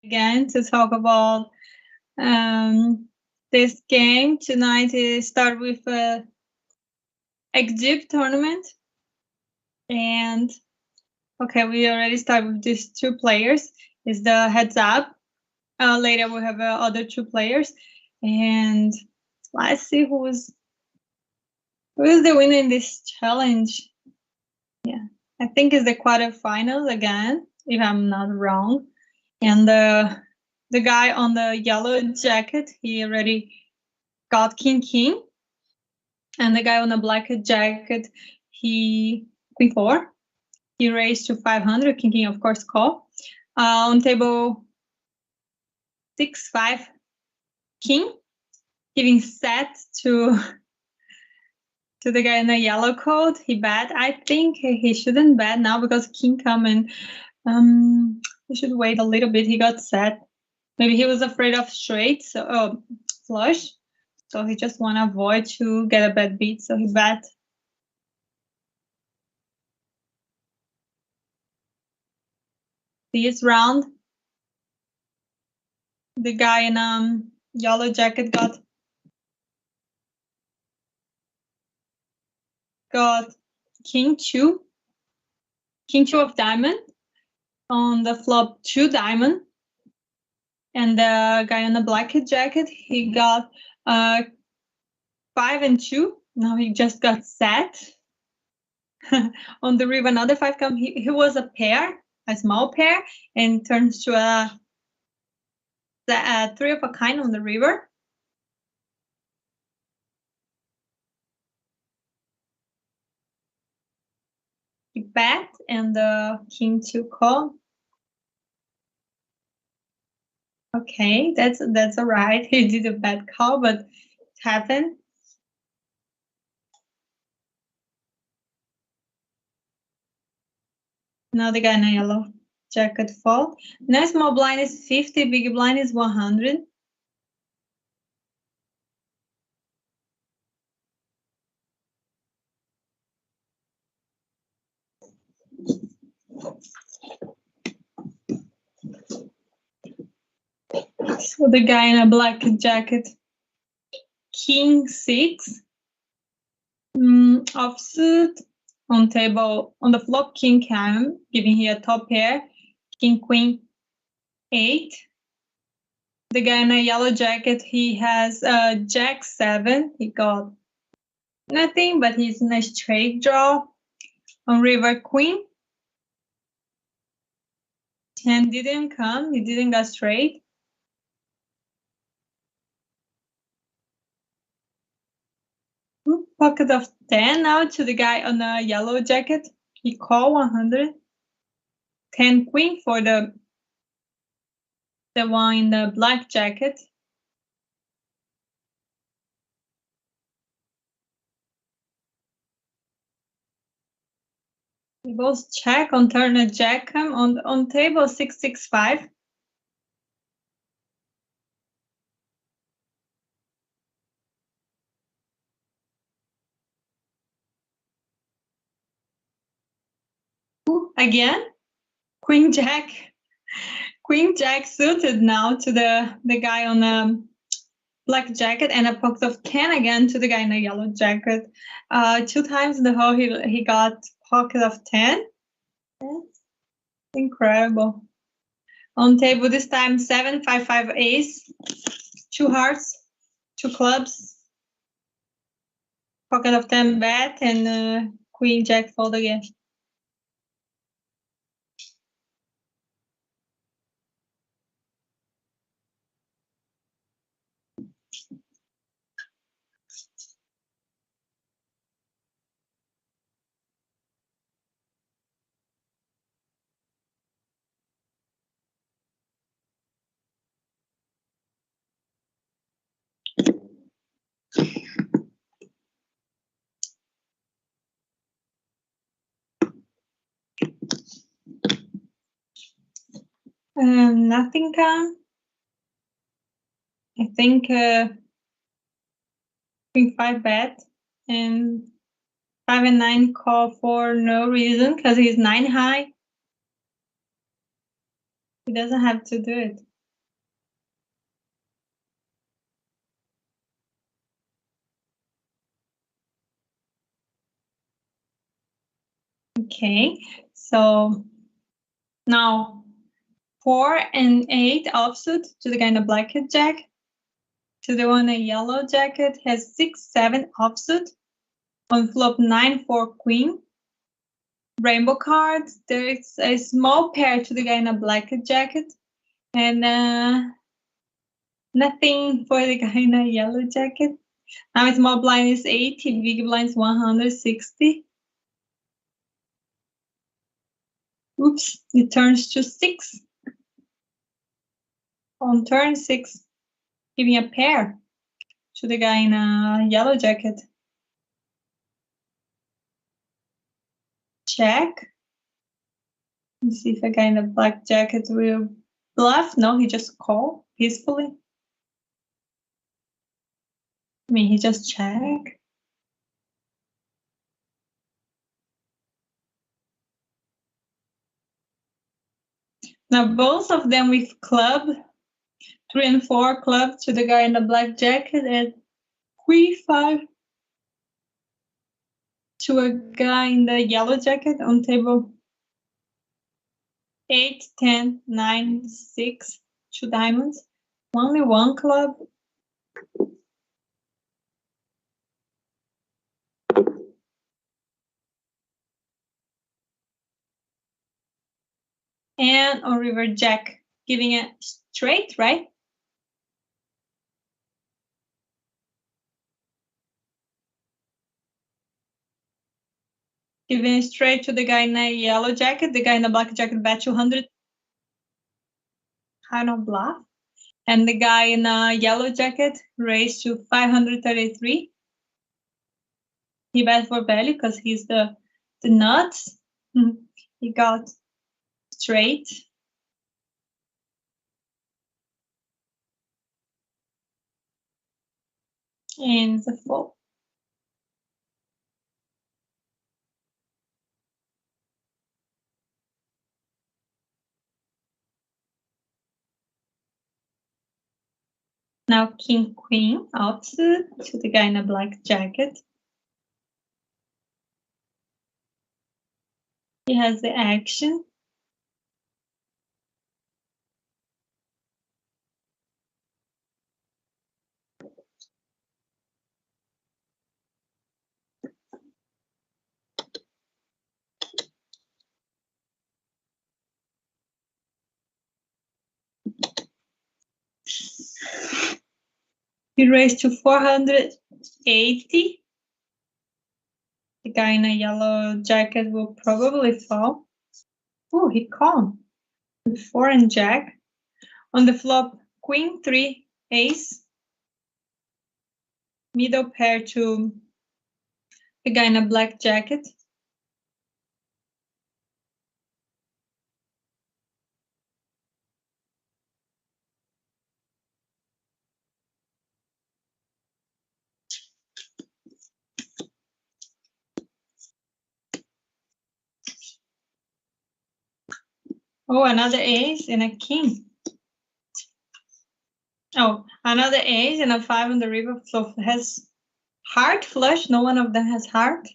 again to talk about this game. Tonight is start with a Egypt tournament, and okay, we already start with these two players. Is the heads up. Later we have other two players, and let's see who is the winner in this challenge. Yeah, I think it's the quarterfinals again, if I'm not wrong. And the guy on the yellow jacket, he already got king, and the guy on the black jacket, he queen 4. He raised to 500. King of course call. On table 6-5, king, giving set to the guy in the yellow coat. He bet. I think he shouldn't bet now because king come and he should wait a little bit. He got set. Maybe he was afraid of straight, so flush. So he just want to avoid to get a bad beat, so he bet. This round, the guy in yellow jacket got king 2 of diamond. On the flop 2 diamond. And the guy in the black jacket, he got 5 and 2. Now he just got set. On the river, another 5 come. He was a pair, a small pair, and turns to a 3 of a kind on the river. He bet, and the king 2 call. Okay, that's all right. He did a bad call, but it happened. Now the guy in a yellow jacket fold. Now small blind is 50, big blind is 100. So the guy in a black jacket, king 6, offsuit. On table, on the flop, king cam, giving here a top pair, king queen 8. The guy in a yellow jacket, he has jack 7. He got nothing, but he's in a straight draw. On river, queen 10 didn't come. He didn't go straight. Pocket of 10 now to the guy on the yellow jacket. He called 100. 10 queen for the one in the black jacket. We both check on turn a jack on table 6-6-5. Again, queen jack suited now to the guy on the black jacket, and a pocket of 10 again to the guy in the yellow jacket. 2 times in the hole he got pocket of 10. That's incredible. On table this time 7-5-5 ace, 2 hearts, 2 clubs, pocket of 10 bet, and queen jack fold again. Nothing come. I think queen 5 bet and 5 and 9 call for no reason because he's 9 high. He doesn't have to do it. Okay, so now 4 and 8 offsuit to the guy in a black jack. To the one in a yellow jacket has 6, 7 offsuit. On flop 9, 4 queen. Rainbow cards. There's a small pair to the guy in a black jacket. And nothing for the guy in a yellow jacket. Now small blind is 80, big blind is 160. Oops, it turns to 6. On turn 6, giving a pair to the guy in a yellow jacket. Check. Let's see if a guy in a black jacket will bluff. No, he just called peacefully. I mean, he just check. Now both of them with club, 3 and 4 club to the guy in the black jacket, and queen 5 to a guy in the yellow jacket on table 8, 10, 9, 6, 2 diamonds, only 1 club. And on river jack, giving a straight, right? Giving straight to the guy in the yellow jacket, the guy in the black jacket bet 200. Kind of bluff. And the guy in a yellow jacket raised to 533. He bet for value because he's the nuts. He got straight. And the fold. Now king queen offsuit to the guy in a black jacket. He has the action. He raised to 480. The guy in a yellow jacket will probably fall. Oh, he called with 4 and jack. On the flop, queen 3, ace. Middle pair to the guy in a black jacket. Oh, another ace and a king. Oh, another ace and a 5 on the river. So has heart flush. No one of them has heart.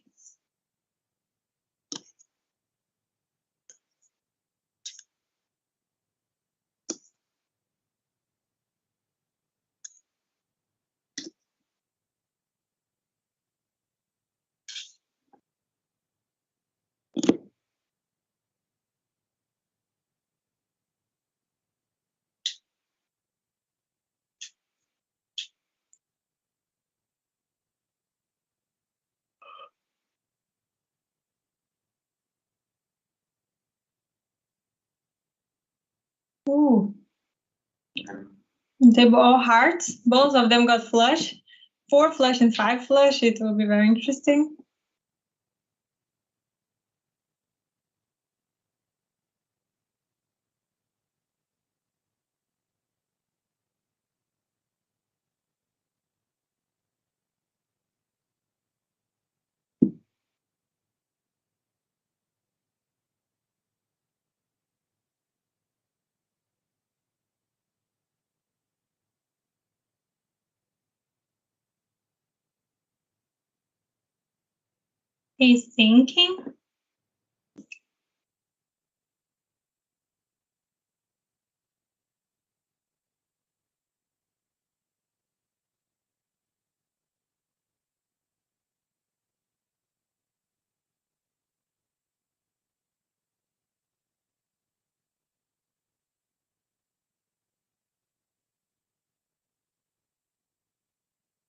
Ooh. Table all hearts. Both of them got flush. 4 flush and 5 flush. It will be very interesting. He's thinking.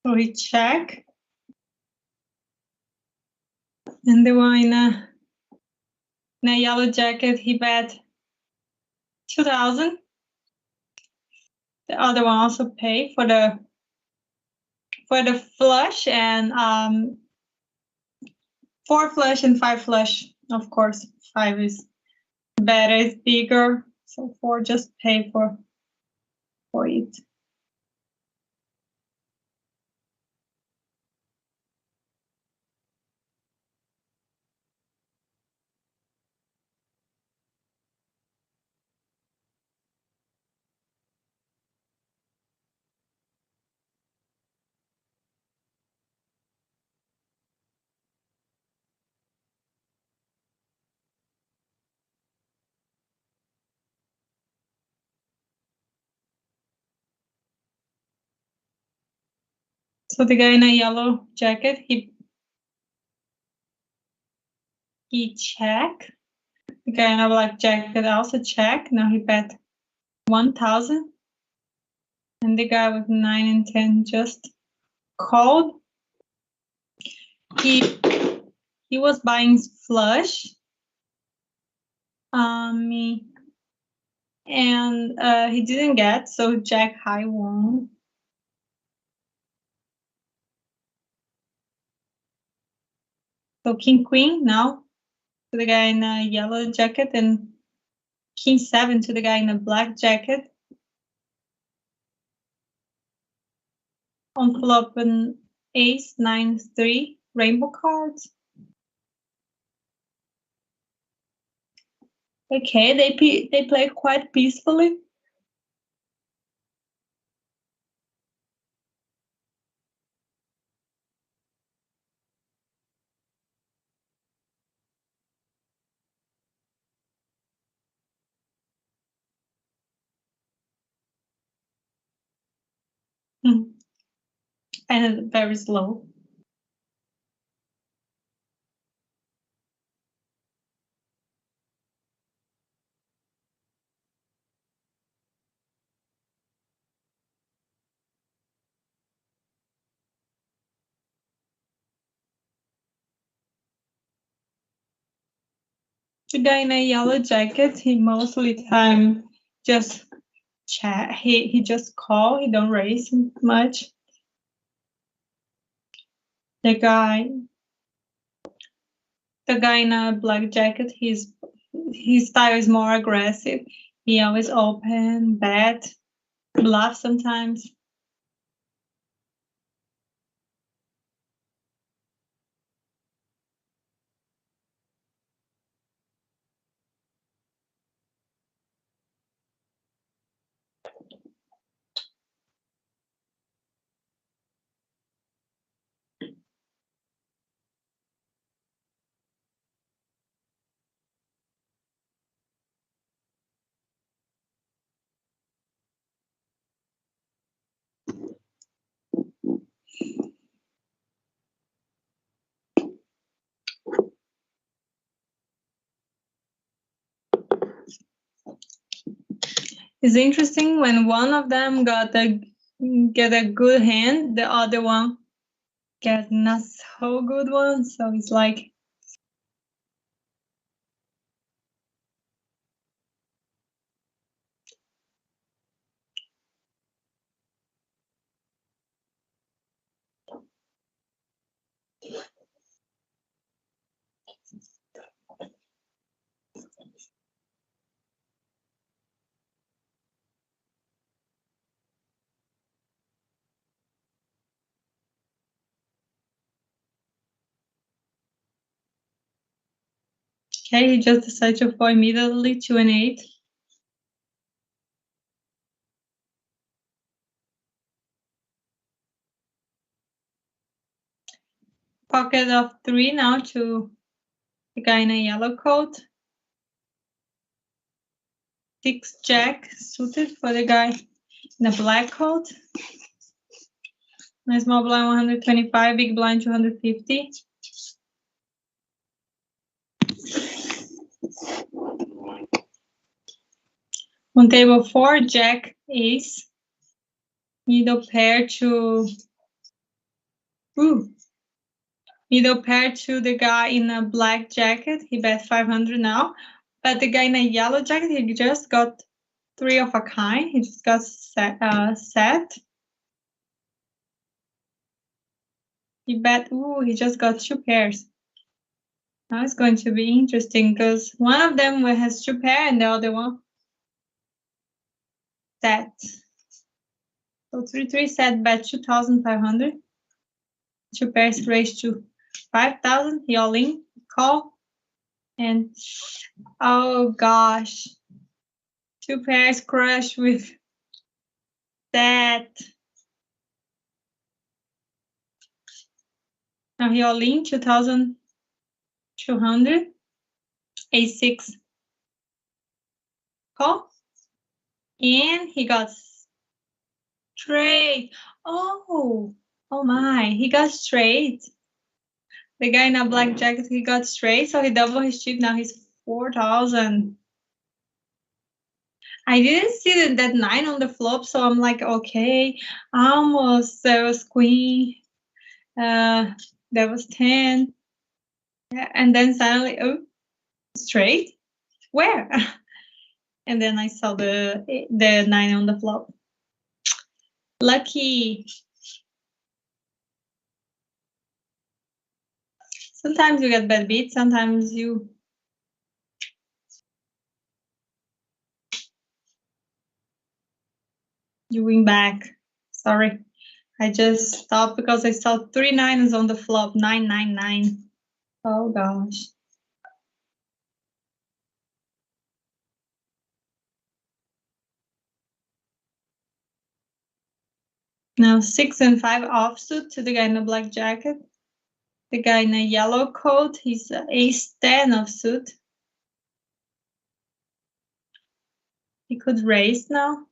So he check. And the one in a yellow jacket, he bet 2,000. The other one also pay for the flush and 4 flush and 5 flush. Of course, 5 is better, it's bigger. So 4 just pay for it. So the guy in a yellow jacket, he check. The guy in a black jacket also check. Now he bet 1,000. And the guy with 9 and 10 just called. He was buying flush. And he didn't get, so Jack high won. So King Queen now to the guy in a yellow jacket, and King 7 to the guy in a black jacket. On flop an ace 9-3 rainbow cards. Okay, they play quite peacefully. And very slow. The guy in a yellow jacket, he mostly time just chat. He just call. He don't raise much. The guy in a black jacket, his style is more aggressive. He always open, bet, bluff sometimes. It's interesting when one of them get a good hand, the other one get not so good one. So it's like okay, he just decided to fall immediately to an 8. Pocket of 3 now to the guy in a yellow coat. 6 Jack suited for the guy in a black coat. Nice small blind 125, big blind 250. On table 4, Jack, Ace. Middle pair to Ooh. Middle pair to the guy in a black jacket. He bet 500 now. But the guy in a yellow jacket, he just got 3 of a kind. He just got set. He bet, ooh, he just got 2 pairs. Now it's going to be interesting because one of them has 2 pairs and the other one set. So 3-3 set bet 2,500. 2 pairs raised to 5,000. He all in, call. And oh gosh. 2 pairs crush with that. Now he all in 2,200. A6 call. And he got straight. Oh my, he got straight. The guy in a black jacket, he got straight, so he doubled his chip. Now he's 4,000. I didn't see that 9 on the flop, so I'm like, okay, almost. There was queen. There was 10. And then suddenly, oh, straight? Where? And then I saw the 9 on the flop. Lucky. Sometimes you get bad beats, sometimes you win back. Sorry. I just stopped because I saw 3 9s on the flop. 9, 9, 9. Oh gosh. Now 6 and 5 offsuit to the guy in a black jacket. The guy in a yellow coat, he's ace-10 offsuit. He could raise now.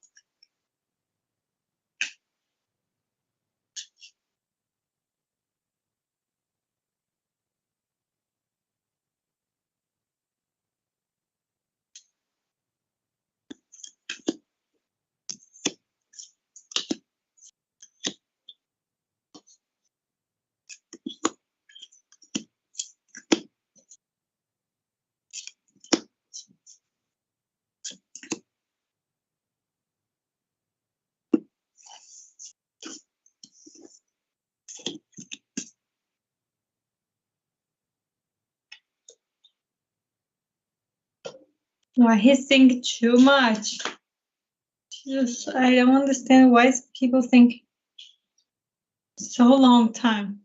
Why he's thinking too much? Just, I don't understand why people think so long time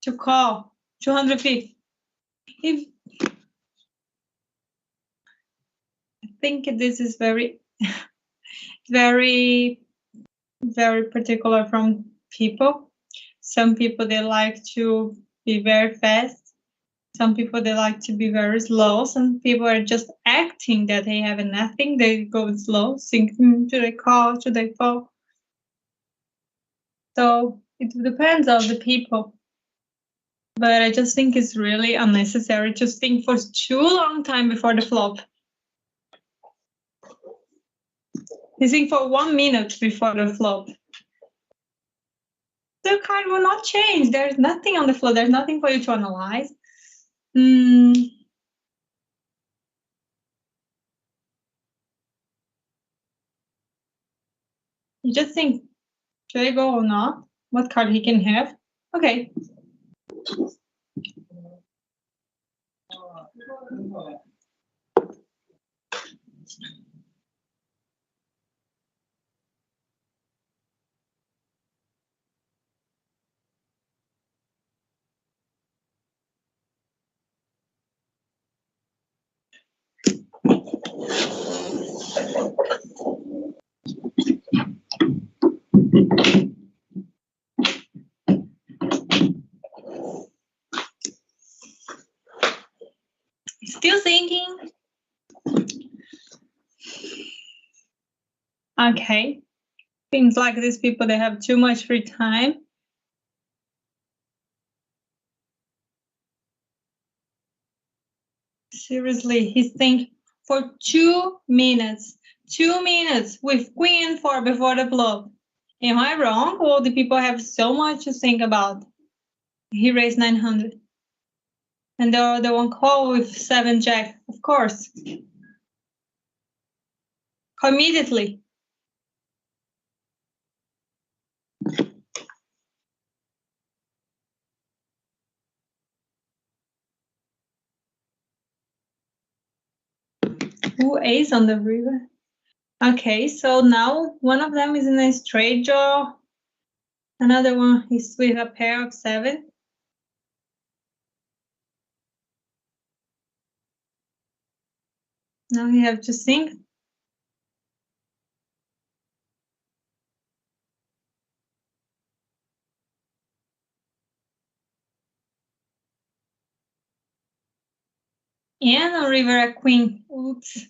to call 250. I think this is very, very, very particular from people. Some people, they like to be very fast. Some people, they like to be very slow. Some people are just acting that they have nothing. They go slow, thinking, should I call? Should I call? So it depends on the people. But I just think it's really unnecessary to think for too long time before the flop. You think for 1 minute before the flop. The card will not change. There's nothing on the flop. There's nothing for you to analyze. You just think, should I go or not? What card he can have? Okay. Still thinking. Okay. Seems like these people, they have too much free time. Seriously, he's thinking for 2 minutes. 2 minutes with queen 4 before the flop. Am I wrong? Or the people have so much to think about? He raised 900. And the other one call with 7 jack, of course. Immediately. Who ace on the river? Okay, so now one of them is in a straight draw. Another one is with a pair of 7. Now you have to think. And on river a queen. Oops.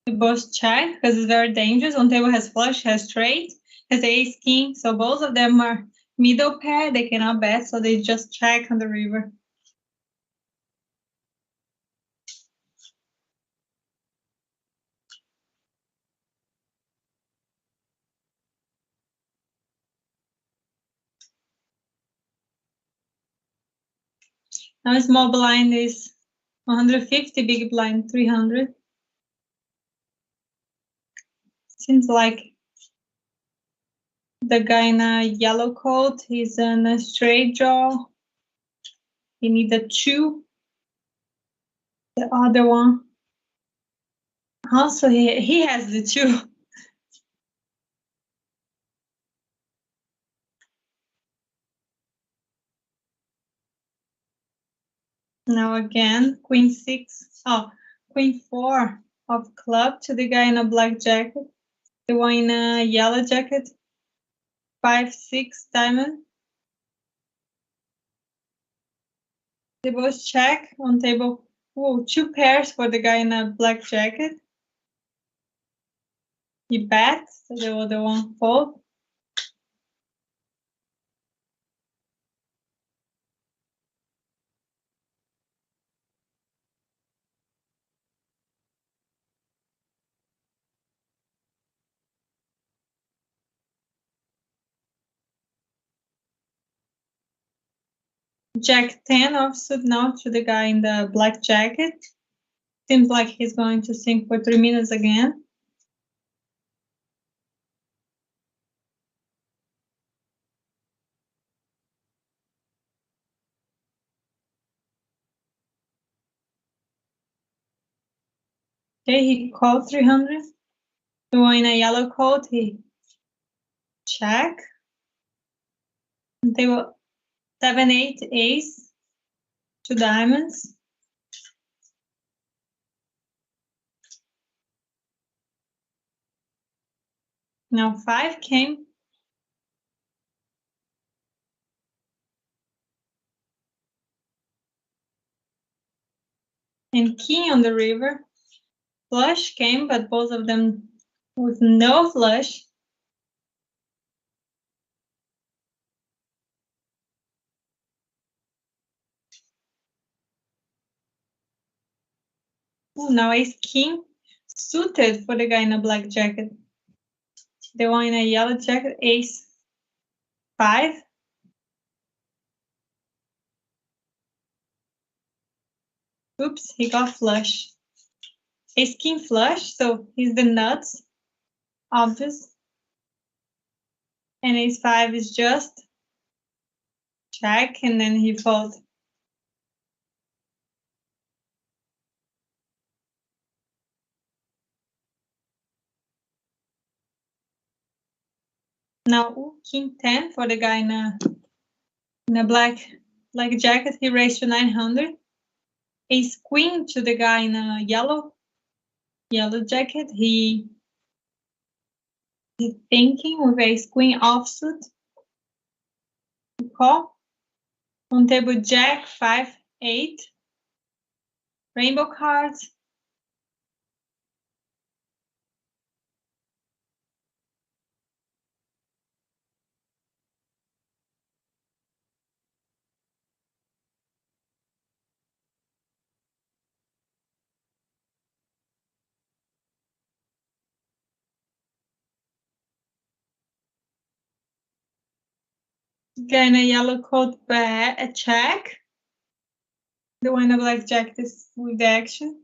We both check because it's very dangerous. On table has flush, has straight, has ace king. So both of them are middle pair. They cannot bet, so they just check on the river. Now small blind is 150, big blind 300. Seems like the guy in a yellow coat, he's in a straight draw. He needs a 2. The other one, also he has the 2. Now again, queen 6. Oh, queen 4 of club to the guy in a black jacket. The one in a yellow jacket. 5, 6 diamond. They both check on table. Whoa, 2 pairs for the guy in a black jacket. He bets, so the other one fold. Jack 10 offsuit now to the guy in the black jacket. Seems like he's going to sink for 3 minutes again. Okay, he called 300. The one in a yellow coat, he check. They were 7, 8, ace, 2 diamonds. Now 5 came. And king on the river. Flush came, but both of them with no flush. Ooh, now ace king suited for the guy in a black jacket. The one in a yellow jacket, ace 5. Oops, he got flush. Ace king flush, so he's the nuts, obvious. And ace 5 is just check, and then he folds. Now king 10 for the guy in a black jacket. He raised to 900. Ace queen to the guy in a yellow jacket. He's thinking with ace queen offsuit. Call. On table jack 5, 8. Rainbow cards. Guy in a yellow coat bet a check. The one in a black jacket is with the action.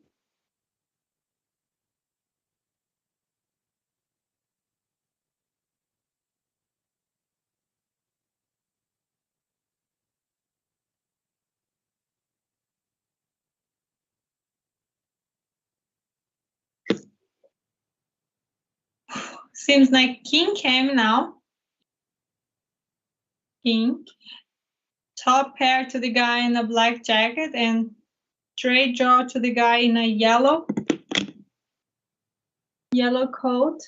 Seems like king came now. King. Top pair to the guy in a black jacket and straight draw to the guy in a yellow coat.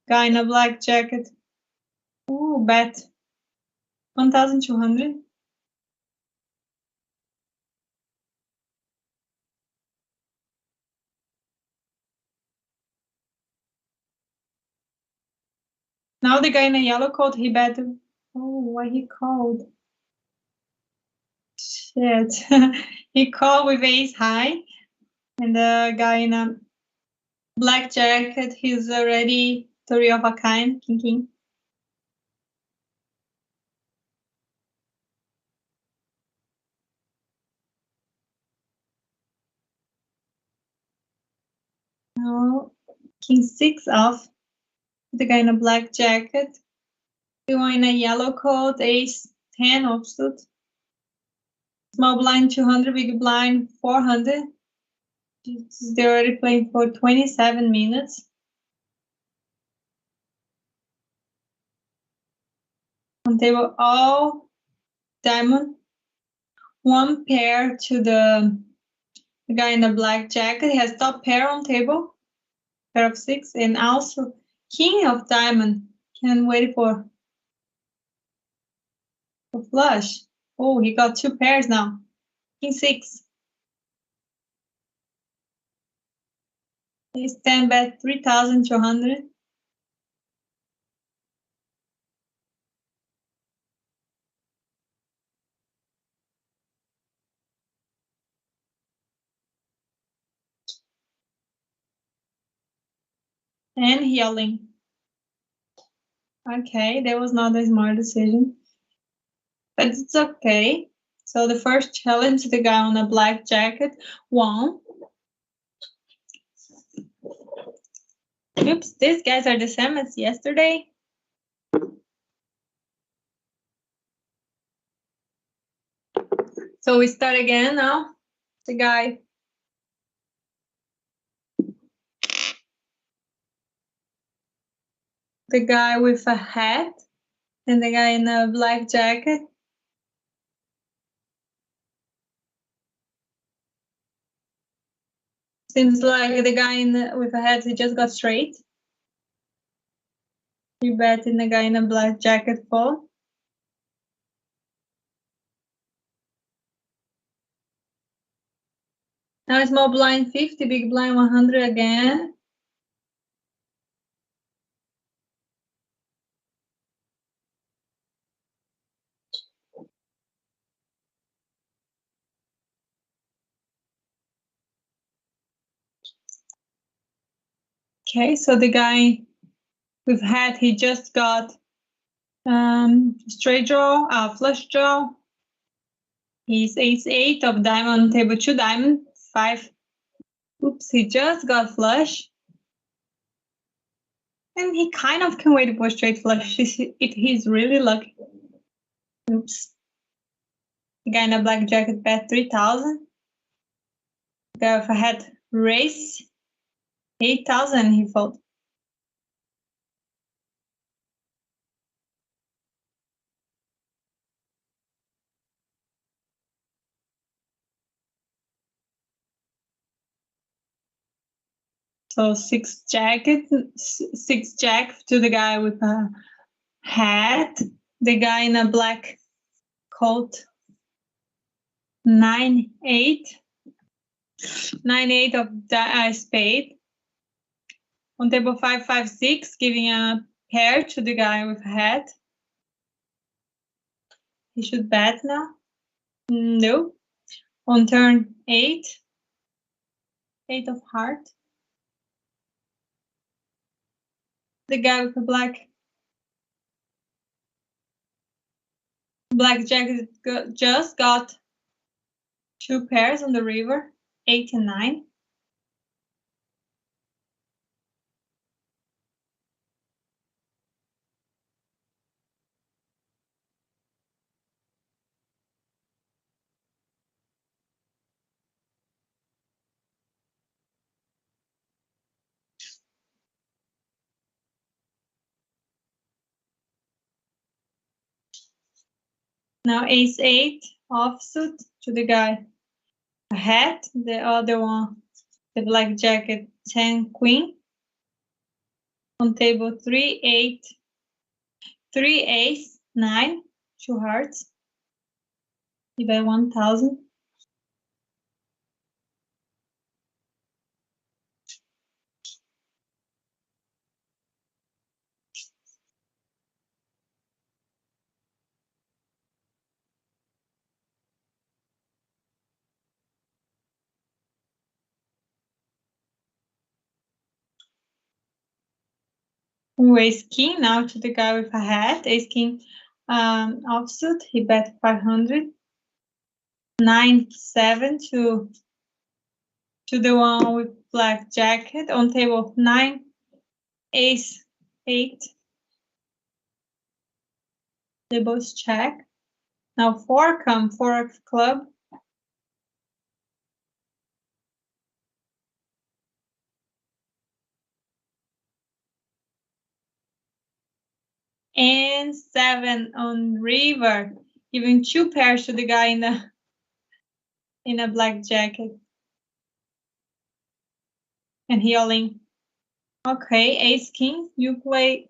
Guy in a black jacket. Ooh, bet 1,200. Now the guy in a yellow coat, he bet. Oh, why he called? Shit. He called with ace high. And the guy in a black jacket, he's already three of a kind, king. Now, king 6 off. The guy in a black jacket. The one in a yellow coat, ace 10 offsuit. Small blind 200, big blind 400. They're already playing for 27 minutes. On table all diamond. One pair to the guy in the black jacket. He has top pair on table. Pair of 6. And also king of diamond. Can wait for flush. Oh, he got 2 pairs now. King 6. He's 10 bet 3,200. And healing. Okay, that was not a smart decision. But it's okay. So the first challenge, the guy on a black jacket won. Oops, these guys are the same as yesterday. So we start again now. The guy with a hat and the guy in a black jacket. Seems like the guy with a hat, he just got straight. You bet in the guy in a black jacket fold. Now small blind 50, big blind 100 again. Okay, so the guy with hat, he just got straight draw, flush draw. He's ace 8 of diamond, table 2 diamond, 5. Oops, he just got flush. And he kind of can wait for straight flush. He's really lucky. Oops. The guy in a black jacket bet 3,000. The guy with a hat race 8,000, he fold. So 6 jack to the guy with a hat. The guy in a black coat 9-8. 9-8 of spade. On table 5-5-6, giving a pair to the guy with a hat. He should bet now. No. On turn 8. 8 of heart. The guy with the black Blackjack just got 2 pairs on the river, 8 and 9. Now ace 8 offsuit to the guy ahead. The other one, the blackjack at 10 queen. On table 3, 8, 3 ace, 9, 2 hearts. He bet 1,000. Ace king now to the guy with a hat. Ace king offsuit. He bet 500. 9, 7 to the one with black jacket. On table 9, ace 8. They both check. Now 4 come, 4 of club. And 7 on river, giving 2 pairs to the guy in a black jacket. And he all in. Okay, ace king, you play.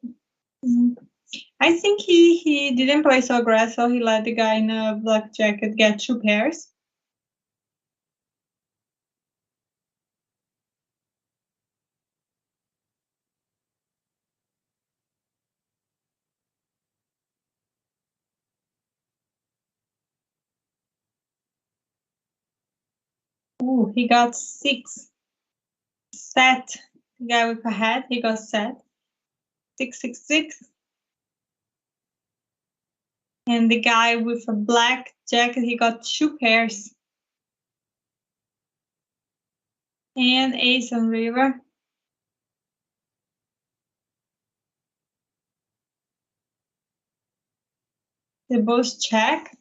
I think he didn't play so aggressive. He let the guy in a black jacket get 2 pairs. Ooh, he got 6. Set. The guy with a hat, he got set. 6, 6, 6. And the guy with a black jacket, he got 2 pairs. And ace on river. They both check.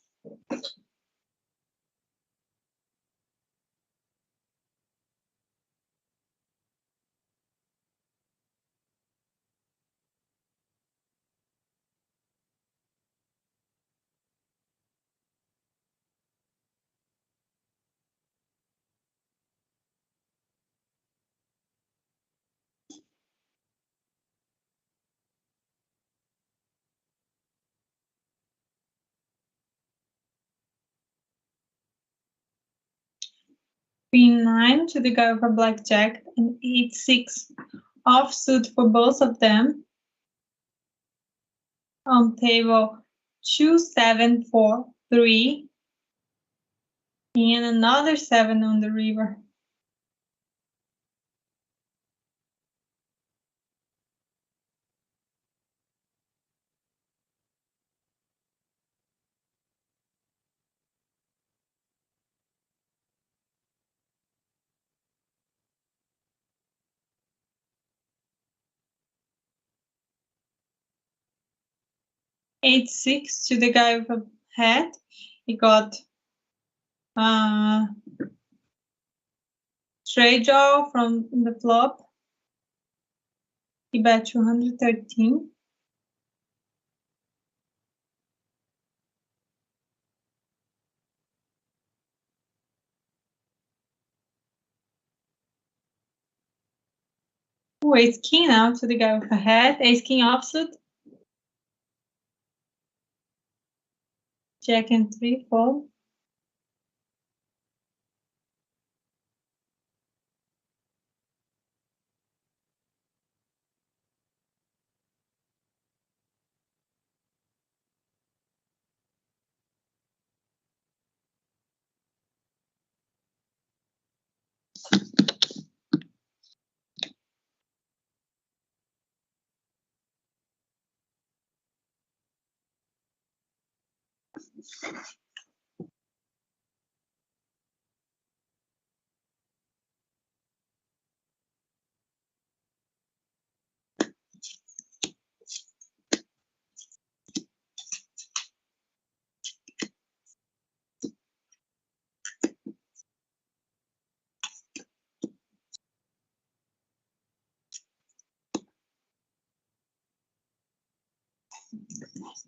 Queen 9 to the guy with a black jacket, and 8, 6 offsuit for both of them. On table 2, 7, 4, 3, and another 7 on the river. Eight, 6 to the guy with a hat. He got straight draw from the flop. He bet 213. Ooh, ace king now to the guy with a hat. Ace king offsuit. Jack and 3 fold.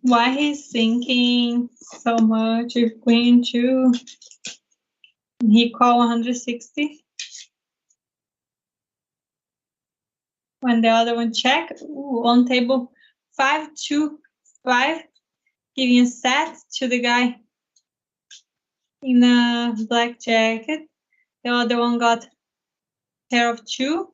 Why he's thinking so much with Queen 2? He called 160. When the other one check, on table 5-2-5, giving a set to the guy in a black jacket. The other one got pair of 2.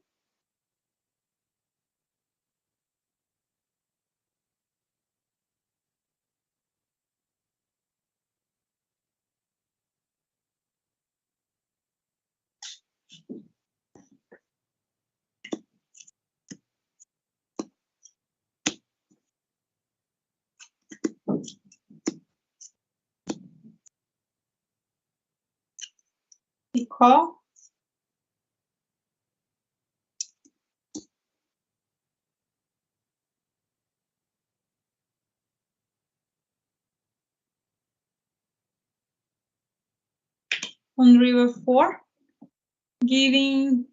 He call. On river 4, giving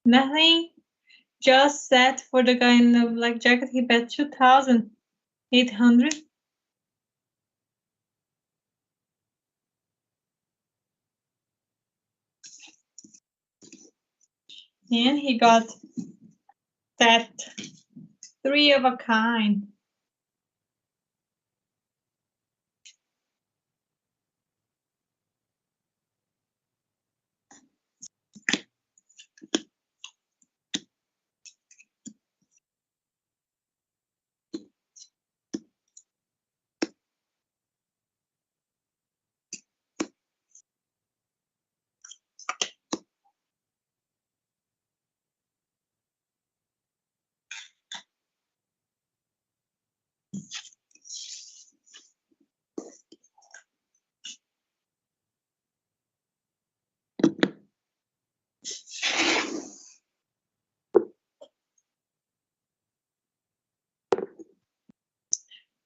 nothing, just set for the guy in the black jacket. He bet 2,800. And he got that 3 of a kind.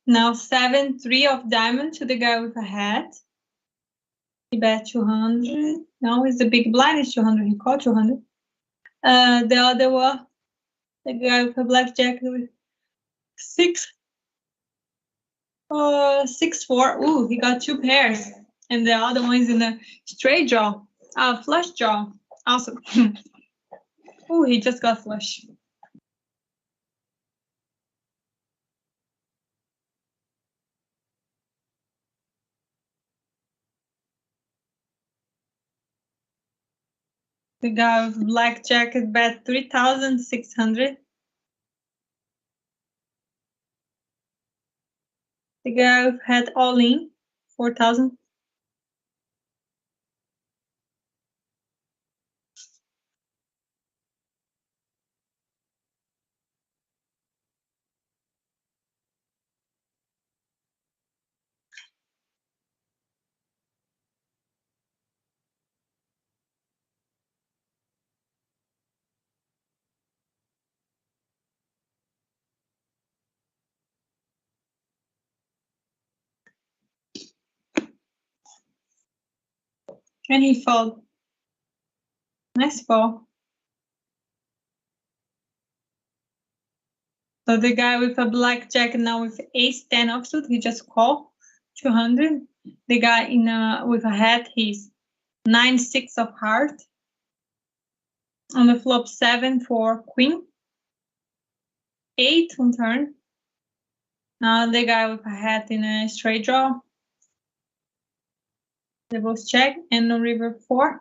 Now 7-3 of diamond to the guy with a hat. He bet 200. Now it's the big blind is 200. He called 200. The other one, the guy with a black jacket with 6-4. Ooh, he got 2 pairs. And the other one is in a straight draw. Flush draw. Awesome. Ooh, he just got flush. The guy with black jacket bet 3,600. The guy with hat all in 4,000. And he fold. Nice fall. So the guy with a black jacket now with ace-10 offsuit, he just called 200. The guy in with a hat, he's 9-6 of heart. On the flop 7 for queen. 8 on turn. Now the guy with a hat in a straight draw. They both check. And on river 4.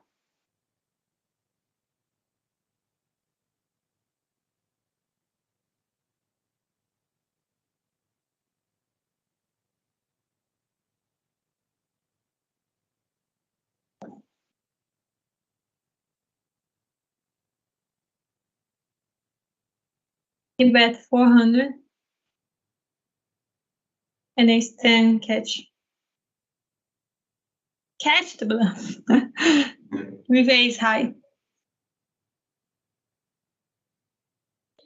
He bet 400. and ace-10 catch. Catch the bluff with ace high.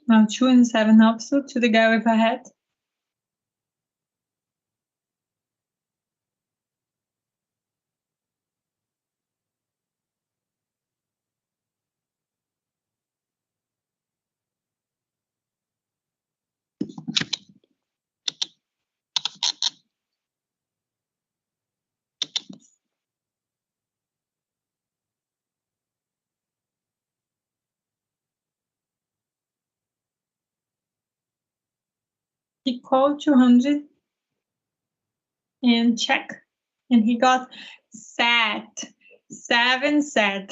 Now 2 and 7 offsuit to the guy with a hat. He called 200 and check, and he got set. 7 set.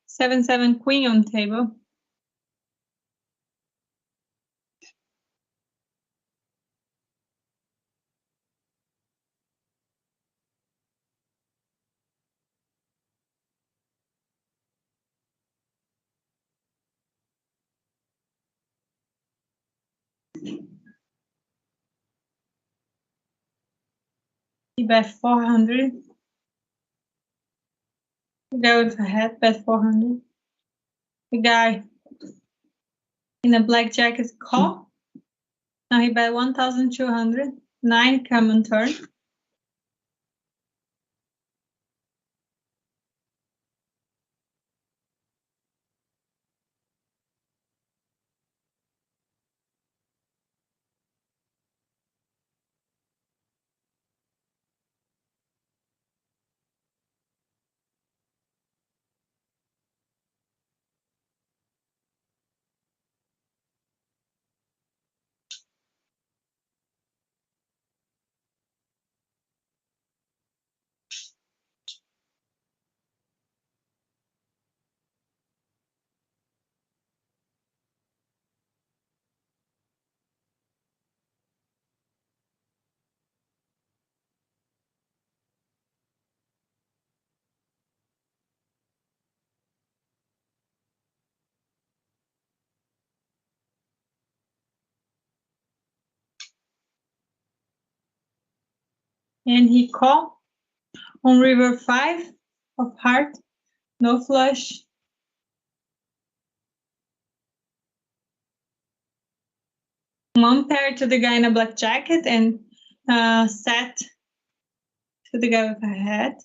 7-7 queen on table. He bet 400. The guy with a hat bet 400. The guy in a black jacket call. Now he bet 1,200. 9 come on turn. And he called on river 5 of heart. No flush. One pair to the guy in a black jacket and set to the guy with a hat.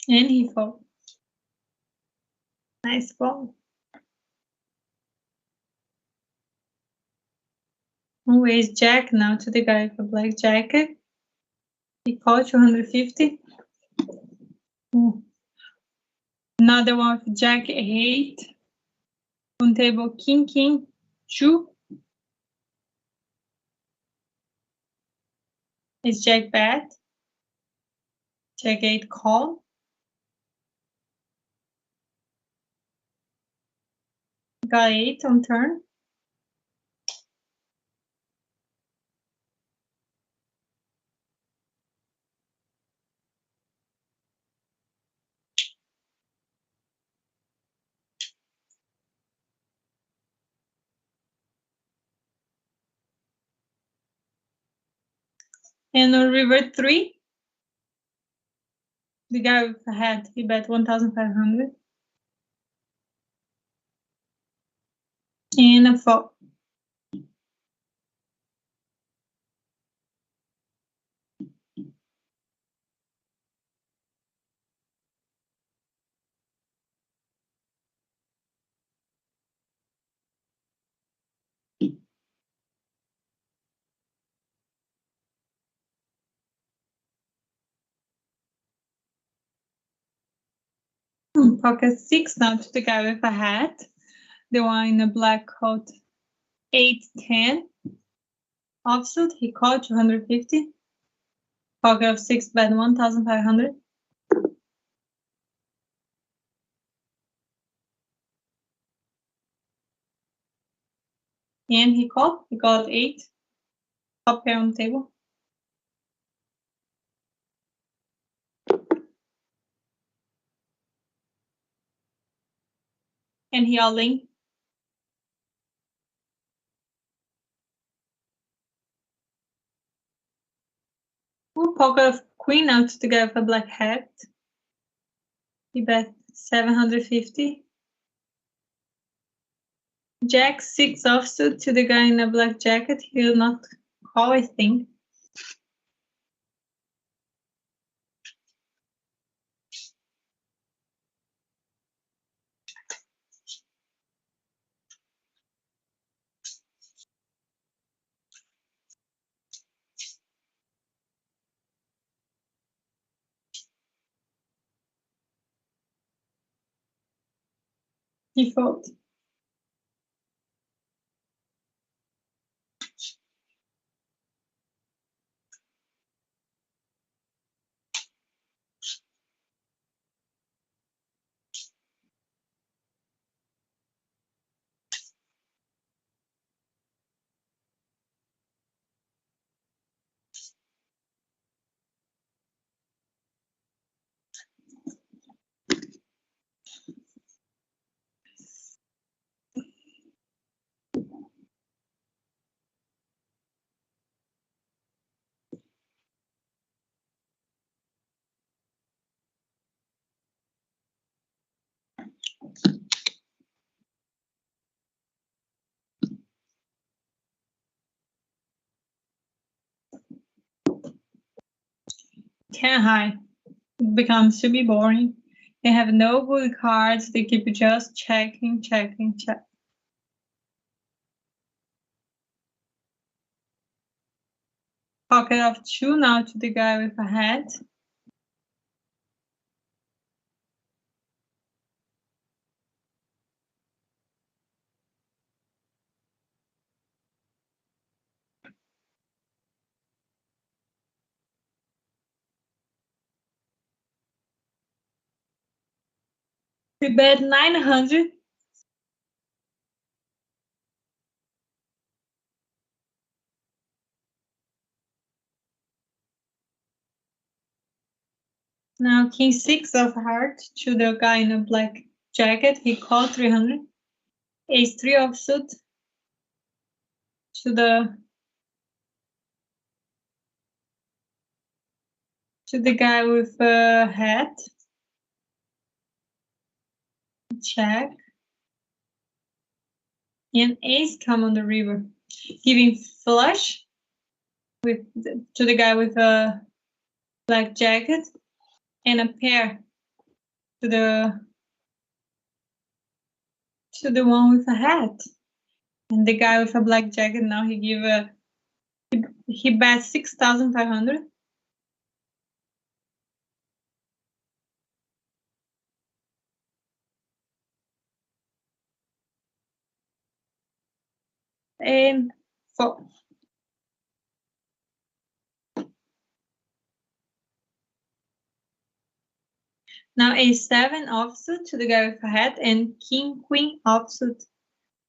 And he fold. Nice ball. Always jack now to the guy with a black jacket. He called 250. Ooh. Another one with jack 8. On table king, 2. It's jack bet. Jack 8 call. Got 8 on turn. And on river 3, the guy with a hat, he bet 1,500. And a fold. Pocket 6 now to the guy with a hat. The one in the black coat, 8-10. Offsuit, he called 250. Pocket of 6, bet 1,500. And he called, he got 8. Top pair on the table. And he all-in. Pocket of queen out to the guy with a black hat. He bet 750. Jack 6 offsuit to the guy in a black jacket. He will not call, I think. He fold. Can't hide. It becomes to be boring. They have no good cards. They keep just checking. Pocket of 2 now to the guy with a hat. We bet 900. Now king 6 of heart to the guy in a black jacket. He called 300. Ace 3 offsuit to the guy with a hat. Check. And ace come on the river, giving flush to the guy with a black jacket, and a pair to the one with a hat. And the guy with a black jacket now he bet 6,500. And 4. Now a7 offsuit to the guy with a hat, and king queen offsuit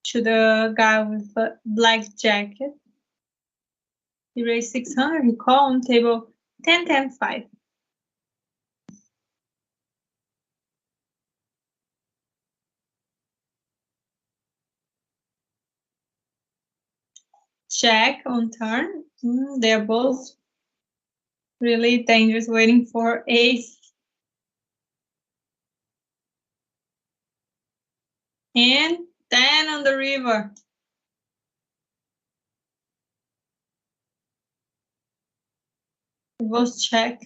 to the guy with a black jacket. He raised 600. He called on table 10-10-5. Check on turn. They're both really dangerous, waiting for ace. And 10 on the river. It was check.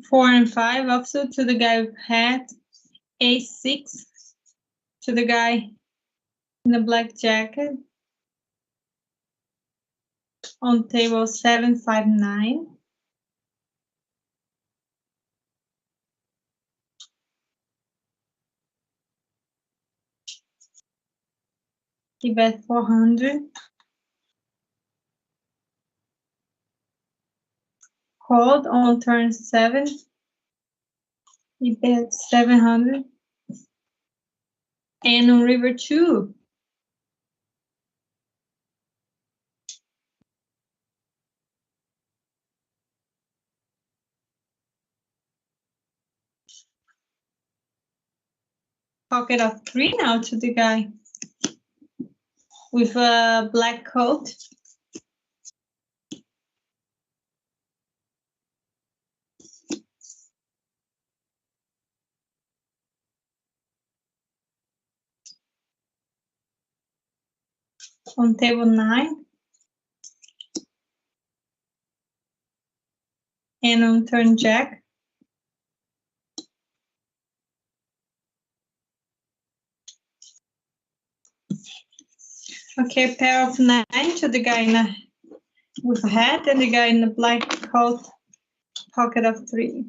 4 and 5 offsuit to the guy with hat. A6 to the guy in the black jacket. On table 7-5-9. He bet 400. Called on turn 7. He bet 700. And on river 2. Pocket of 3 now to the guy with a black coat. On table 9. And on turn jack. Okay, pair of 9 to the guy with a hat and the guy in the black coat. Pocket of 3.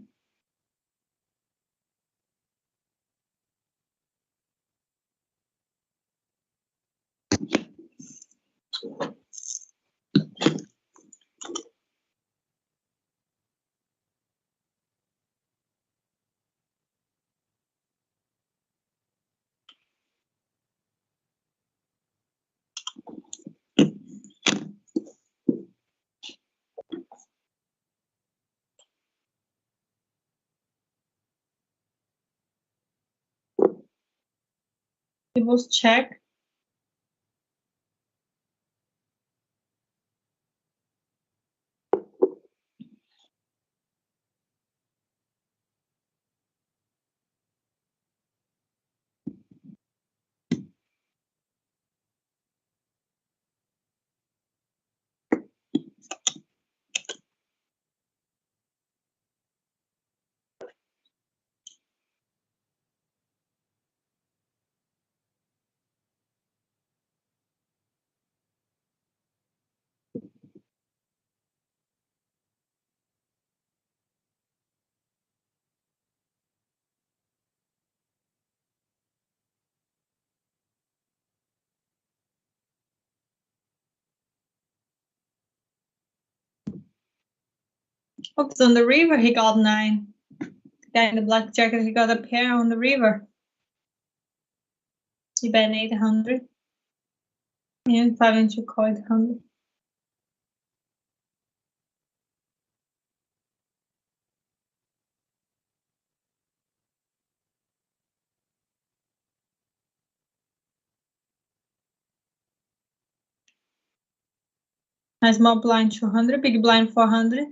It was check. Oops, on the river he got 9. The guy in the black jacket, he got a pair on the river. He bet 800. And 5 into coin 100. A small blind 200, big blind 400.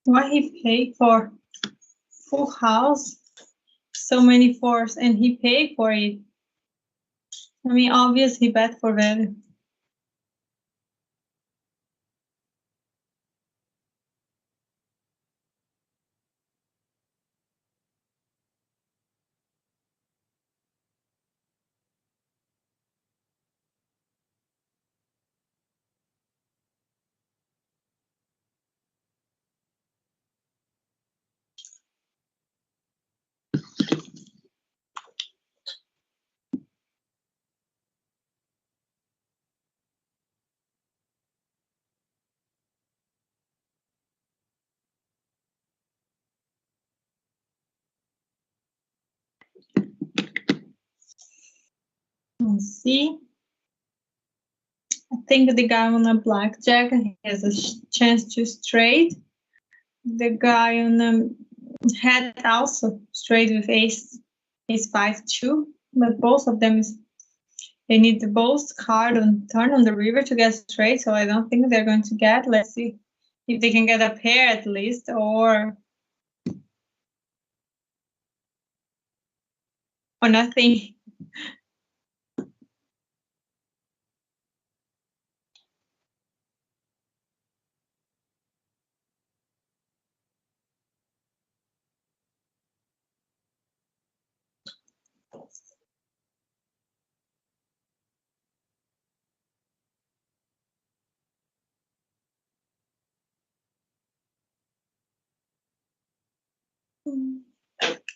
What he paid for? Full house. So many fours, and he paid for it. I mean, obviously, he bet for value. C. I think the guy on a blackjack has a chance to straight. The guy on the had also straight with ace 5-2, but both of them they need the both card on turn on the river to get straight, so I don't think they're going to get. Let's see if they can get a pair at least, or nothing.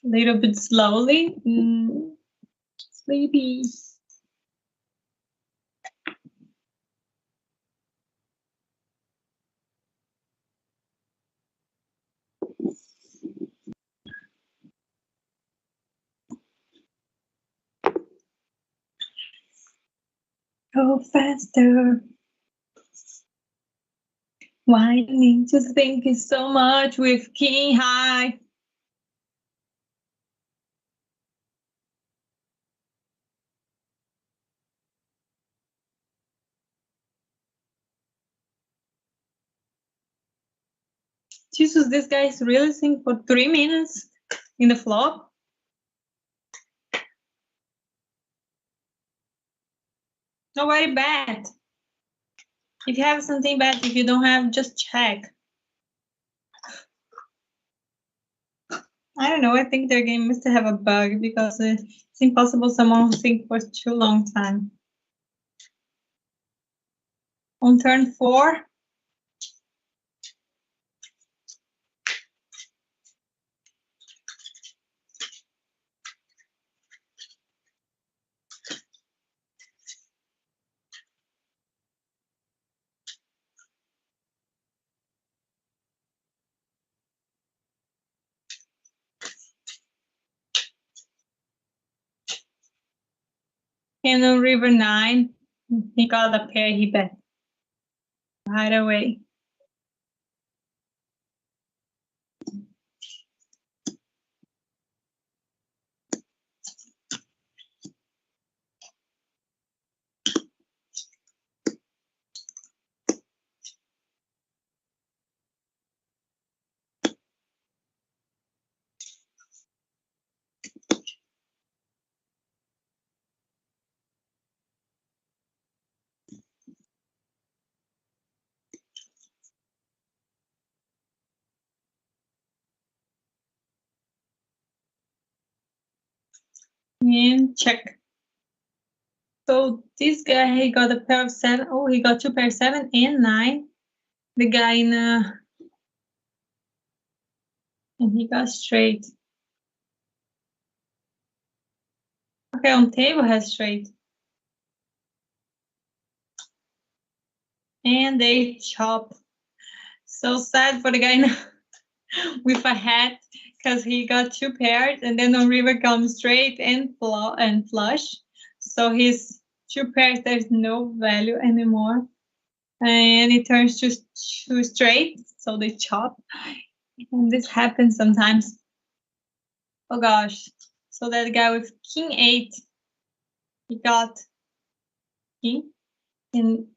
A little bit slowly. Sleepy. Go faster. Why need to think so much with king high? Jesus, this guy is really sing for 3 minutes in the flop. Not very bad. If you have something bad, if you don't have, just check. I don't know, I think their game must have a bug because it's impossible someone will think for too long time. On turn 4. And on river 9, he got a pair, he bet right away. And check. So this guy, he got a pair of 7. Oh, he got 2 pairs, 7 and 9. The guy in and he got straight. Okay, on table has straight. And they chop. So sad for the guy now with a hat, because he got 2 pairs, and then on river comes straight and flush. So his 2 pairs, there's no value anymore. And it turns to 2 straight, so they chop. And this happens sometimes. Oh gosh. So that guy with king 8, he got king in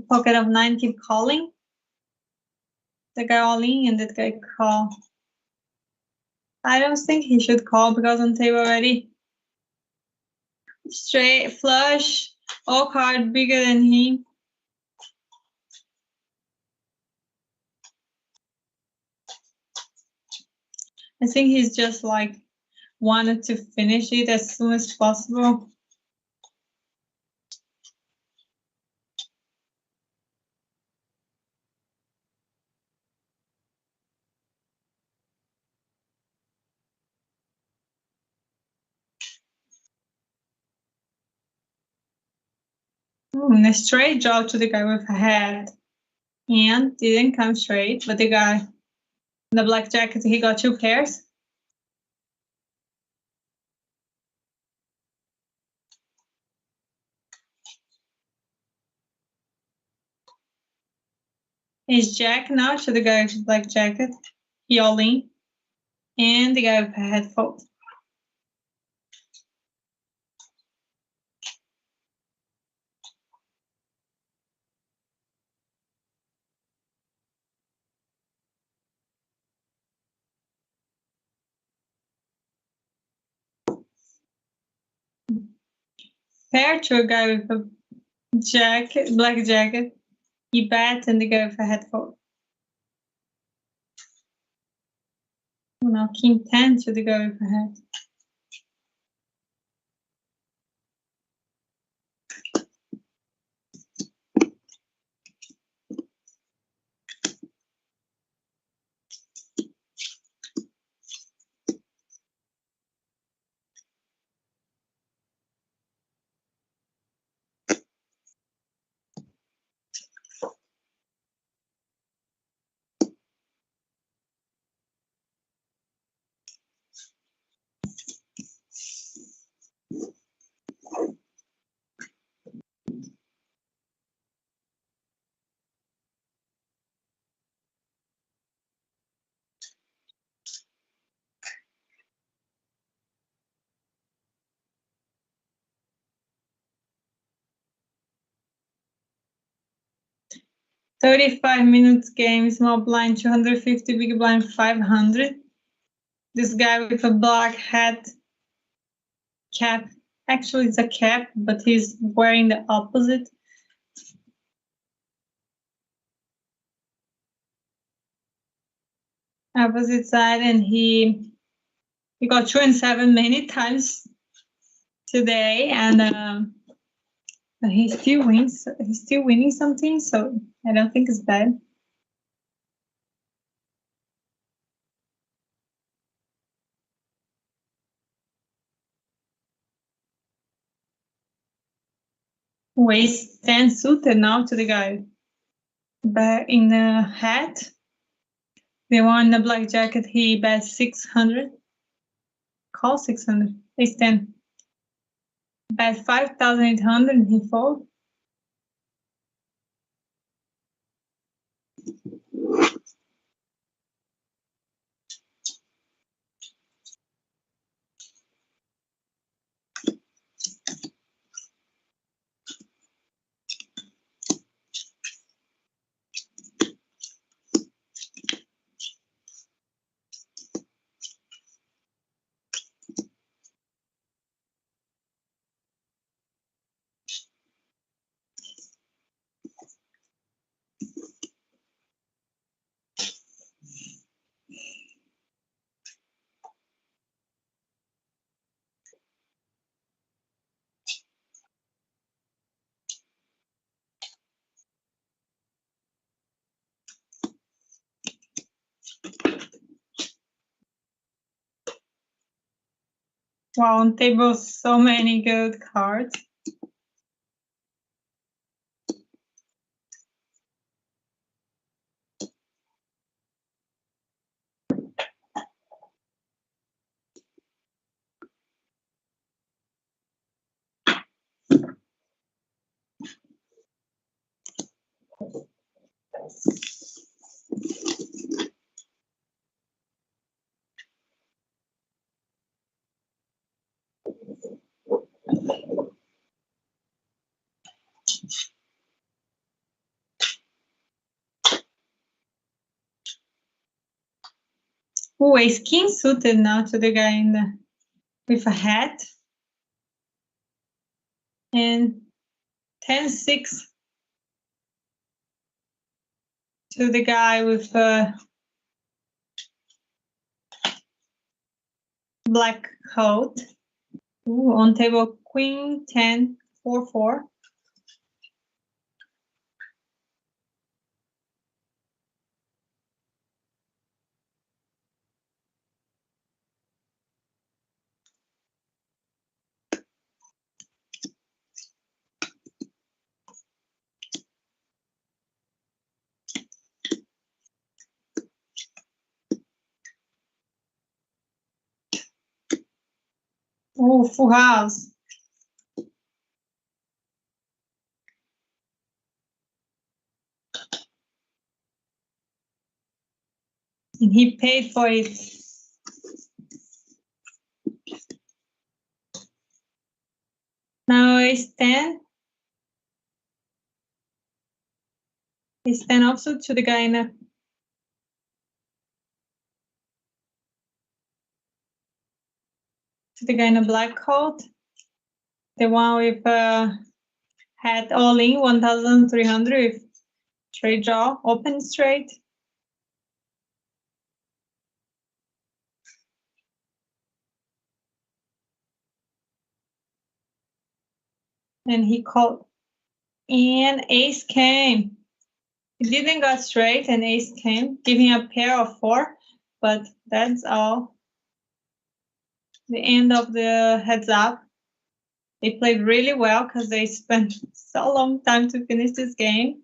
pocket of 9, keep calling. The guy all in and that guy call. I don't think he should call because on table already straight flush, all card bigger than him. I think he's just like wanted to finish it as soon as possible. And a straight draw to the guy with a hat. And didn't come straight, but the guy in the black jacket, he got 2 pairs. Ace Jack now to the guy with black jacket. He all in. And the guy with a head fold. Pair to a guy with a jacket, black jacket. He bets and the guy with a head fold. Now King 10 to the guy with a head. $35 game, small blind 250, big blind 500. This guy with a black hat, cap. Actually, it's a cap, but he's wearing the opposite. Opposite side, and he got 2 and 7 many times today, and he still wins. He's still winning something, so I don't think it's bad. Ace 10 suited now to the guy. But in the hat, the one in the black jacket, he bets 600. Call 600. Ace 10. Bet 5,800 and he fold. Wow, on table, so many good cards. Ooh, ace king suited now to the guy in the with a hat. And 10-6 to the guy with a black coat. Ooh, on table queen 10 4-4. Ooh, full house. And he paid for it. Now ace 10. Ace 10 offsuit to the guy in a black coat. The one with had all in 1,300 with straight draw, open straight. And he called, and ace came. He didn't go straight, and ace came, giving a pair of 4, but that's all. The end of the heads up. They played really well because they spent so long time to finish this game.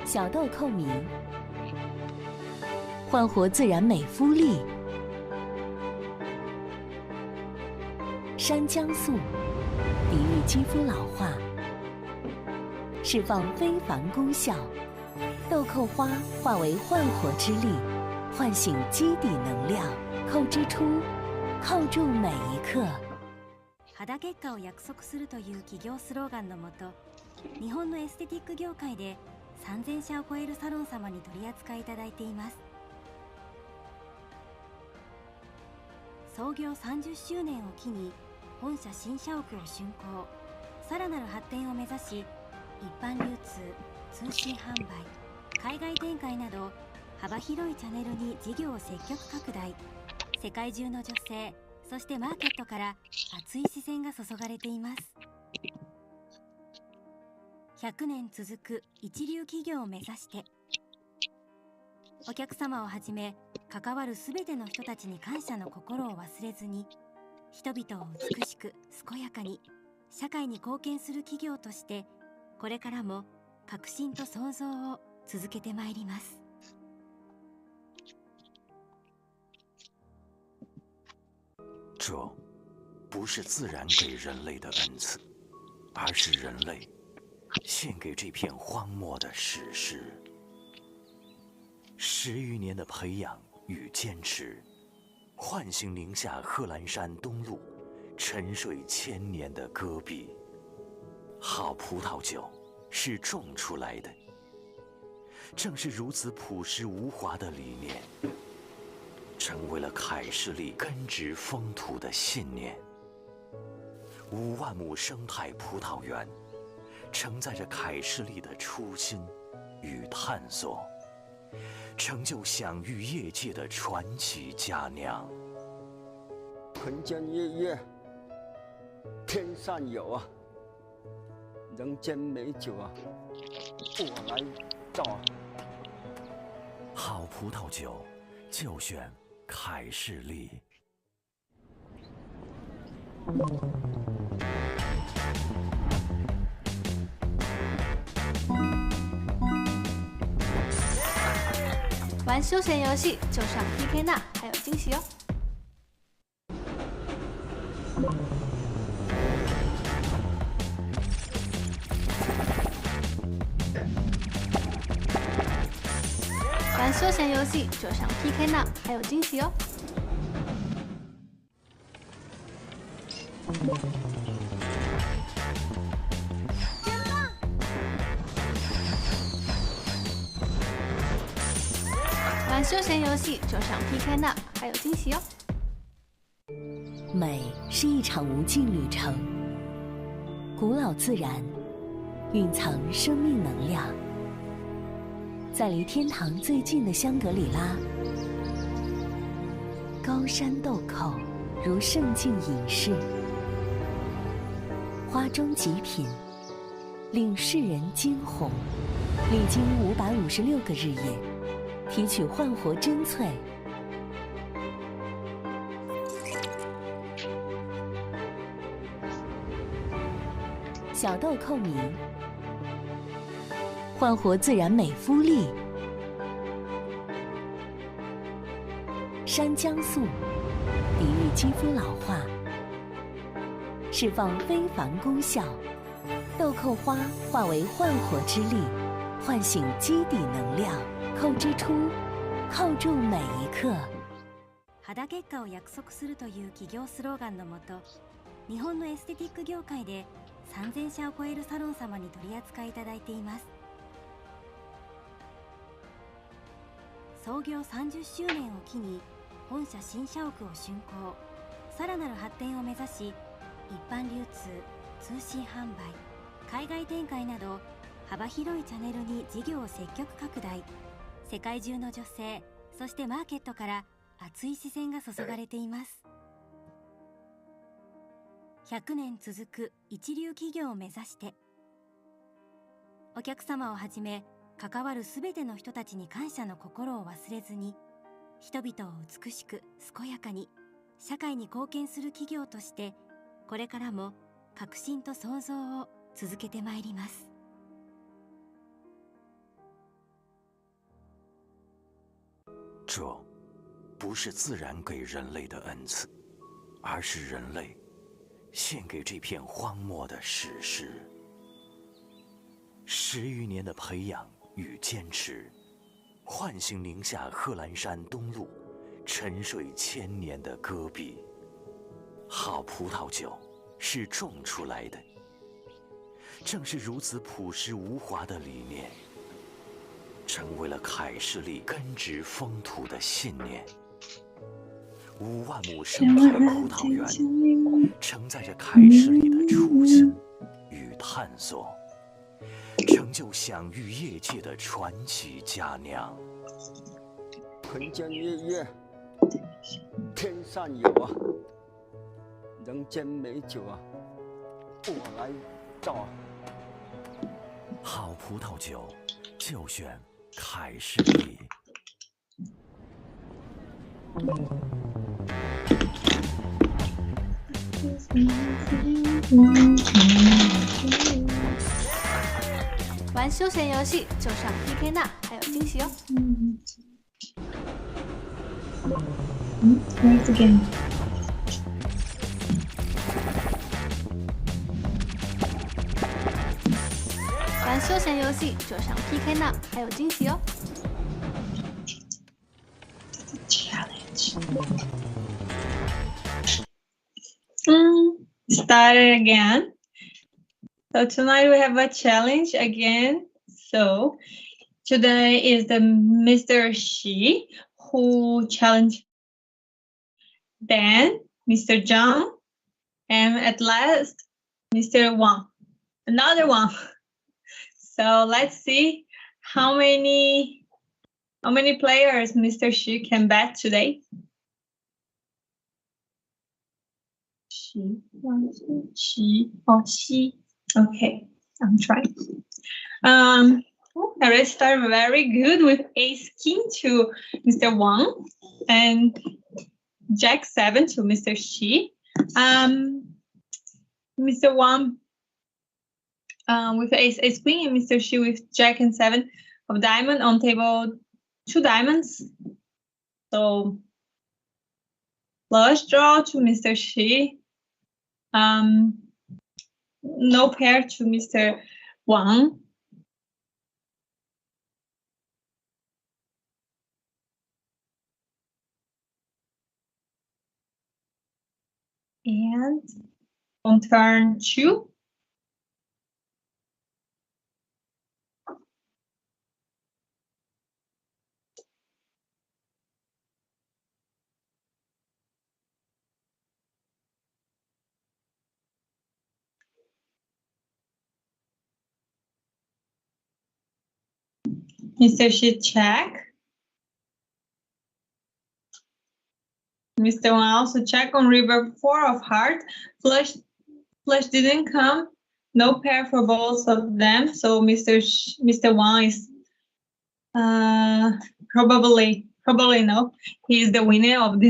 小豆蔻明，焕活自然美肤力。山姜素，抵御肌肤老化，释放非凡功效。豆蔻花化为焕活之力，唤醒基底能量，扣之初，扣住每一刻。肌結果を約束するという企業スローガンのもと、日本のエステティック業界で3000社を超えるサロン様に取り扱いいただいています。創業30周年を機に本社新社屋を竣工、さらなる発展を目指し、一般流通、通信販売、海外展開など幅広いチャンネルに事業を積極拡大。世界中の女性、そしてマーケットから熱い視線が注がれています。100年続く一流企業を目指して、お客様をはじめ関わるすべての人たちに感謝の心を忘れずに、人々を美しく健やかに社会に貢献する企業として、これからも革新と創造を続けてまいります。这不是自然给人类的恩赐，而是人类献给这片荒漠的史诗。10余年的培养与坚持，唤醒宁夏贺兰山东麓沉睡1000年的戈壁。好葡萄酒是种出来的，正是如此朴实无华的理念，成为了凯士利根植风土的信念。5万亩生态葡萄园，承载着凯士利的初心与探索，成就享誉业界的传奇佳酿。纯间夜月，天上有啊，人间美酒啊，我来造啊。好葡萄酒，就选凯士利。玩休闲游戏就上 PK 那，还有惊喜哦！玩休闲游戏就上 PK 那，还有惊喜哦！玩休闲游戏就上 PK 那，还有惊喜哦！美是一场无尽旅程，古老自然蕴藏生命能量。在离天堂最近的香格里拉，高山豆蔻如圣境隐士，花中极品，令世人惊鸿。历经556个日夜，提取焕活真萃。小豆蔻明，焕活自然美肤力。山姜素，抵御肌肤老化，释放非凡功效。豆蔻花化为焕活之力，唤醒基底能量。蔻之初，扣住每一刻。肌結果を約束するという企業スローガンのもと、日本のエステティック業界で3000社を超えるサロン様に取り扱いいただいています。創業30周年を機に本社新社屋を竣工、さらなる発展を目指し、一般流通、通信販売、海外展開など幅広いチャンネルに事業を積極拡大。世界中の女性、そしてマーケットから熱い視線が注がれています。100年続く一流企業を目指して、お客様をはじめ関わるすべての人たちに感謝の心を忘れずに、人々を美しく健やかに社会に貢献する企業として、これからも革新と創造を続けてまいります。这不是自然给人类的恩赐，而是人类献给这片荒漠的史诗。10余年的培养与坚持，唤醒宁夏贺兰山东麓沉睡1000年的戈壁。好葡萄酒是种出来的，正是如此朴实无华的理念，成为了凯士利根植风土的信念。5万亩生态葡萄园，承载着凯士利的初心与探索，成就享誉业界的传奇佳酿。坤间日月，天上有啊，人间美酒啊，我来造。好葡萄酒就选凯士利。玩休闲游戏就上 PK 那，还有惊喜哦。Where's the game? 玩休闲游戏就上 PK 那，还有惊喜哦。Challenge. Started again. So tonight we have a challenge again. So today is the Mr. Shi who challenged then Mr. Zhang, and at last Mr. Wang, another one. So let's see how many players Mr. Shi can bet today. Xi. Okay, I'm trying. I already started very good with Ace King to Mr. Wang and Jack 7 to Mr. Shi. Mr. Wang with Ace Queen and Mr. Shi with Jack and 7 of diamond on table 2 diamonds. So flush draw to Mr. Shi. No pair to Mr. Wang. And on turn 2, Mr. Shi check. Mr. Wang also check on river 4 of heart. Flush didn't come. No pair for both of them. So Mr. Wang is probably no. He is the winner of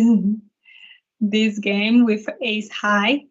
this game with ace high.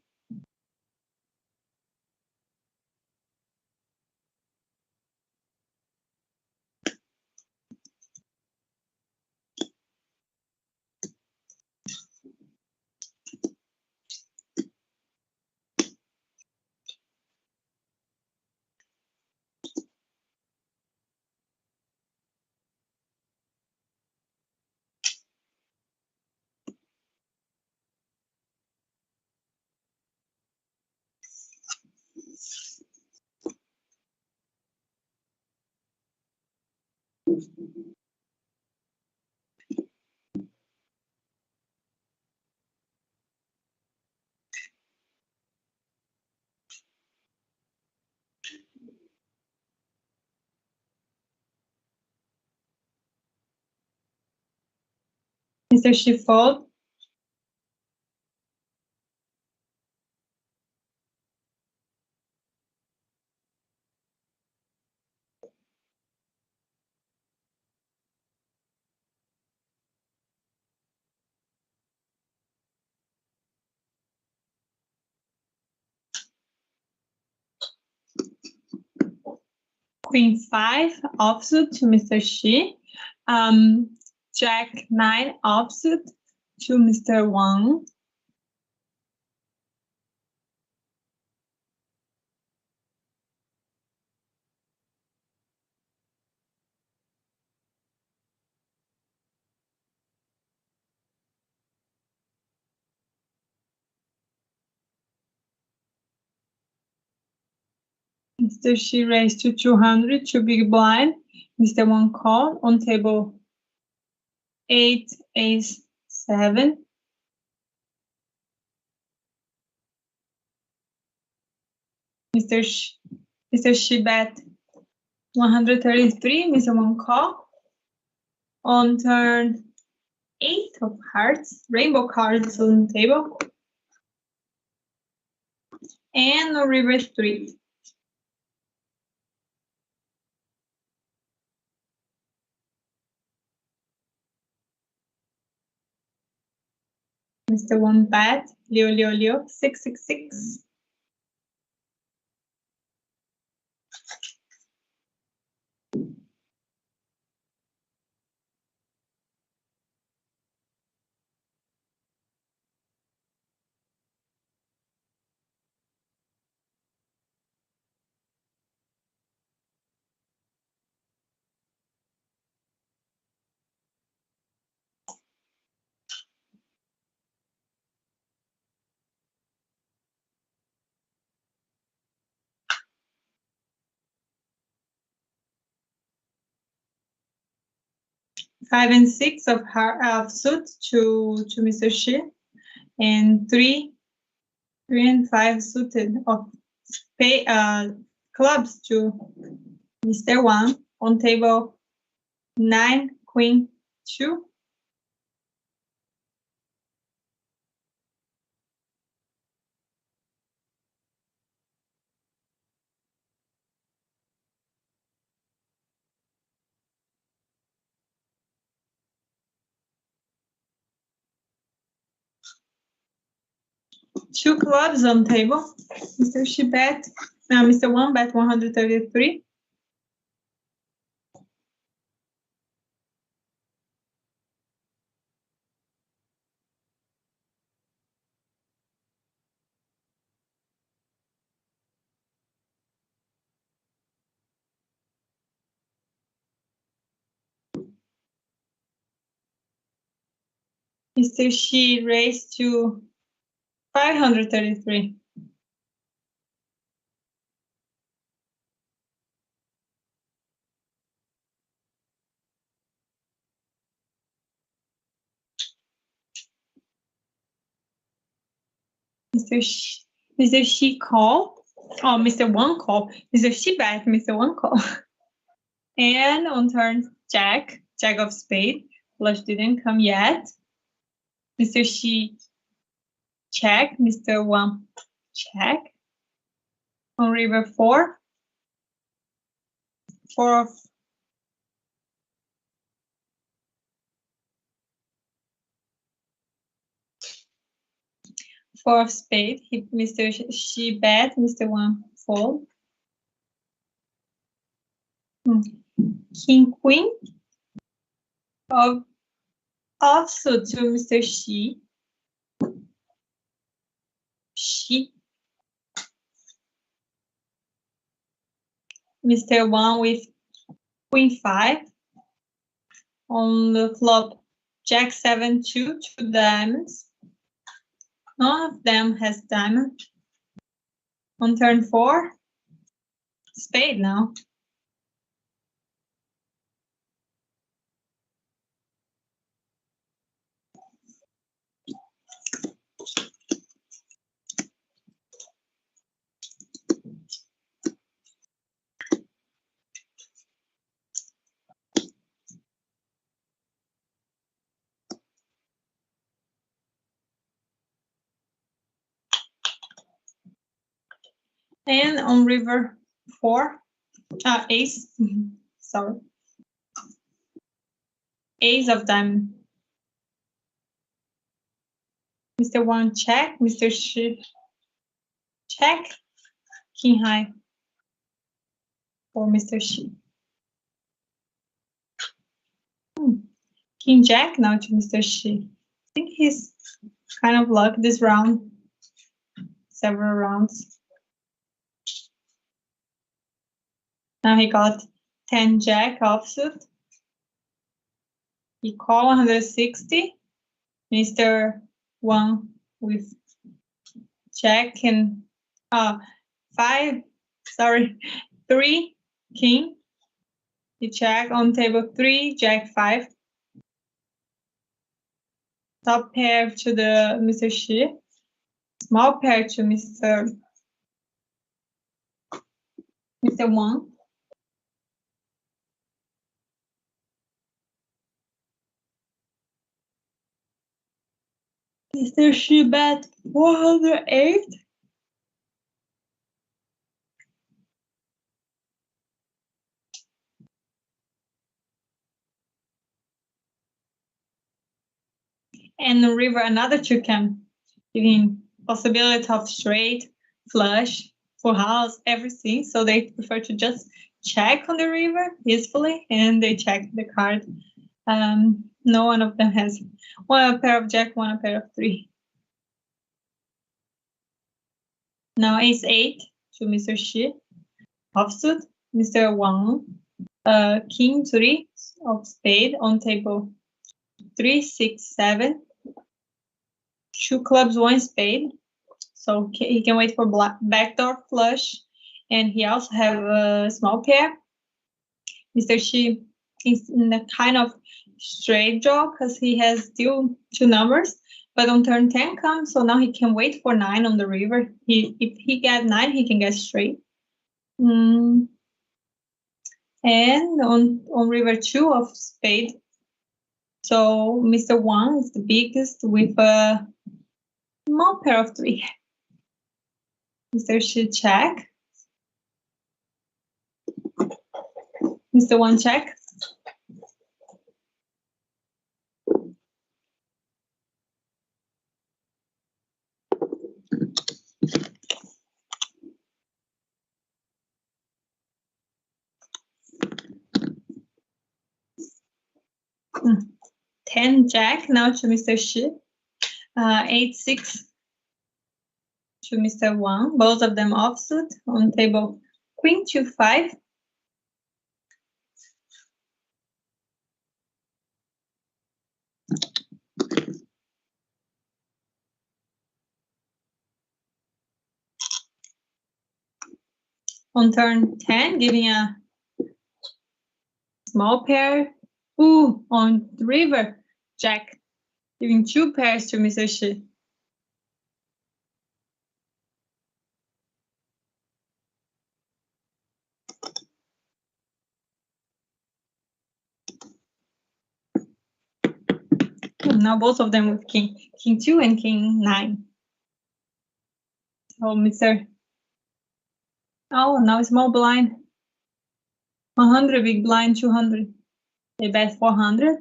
Mr. Shi fold. Queen 5 offsuit to Mr. Shi. Jack 9 offsuit to Mr. Wang. Mr. Shi raised to 200, 2 big blind. Mr. Wang call on table 8, ace 7. Mr. Shi bet 133, Mr. Wang call. On turn 8 of hearts, rainbow cards on the table. And no river 3. Mr. Wang bet, Leo, 666. Five and 6 of suit to Mr. Shi, and 3 and 5 suited of clubs to Mr. Wang. On table 9, Queen 2. Two clubs on table. Mr. Wang bet 133. Mr. Shi raised to 533. Mr. Shi call. Oh, Mr. Wang call. Mr. Shi bet, Mr. Wang call. And on turn Jack of spade. Flush didn't come yet. Mr. Shi check. Mr. Wang check. On river 4. 4 of spade. Mr. Shi bet. Mr. Wang fold. King queen of offsuit to Mr. Shi. Mr. Wang with queen 5. On the flop, Jack 7 2 diamonds. None of them has diamond. On turn 4, spade now. And on river 4, ace, sorry. Ace of diamond. Mr. Wang check, Mr. Shi check, king high for Mr. Shi. King jack now to Mr. Shi. I think he's kind of lucky this round, several rounds. Now he got 10 jack offsuit. He called 160. Mr. Wang with jack and 3 king. He check on table 3, jack 5. Top pair to the Mr. Shi. Small pair to Mr. Wang. Mr. Shi bet 408. And the river another 2 cam, giving possibility of straight, flush, full house, everything. So they prefer to just check on the river peacefully, and they check the card. No one of them has one pair of jack, one pair of 3. Now ace 8 to Mr. Shi. Offsuit, Mr. Wang. King 3 of spade on table 3, 6, 7. 2 clubs, 1 spade. So he can wait for backdoor flush. And he also have a small pair. Mr. Shi is in a kind of straight draw because he has still 2 numbers. But on turn 10 comes, so now he can wait for 9 on the river. If he get 9, he can get straight. And on river 2 of spade. So Mr. Wang is the biggest with a small pair of 3. Mr. Shi check. Mr. Wang check. Hmm. 10 jack now to Mr. Shi. 8, 6 to Mr. Wang. Both of them offsuit on table queen 2, 5. On turn 10, giving a small pair. Ooh, on the river, jack, giving 2 pairs to Mr. Shi. Now both of them with king 2 and king 9. So now small blind. 100 big blind, 200. They bet 400.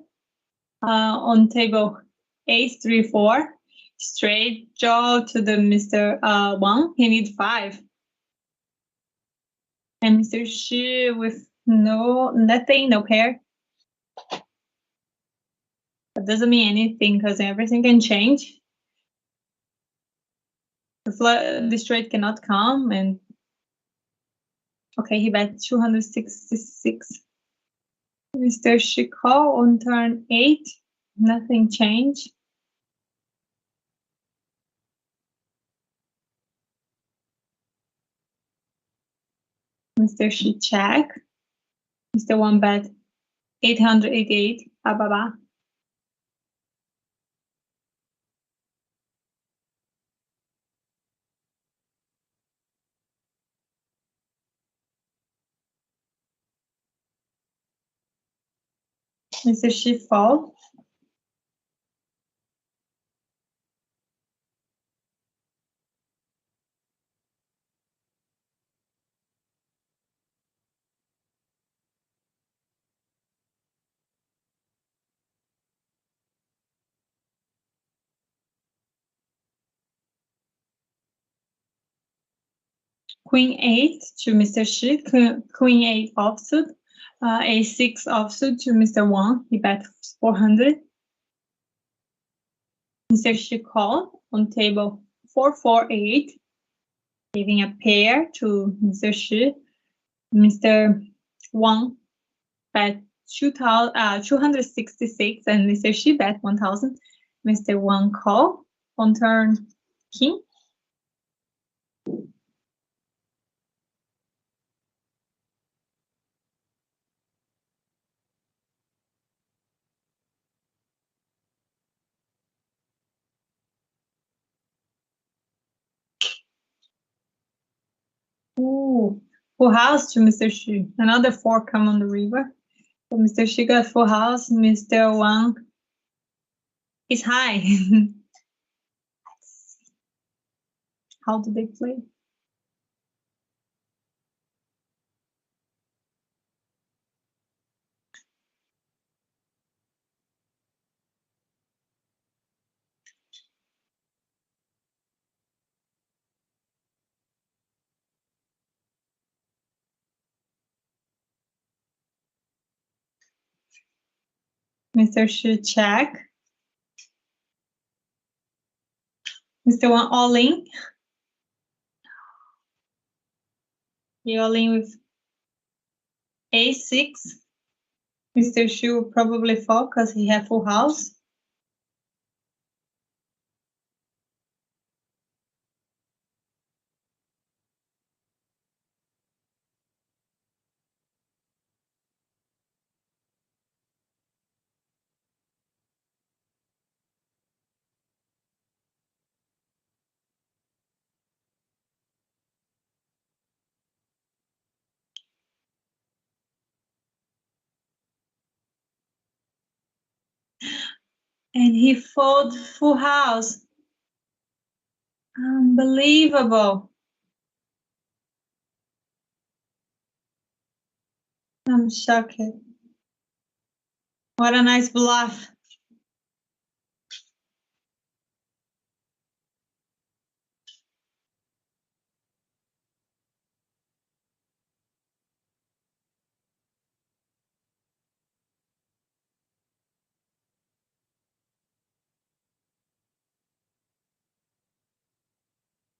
On table ace 3 4. Straight draw to the Mr. Wang. He needs 5. And Mr. Shi with nothing, no pair. That doesn't mean anything because everything can change. The straight cannot come, and okay, he bet 266. Mr. Shi call on turn 8. Nothing changed. Mr. Shi check. Mr. Wang bet 888. Ababa. Mr. Shi fold. Queen 8 to Mr. Shi. Queen 8 offsuit. A6 offsuit to Mr. Wang. He bet 400. Mr. Shi call on table 448, giving a pair to Mr. Shi. Mr. Wang bet 266 and Mr. Shi bet 1000. Mr. Wang call on turn king. Ooh, full house to Mr. Shi. Another 4 come on the river. So Mr. Shi got full house. Mr. Wang is high. Let's see. How do they play? Mr. Shi check. Mr. Wang all in. He all in with A6. Mr. Shi will probably fall because he had full house. And he fold full house. Unbelievable. I'm shocked. What a nice bluff.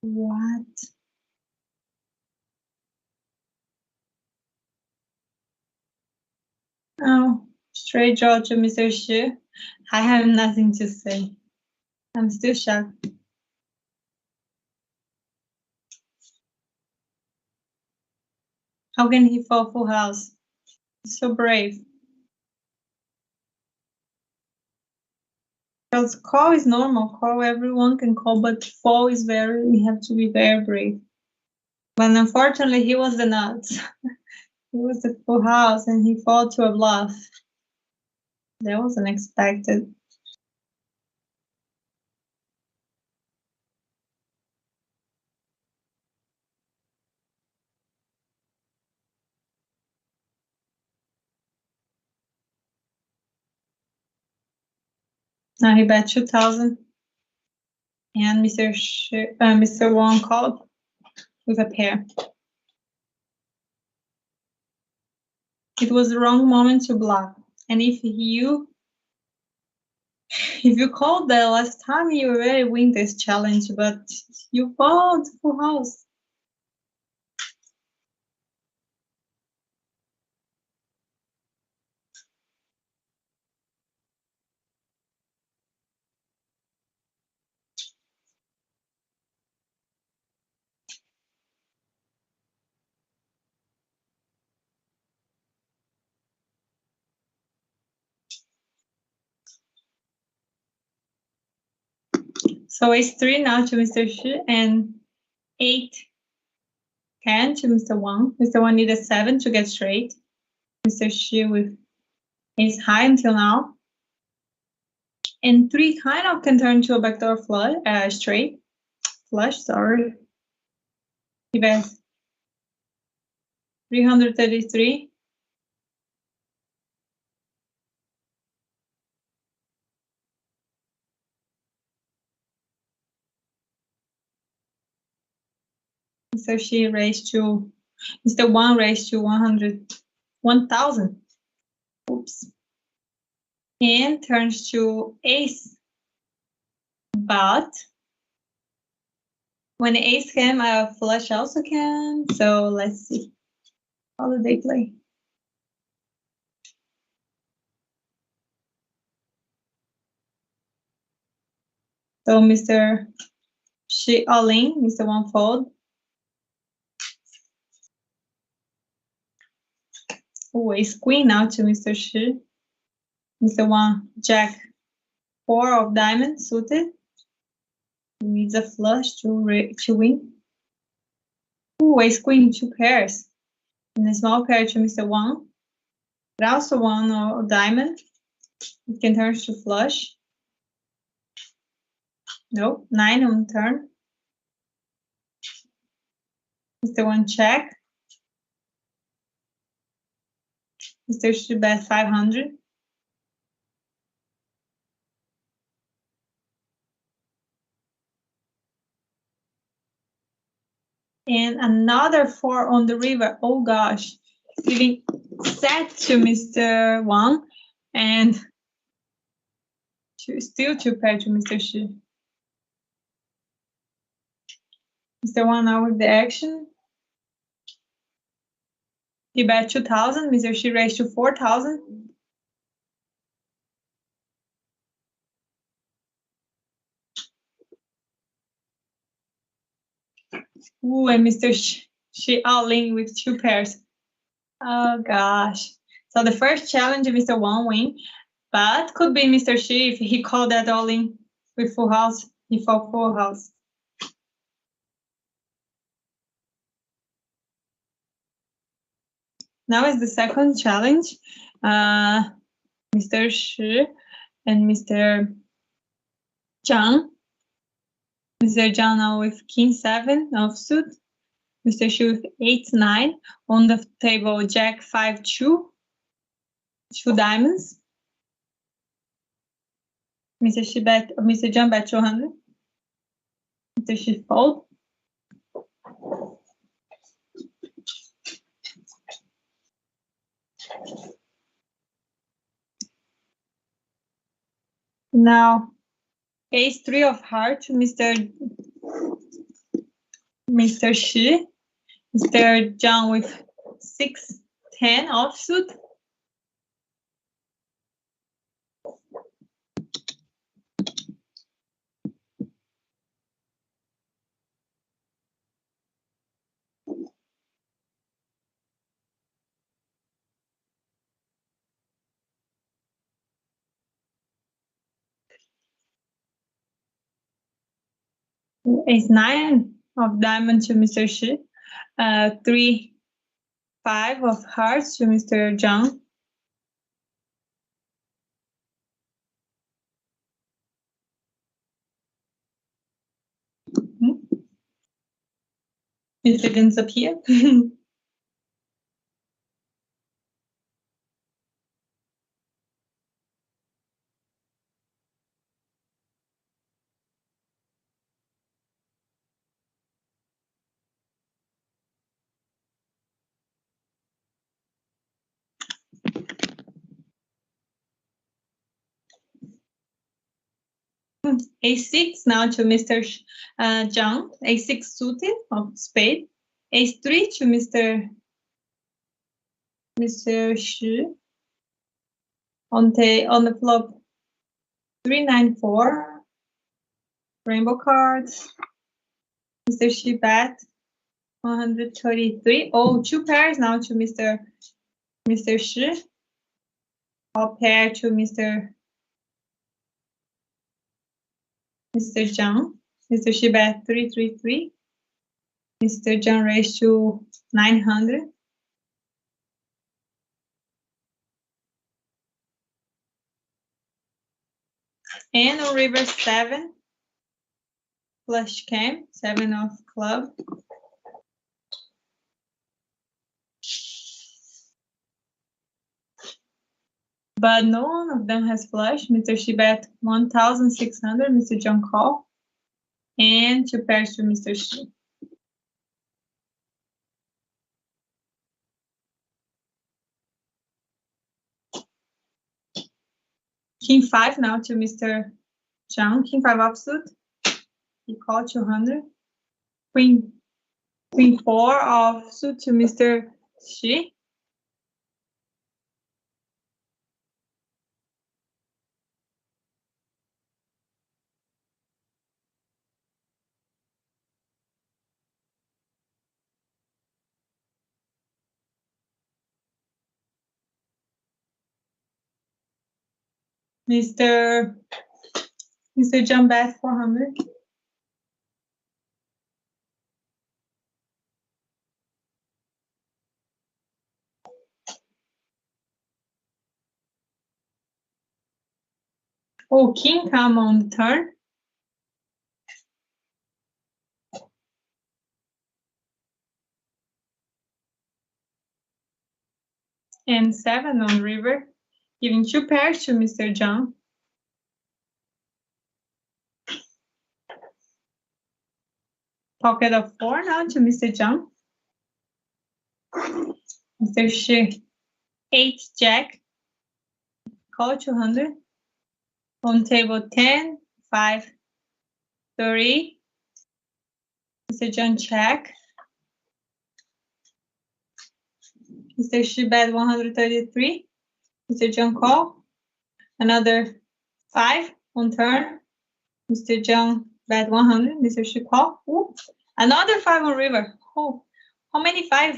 What? Oh, straight draw to Mr. Shi. I have nothing to say. I'm still shocked. How can he fall full house? He's so brave. Because call is normal. Call everyone can call, but fall is you have to be very brave. But unfortunately, he was the nuts. He was the full house and he fell to a bluff. That was unexpected. Now he bet 2,000. And Mr. Wong called with a pair. It was the wrong moment to block. And if you called the last time, you already win this challenge, but you fold full house. So ace-3 now to Mr. Shi and 8-10 to Mr. Wang. Mr. Wang needed 7 to get straight. Mr. Shi with ace high until now. And 3 kind of can turn to a backdoor flush, straight. Flush, sorry. He bets 333. So she raised to, Mr. Wang raised to 1,000. Oops. And turns to ace. But when ace came, a flush also can. So let's see. How do they play? So Mr. Shi all in, Mr. Wang fold. Oh, ace queen now to Mr. Shi. Mr. Wang jack 4 of diamonds suited. He needs a flush to win. Oh, ace queen, 2 pairs. And a small pair to Mr. Wang. But also 1 of diamond. It can turn to flush. Nope, 9 on turn. Mr. Wang check. Mr. Shi bet 500. And another 4 on the river. Oh gosh. Giving set to Mr. Wang. And still 2 pair to Mr. Shi. Mr. Wang now with the action. He bet 2,000. Mr. Shi raised to 4,000. Ooh, and Mr. Shi all in with 2 pairs. Oh gosh. So the first challenge, Mr. Wang win, but could be Mr. Shi if he called that all in with full house. He fought full house. Now is the second challenge. Mr. Shi and Mr. Zhang. Mr. Zhang now with King 7 offsuit. Mr. Shi with 8-9 on the table. Jack 5-2, 2 diamonds. Mr. Zhang bet 200. Mr. Shi fold. Now, ace-3 of hearts, Mr. Shi. Mr. Zhang with 6-10 offsuit. Ace-9 of diamond to Mr. Shi. 3-5 of hearts to Mr. Zhang. If it ends up here. A6 now to Mr. Zhang. A6 suited of spade. Ace3 to Mr. Shi. On the flop, 394. Rainbow cards. Mr. Shi bet 133. Oh, 2 pairs now to Mr. Shi. All pair to Mr. Zhang. Mr. Shi bet 333. Mr. Zhang raised to 900. And on river 7. Flush came, 7 of club. But none of them has flush. Mr. Shi bet 1,600. Mr. Zhang call. And 2 pairs to Mr. Shi. King 5 now to Mr. Zhang. King 5 offsuit. He called 200. Queen 4 offsuit to Mr. Shi. Mr. Zhang bet 400. Oh, king come on the turn. And 7 on river, giving 2 pairs to Mr. Zhang. Pocket of 4 now to Mr. Zhang. Mr. Shi 8 jack. Call 200. On table 10, 5, 30. Mr. Zhang check. Mr. Shi bet 133. Mr. Zhang call. Another 5 on turn. Mr. Zhang bet 100. Mr. Shi call. Ooh. Another 5 on river. Oh, how many 5?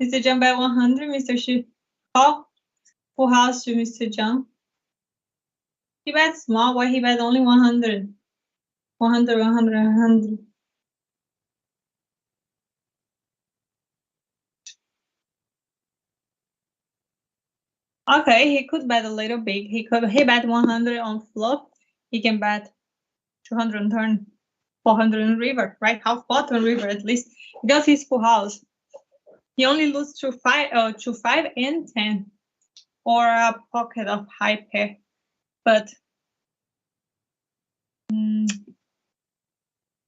Mr. Zhang bet 100. Mr. Shi call. Full house to Mr. Zhang. He bet small. Why he bet only 100? 100, 100, 100. Okay, he could bet a little big. He bet 100 on flop. He can bet 200 on turn, 400 on river, right? Half pot on river at least. Because he's full house. He only loses to 5 and 10, or a pocket of high pair. But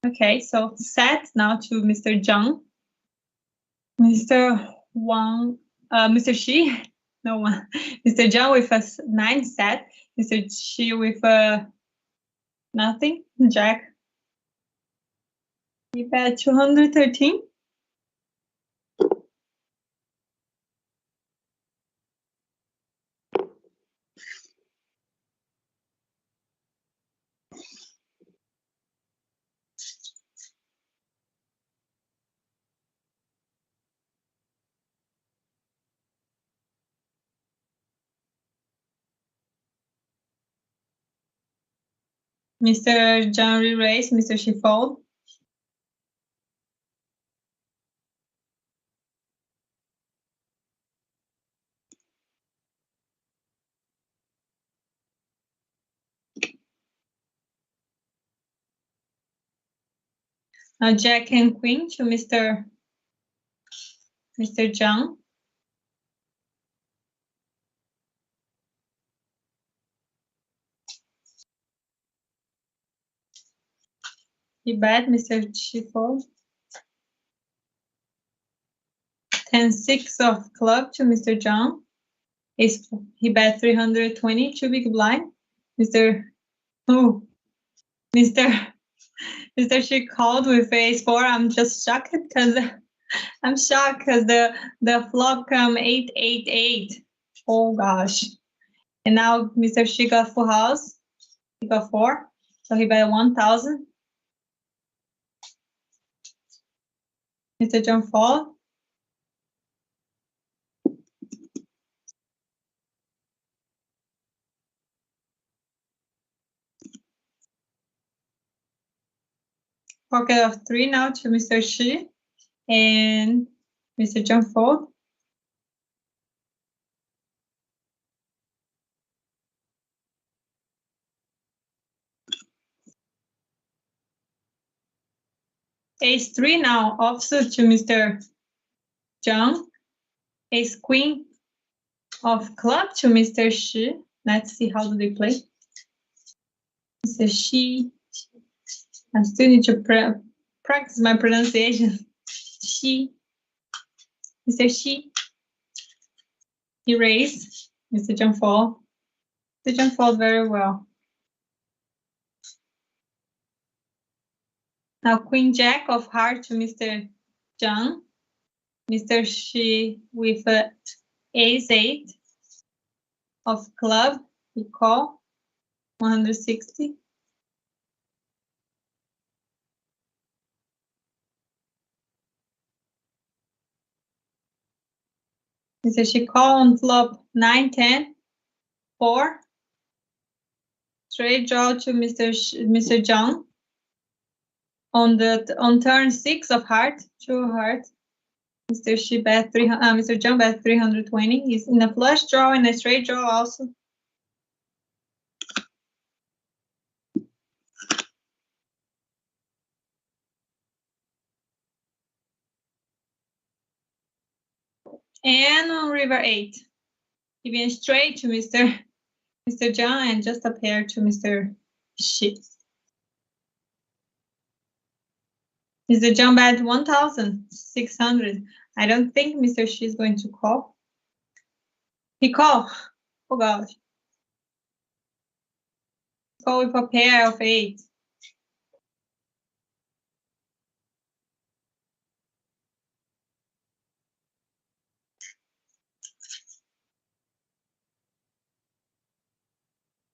okay, so set now to Mr. Zhang. Mr. Shi. No one. Mr. Zhang with a 9 set. Mr. Shi with a nothing. Jack. He bet 213. Mr. Zhang re-raise, Mr. Shi fold. Now Jack and Queen to Mr. Zhang. He bet, Mr. Shi fold. 10-6 of club to Mr. Zhang. He bet 320, 2 big blind. Mr. Oh, Mr. She called with ace-4. I'm just shocked because the flop come 8-8-8. Oh gosh! And now Mr. She got full house. He got 4, so he bet 1,000. Mr. John fold. Pocket of 3 now to Mr. Shi and Mr. John fold. Ace-3 now offsuit to Mr. John. Ace-Queen of club to Mr. Shi. Let's see how do they play. Mr. Shi. I still need to practice my pronunciation. Shi. Mr. Shi. He raised. Mr. John fold. Mr. John fold very well. Now Queen Jack of heart to Mr. John. Mr. Shi with Ace-8 of club. He call 160. Mr. Shi call on flop 9-10, 4. Straight draw to Mr. John. On turn 6 of heart, 2 heart. Mr. Shi bet 300. Mr. John bet 320. He's in a flush draw and a straight draw also. And on river 8, giving straight to Mr. John and just a pair to Mr. Shi. Mr. John bet 1,600. I don't think Mr. Shi is going to call. He called. Oh gosh. Call with a pair of 8.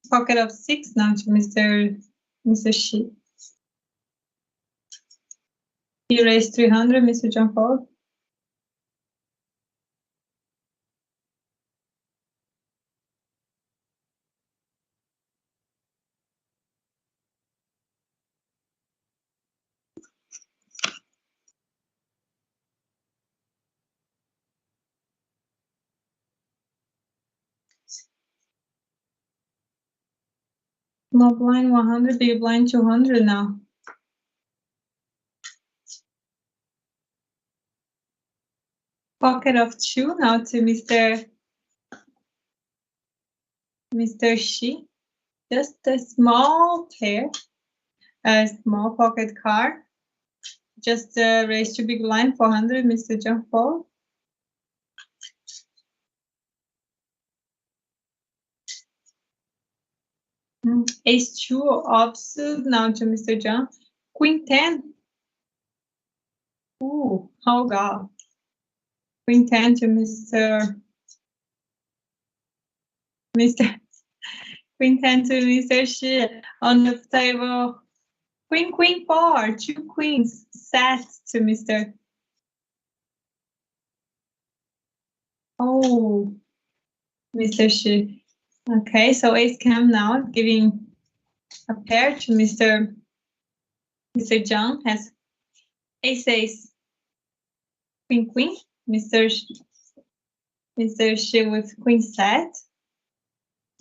Pocket of 6 now to Mr. Shi. He raised 300, Mr. John fold. Small blind 100, big blind 200 now. Pocket of 2 now to Mr. Shi. Just a small pair, a small pocket card. Just raise 2 big blind 400, Mr. John fold. Ace-2 offsuit now to Mr. John. Queen 10. Ooh, oh god. Queen 10 to Mr. Queen 10 to Mr. Shi. On the table. Queen 4. 2 queens set to Mr. Oh, Mr. Shi. Okay, so ace cam now, giving a pair to Mr. John. Has ace, queen, Mr. Shi with queen set.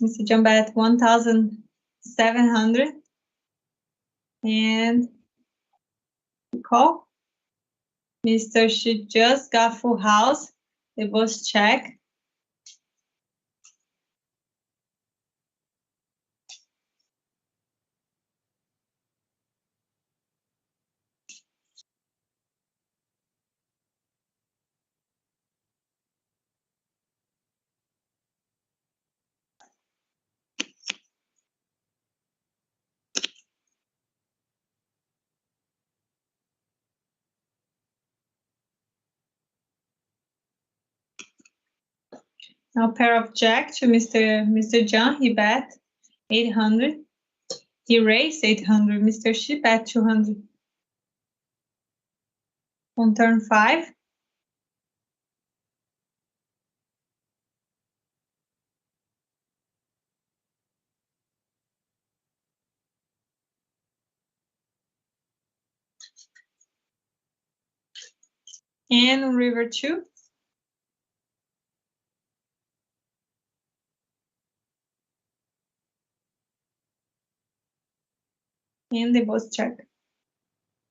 Mr. John bet 1,700. And call. Mr. Shi just got full house. They both check. Now pair of jack to Mr. John. He bet 800. He raised 800. Mr. Shi bet 200. On turn 5. And on river 2. And they both check.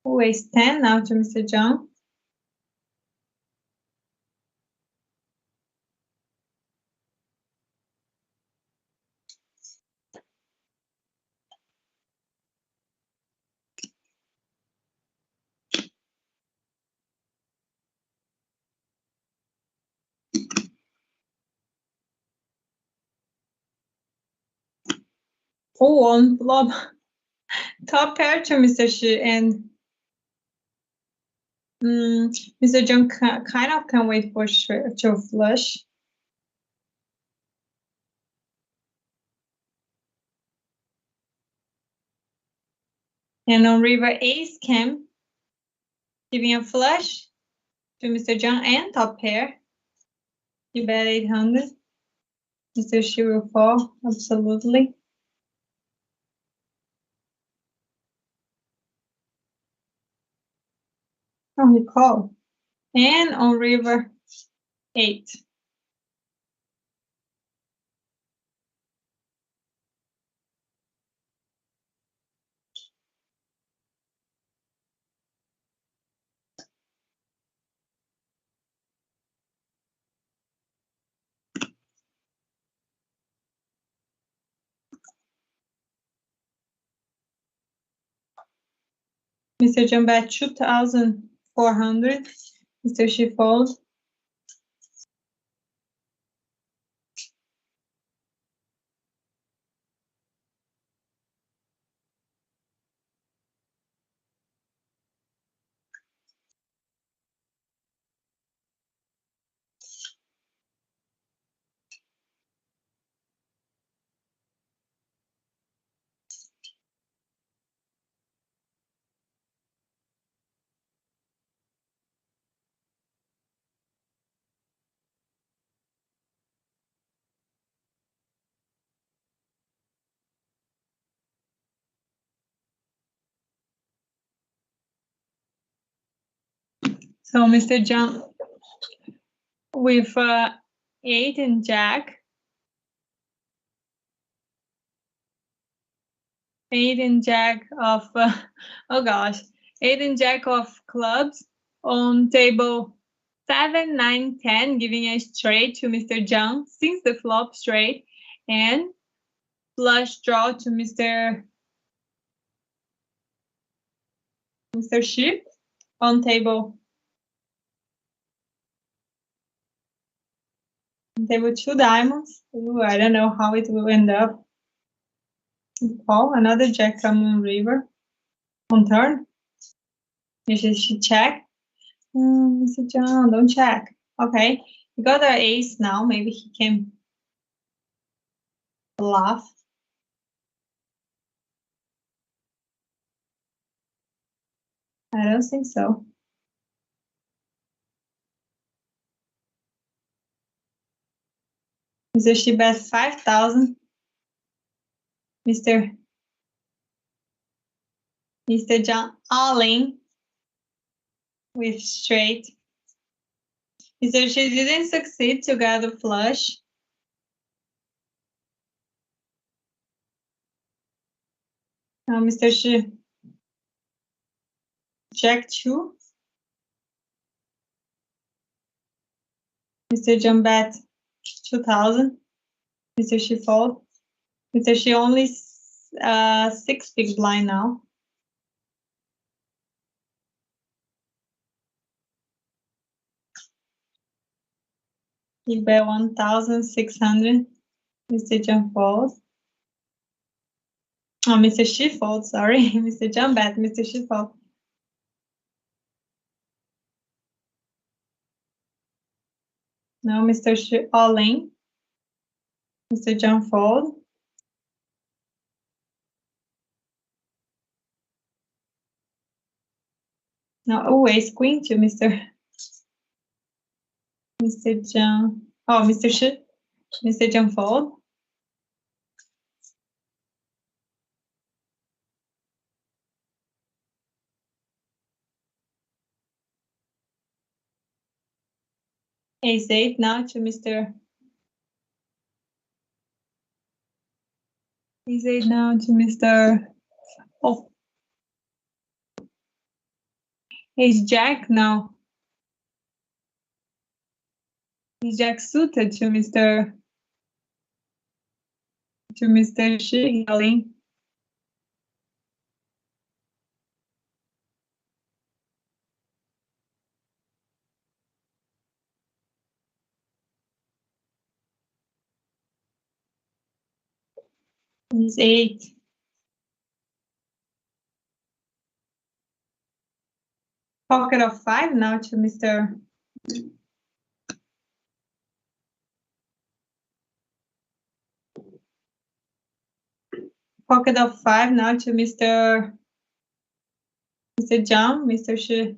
Always 10 now to Mr. John. Oh, on flop. Top pair to Mr. Shi, and Mr. John kind of can wait for to flush. And on river ace cam, giving a flush to Mr. John and top pair. You bet 800. Mr. Shi will fall, absolutely. Oh, he called. And on river 8. Mr. John bet 2,400. Mr. Shi folds. So Mr. John with 8 and jack. 8 and jack of, oh gosh, 8 and jack of clubs on table 7, 9, 10, giving a straight to Mr. John since the flop straight, and flush draw to Mr. Shi on table 2 diamonds. Ooh, I don't know how it will end up. Call another jack coming on river on turn. You should check. Mr. John, don't check. Okay, he got an ace now. Maybe he can bluff. I don't think so. Mr. Shi bet 5,000. Mr. John all in with straight. Mr. Shi didn't succeed to get a flush. Now Mr. Shi jack 2. Mr. John bet 2,000. Mr. Shi fold. Mr. Shi only 6 big blind now. He bet 1,600. Mr. John folds. Oh, Mr. Shi folds, sorry. Mr. John bet, Mr. Shi folds. Now Mr. Shi all in Mr. John fold. Now, oh, ace queen to Mr. John. Oh, Mr. John fold. Ace 8 now to Mr. Ace 8 now to Mr. Oh. Ace Jack now. Ace Jack suited to Mr. Shi yelling. Ace 8. Pocket of 5 now to Mr. Pocket of 5 now to Mr. John. Mr. Shi.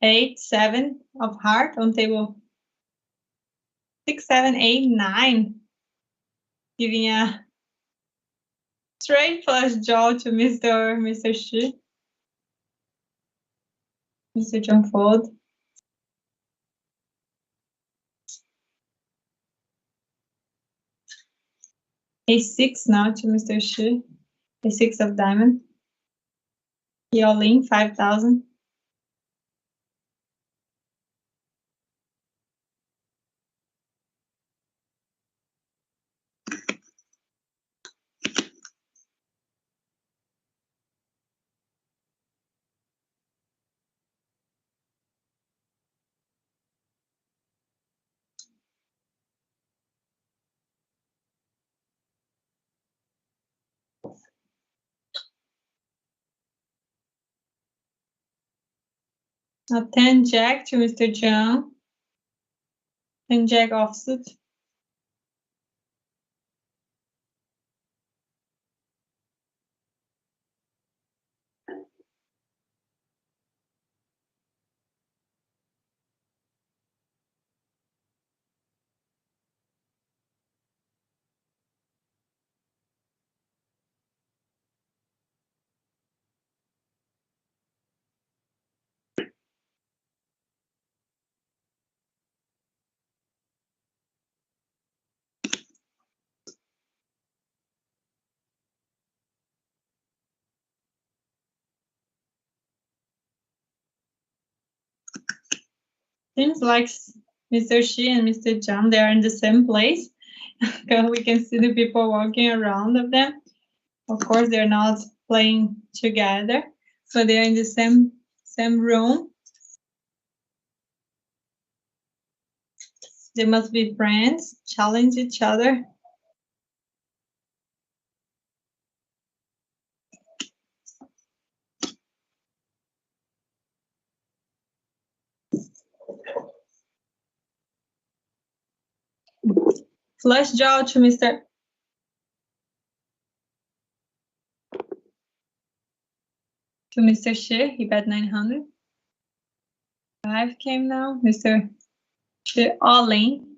8, 7 of heart on table. 6, 7, 8, 9. Giving a straight flush draw to Mr. Shi. Mr. John fold. A6 now to Mr. Shi. A6 of diamond. He all in 5,000. Now 10 Jack to Mr. John. 10 Jack offsuit. Seems like Mr. Shi and Mr. John, they are in the same place. We can see the people walking around of them. Of course, they're not playing together, but they're in the same room. They must be friends, challenge each other. Flush draw to Mr. Shi. He bet 900. 5 came now. Mr. Shi all in.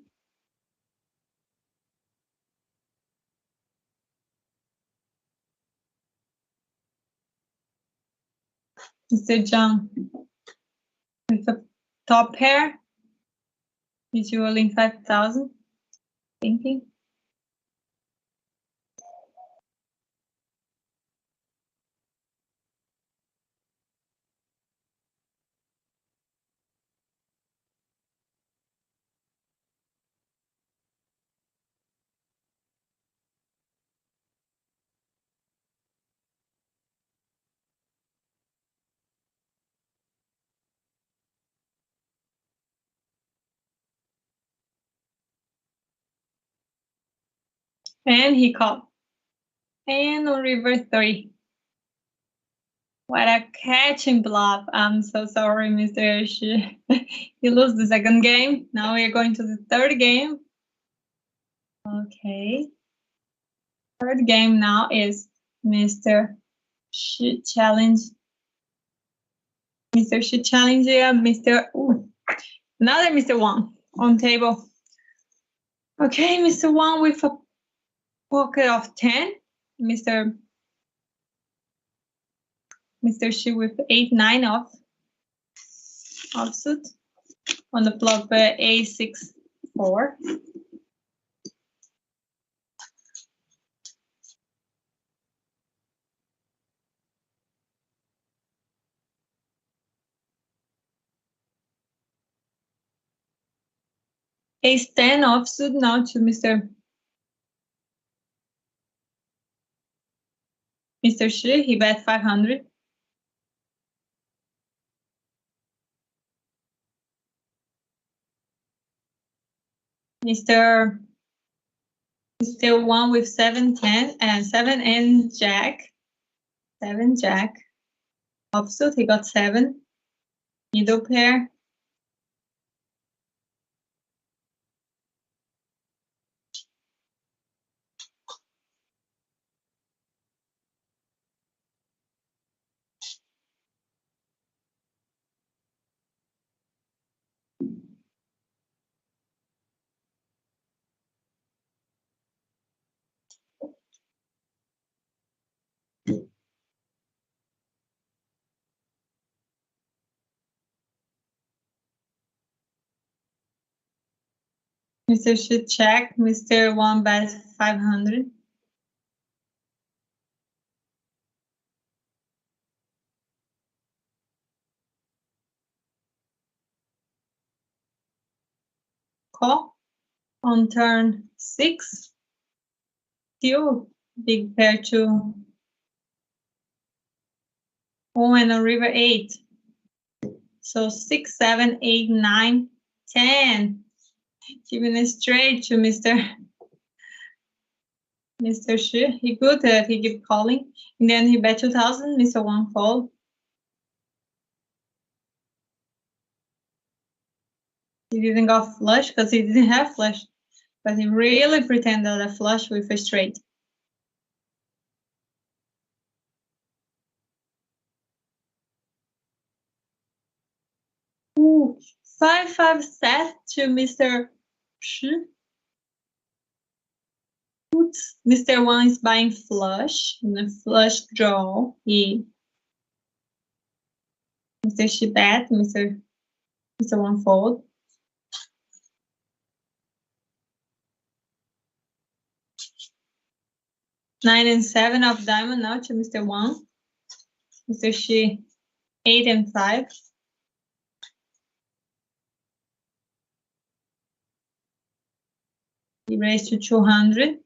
Mr. John with the top pair. Is you all in 5,000? Thinking. And he called. And on river 3. What a catching bluff. I'm so sorry, Mr. Shi. You lose the second game. Now we're going to the third game. Okay. Third game now is Mr. Shi challenge. Mr. Shi challenge another Mr. Wang on table. Okay, Mr. Wang with a pocket of 10. Mr. Shi with 8-9 offsuit on the flop A6-4. Ace-10 offsuit now to Mr. Shi. He bet 500. Mr. Wang with 7-10 and 7 and Jack. 7 Jack. Offsuit, he got 7. Middle pair. Mr. Shi check. Mr. Wang bet 500. Call on turn 6. Still big pair to and on river 8. So 6, 7, 8, 9, 10. Giving it straight to Mr. Shi. He good. He keep calling, and then he bet 2,000. Mr. Wang fold. He didn't go flush because he didn't have flush, but he really pretended a flush with a straight. Ooh, 5-5 set to Mr. Shi. Mr. Wang is buying flush in a flush draw. Mr. Shi bet, Mr. Wang fold. Nine and 7 of diamond now to Mr. Wang. Mr. Shi 8 and 5. He raised to 200.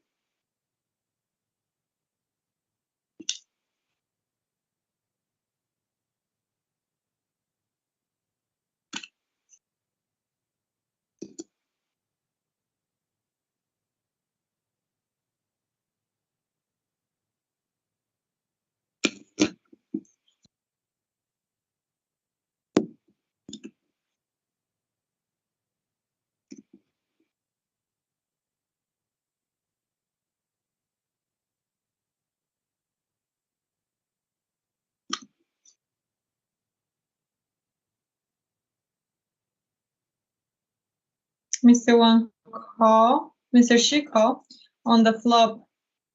Mr. Wang call, Mr. Shi call on the flop.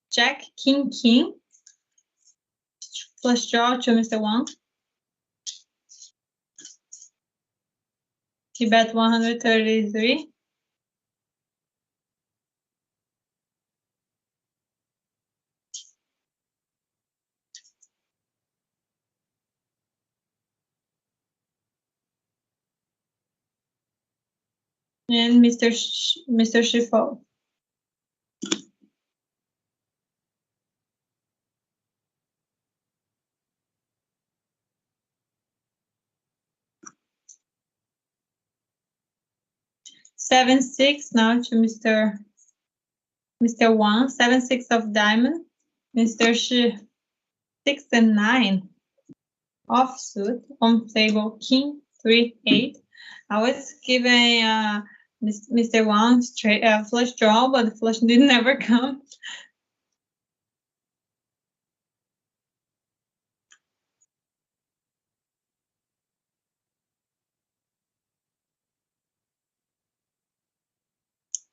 Jack, King, King. Flush draw to Mr. Wang. He bet 133. And Mr. Shi fold. Seven, 6 now to Mr. Wang. 7-6 of diamond. Mr. Shi 6 and 9. Offsuit on table King 3-8. I was giving Mr. Wang straight flush draw, but the flush did never come.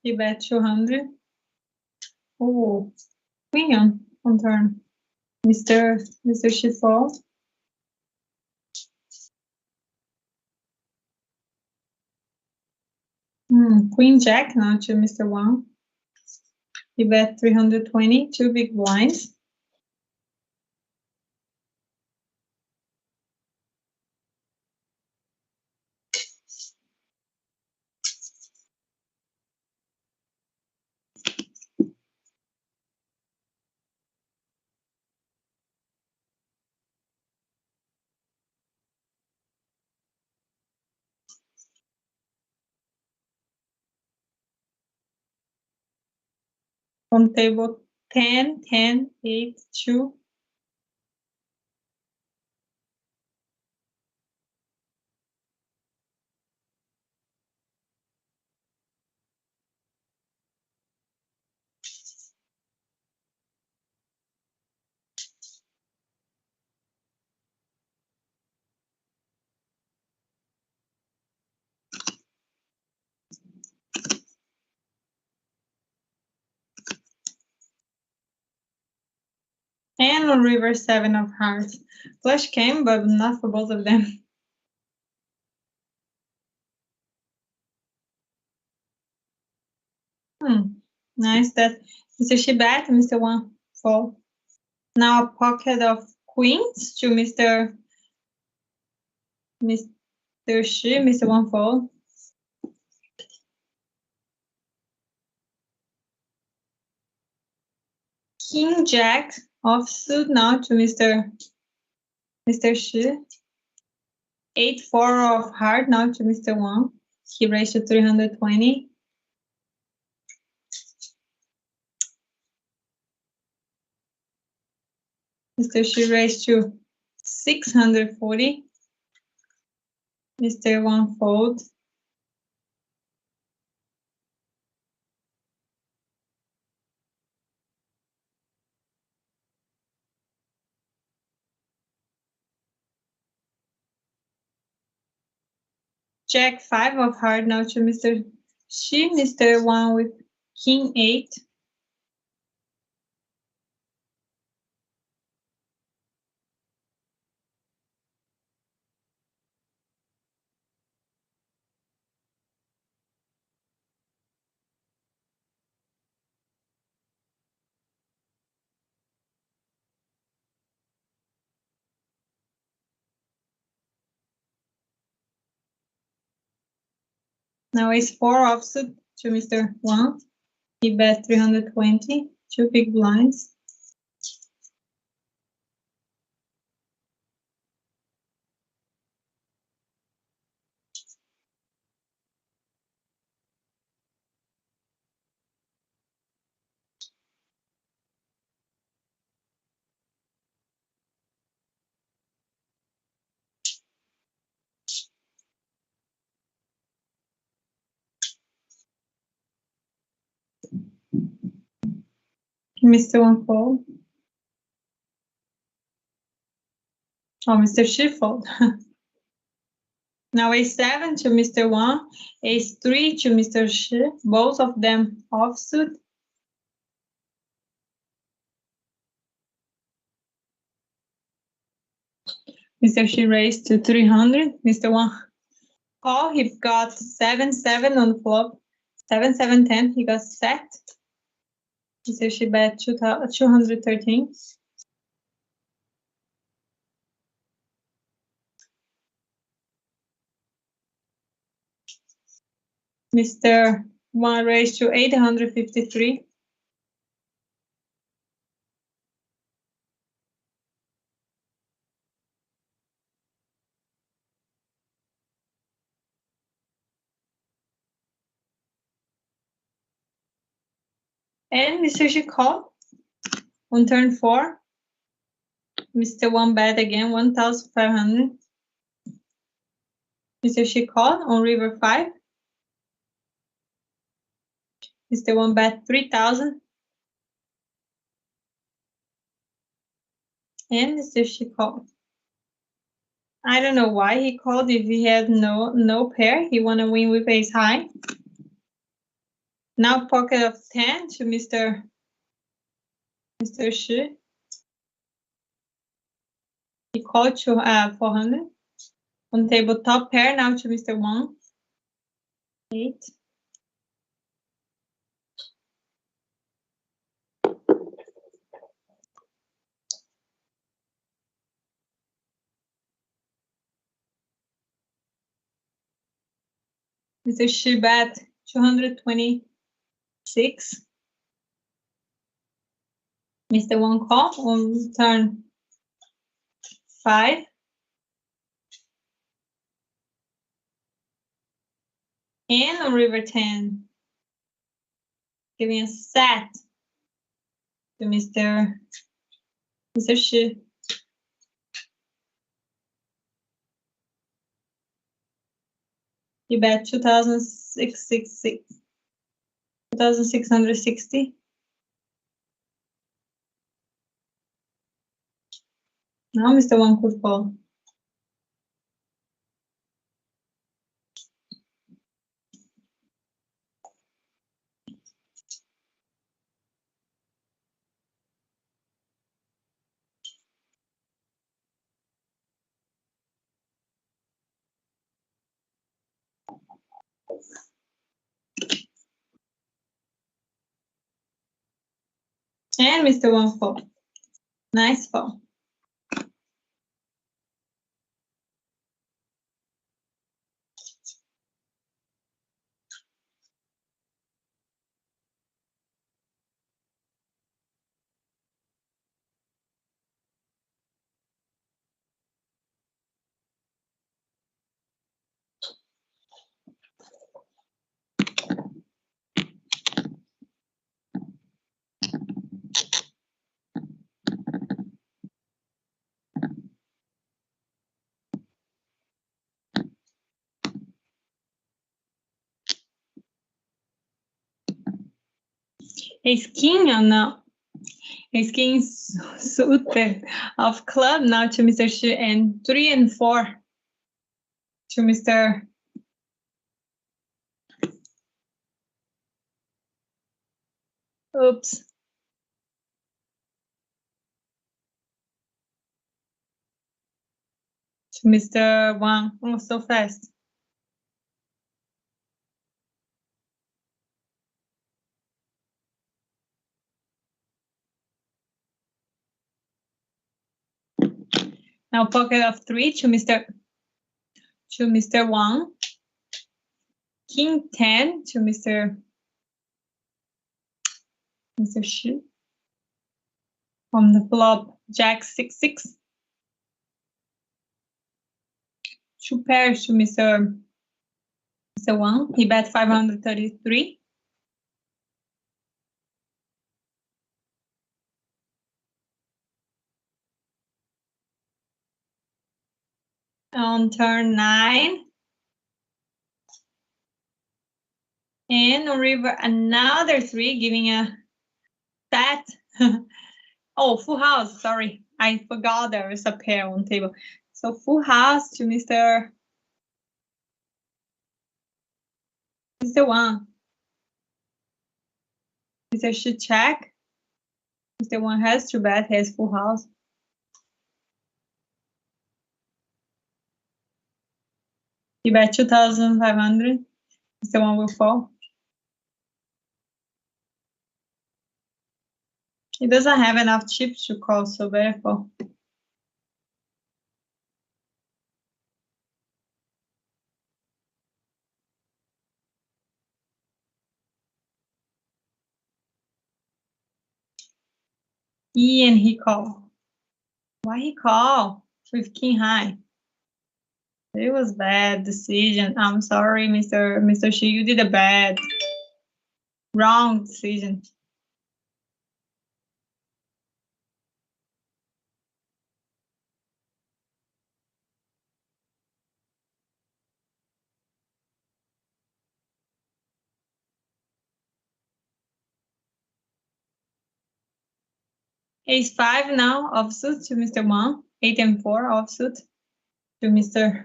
He bet 200. Oh, queen on turn. Mr. Shi fold. Queen Jack now to Mr. Wang. He bet 320, 2 big blinds. On table 10, 10, 8, 2. And on river 7 of hearts. Flush came, but not for both of them. Nice that Mr. Shi bet, Mr. Wang fold. Now a pocket of queens to Mr. Shi, Mr. Wang fold. King Jack offsuit now to Mr. Shi. 8-4 of heart now to Mr. Wang. He raised to 320. Mr. Shi raised to 640. Mr. Wang fold. Jack 5 of heart now to Mr. Shi. Mr. Wang with King 8. Now ace 4 offsuit to Mr. Wang. He bet 320, 2 big blinds. Mr. Wang fold. Oh, Mr. Shi fold. Now ace 7 to Mr. Wang, ace 3 to Mr. Shi, both of them offsuit. Mr. Shi raised to 300. Mr. Wang call. He got 7-7 on the flop. 7-7-10. He got set. Mr. Shi bet 213. Mr. Wang raised to 853. And Mr. Shi called on turn 4. Mr. Wang bet again 1,500. Mr. Shi called on river 5. Mr. One bet 3,000. And Mr. Shi called. I don't know why he called. If he had no pair, he want to win with ace high. Now pocket of 10 to Mr. Shi. He called to 400. On table top pair now to Mr. Wang. 8. Mr. Shi bet 226. Mr. Wang call on turn 5. And on river 10. Giving a set to Mr. Shi. He bet 2,660. Now Mr. Wang could call. And Mr. Wang fall. Nice fall. Ace king or no? Ace king suited of club now to Mr. Shi, and 3 and 4 to Mr. Oops. To Mr. Wang. Oh, so fast. Now pocket of 3 to Mr. Wang. King 10 to Mr. Shi. From the flop, Jack 6-6. 2 pairs to Mr. Wang. He bet 533. On turn 9. And on river another 3, giving a set. Oh, full house, sorry. I forgot there was a pair on table. So full house to Mr. Wang. Mr. Shi check. Mr. Wang has to bet, he has full house. He bet 2,500. Mr. Wang will fall. He doesn't have enough chips to call, so better fall. And he call. Why he call with king high? It was bad decision. I'm sorry, Mr. Shi, you did a bad, wrong decision. Ace-5 now offsuit to Mr. Wang. 8 and 4 offsuit to Mr.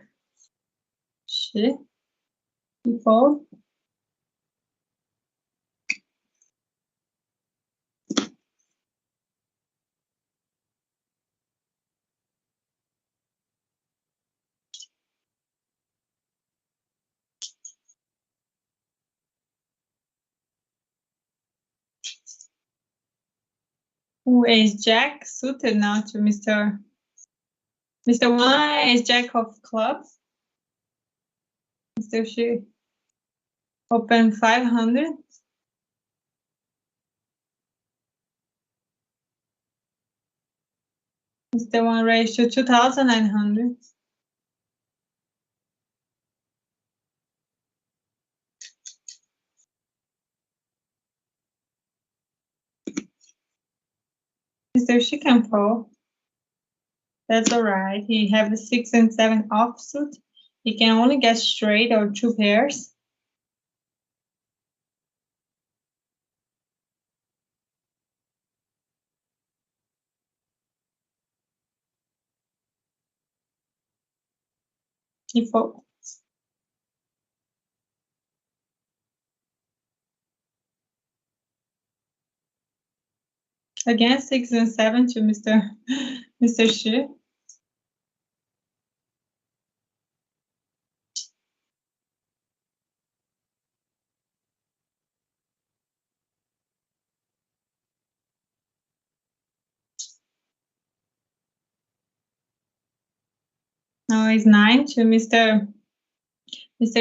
Shi. He fold. Ace-Jack suited now to Mr. Wang. Ace-Jack of clubs. Mr. Shi open 500. Mr. Wang raised to 2,900. Mr. Shi can fold. That's alright. He have a 6 and 7 offsuit. He can only get straight or 2 pairs. He folds. Again, 6 and 7 to Mr. Shi. Now it's 9 to Mr.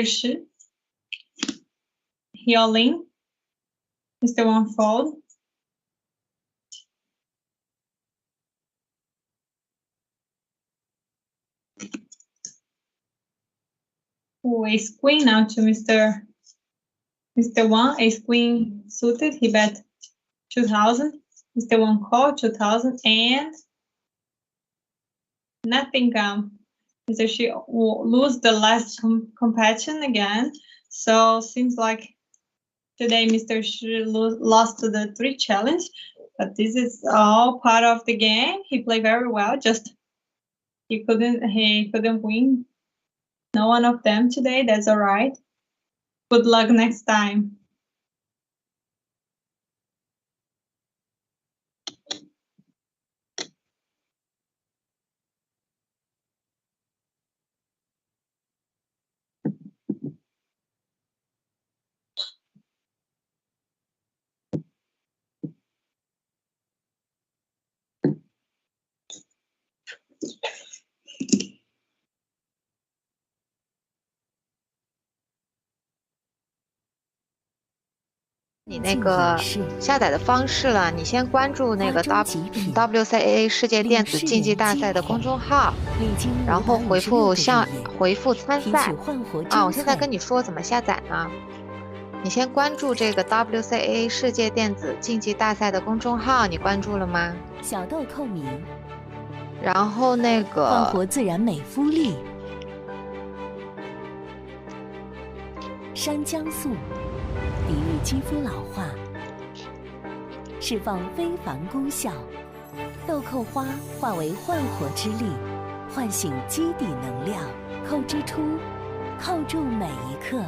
Shi. He all in. Mr. Wang fold. Ace queen now to Mr. Wang. Ace queen suited. He bet 2,000. Mr. Wang call 2,000 and nothing come. Mr. Shi lose the last competition again. So seems like today Mr. Shi lost to the 3 challenge, but this is all part of the game. He played very well. Just he couldn't win. No one of them today. That's all right. Good luck next time.你那个下载的方式了，你先关注那个 WCAA 世界电子竞技大赛的公众号，然后回复参赛啊。我现在跟你说怎么下载呢？你先关注这个 WCAA 世界电子竞技大赛的公众号，你关注了吗？小豆蔻明，然后那个焕活自然美肤力，山姜素。抵御肌肤老化，释放非凡功效。豆蔻花化为焕活之力，唤醒基底能量，扣之初，扣住每一刻。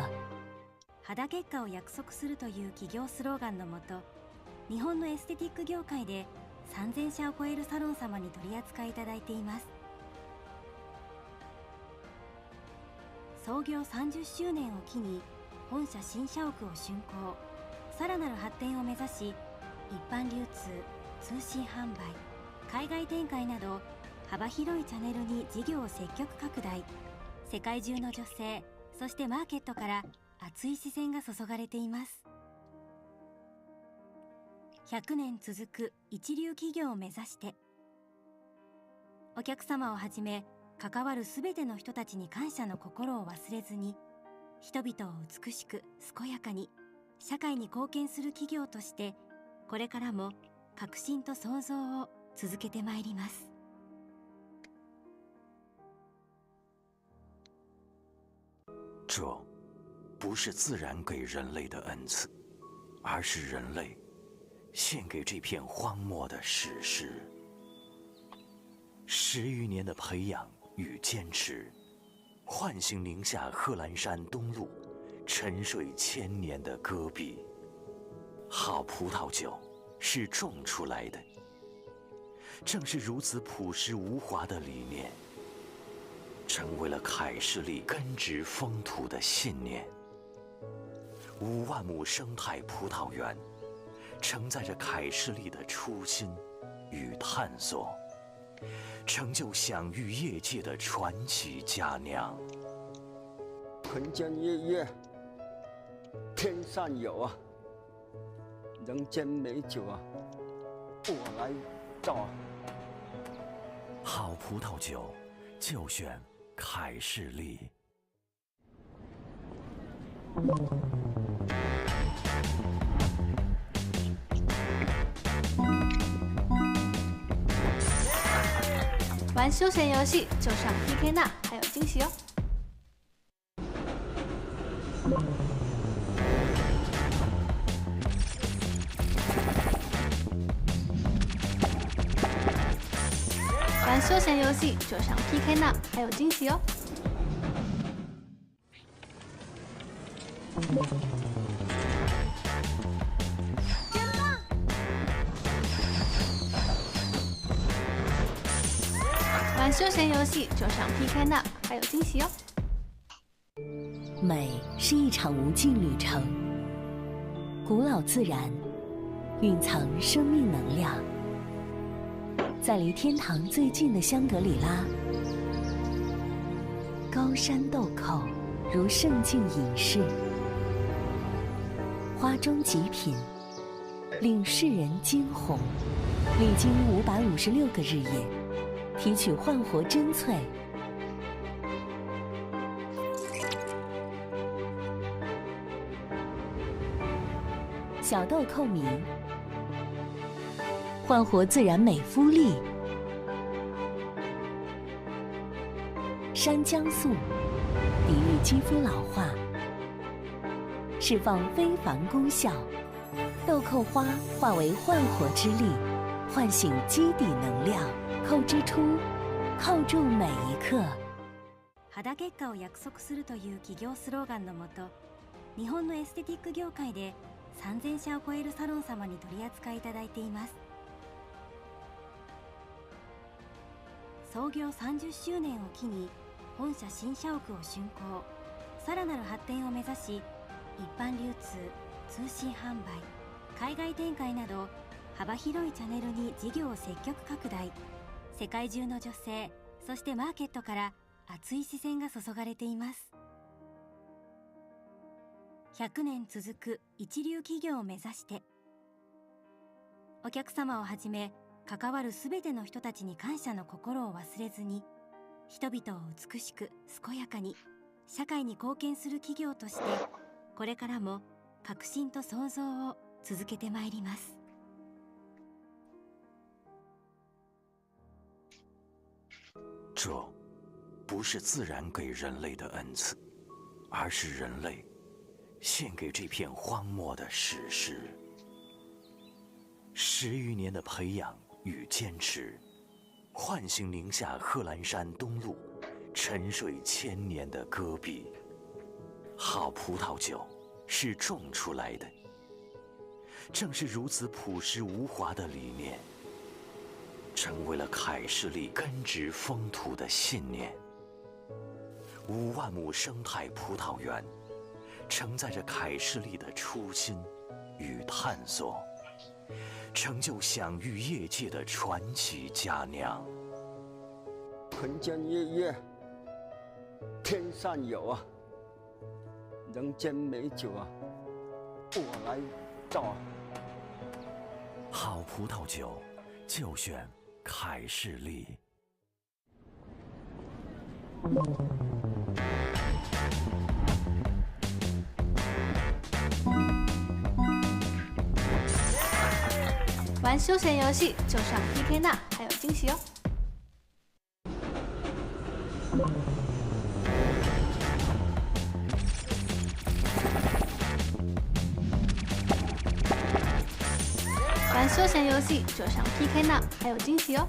肌結果を約束するという企業スローガンのもと、日本のエステティック業界で3000社を超えるサロン様に取り扱いいただいています。創業30周年を機に本社新社屋を竣工、さらなる発展を目指し、一般流通、通信販売、海外展開など幅広いチャンネルに事業を積極拡大。世界中の女性、そしてマーケットから熱い視線が注がれています。100年続く一流企業を目指して、お客様をはじめ関わるすべての人たちに感謝の心を忘れずに、人々を美しく健やかに社会に貢献する企業として、これからも革新と創造を続けてまいります。这不是自然给人类的恩赐，而是人类献给这片荒漠的史诗。10余年的培养与坚持，唤醒宁夏贺兰山东麓沉睡1000年的戈壁。好葡萄酒是种出来的，正是如此朴实无华的理念，成为了凯士利根植风土的信念。5万亩生态葡萄园，承载着凯士利的初心与探索，成就享誉业界的传奇佳酿。晨间夜月，天上有啊，人间美酒啊，我来造。好葡萄酒，就选凯士利。玩休闲游戏就上 PK 那，还有惊喜哦！玩休闲游戏就上 PK 那，还有惊喜哦！玩休闲游戏就上 PK 那，还有惊喜哦！美是一场无尽旅程，古老自然蕴藏生命能量。在离天堂最近的香格里拉，高山豆蔻如圣境隐士，花中极品，令世人惊鸿。历经556个日夜，提取焕活真萃，小豆蔻明，焕活自然美肤丽。山姜素，抵御肌肤老化，释放非凡功效。豆蔻花化为焕活之力，唤醒基底能量。蔻之初，扣住每一刻。肌結果を約束するという企業スローガンのもと、日本のエステティック業界で3000社を超えるサロン様に取り扱いいただいています。創業30周年を機に本社新社屋を竣工、さらなる発展を目指し、一般流通、通信販売、海外展開など幅広いチャンネルに事業を積極拡大。世界中の女性、そしてマーケットから熱い視線が注がれています。100年続く一流企業を目指して、お客様をはじめ関わるすべての人たちに感謝の心を忘れずに、人々を美しく健やかに社会に貢献する企業として、これからも革新と創造を続けてまいります。这不是自然给人类的恩赐，而是人类献给这片荒漠的史诗。10余年的培养与坚持，唤醒宁夏贺兰山东麓沉睡1000年的戈壁。好葡萄酒是种出来的，正是如此朴实无华的理念，成为了凯士利根植风土的信念。5万亩生态葡萄园，承载着凯士利的初心与探索，成就享誉业界的传奇佳酿。晨间夜月，天上有啊，人间美酒啊，我来造啊。好葡萄酒，就选凯士利。玩休闲游戏就上 PK 那，还有惊喜哦！玩休闲游戏就上 PK Now， 还有惊喜哦！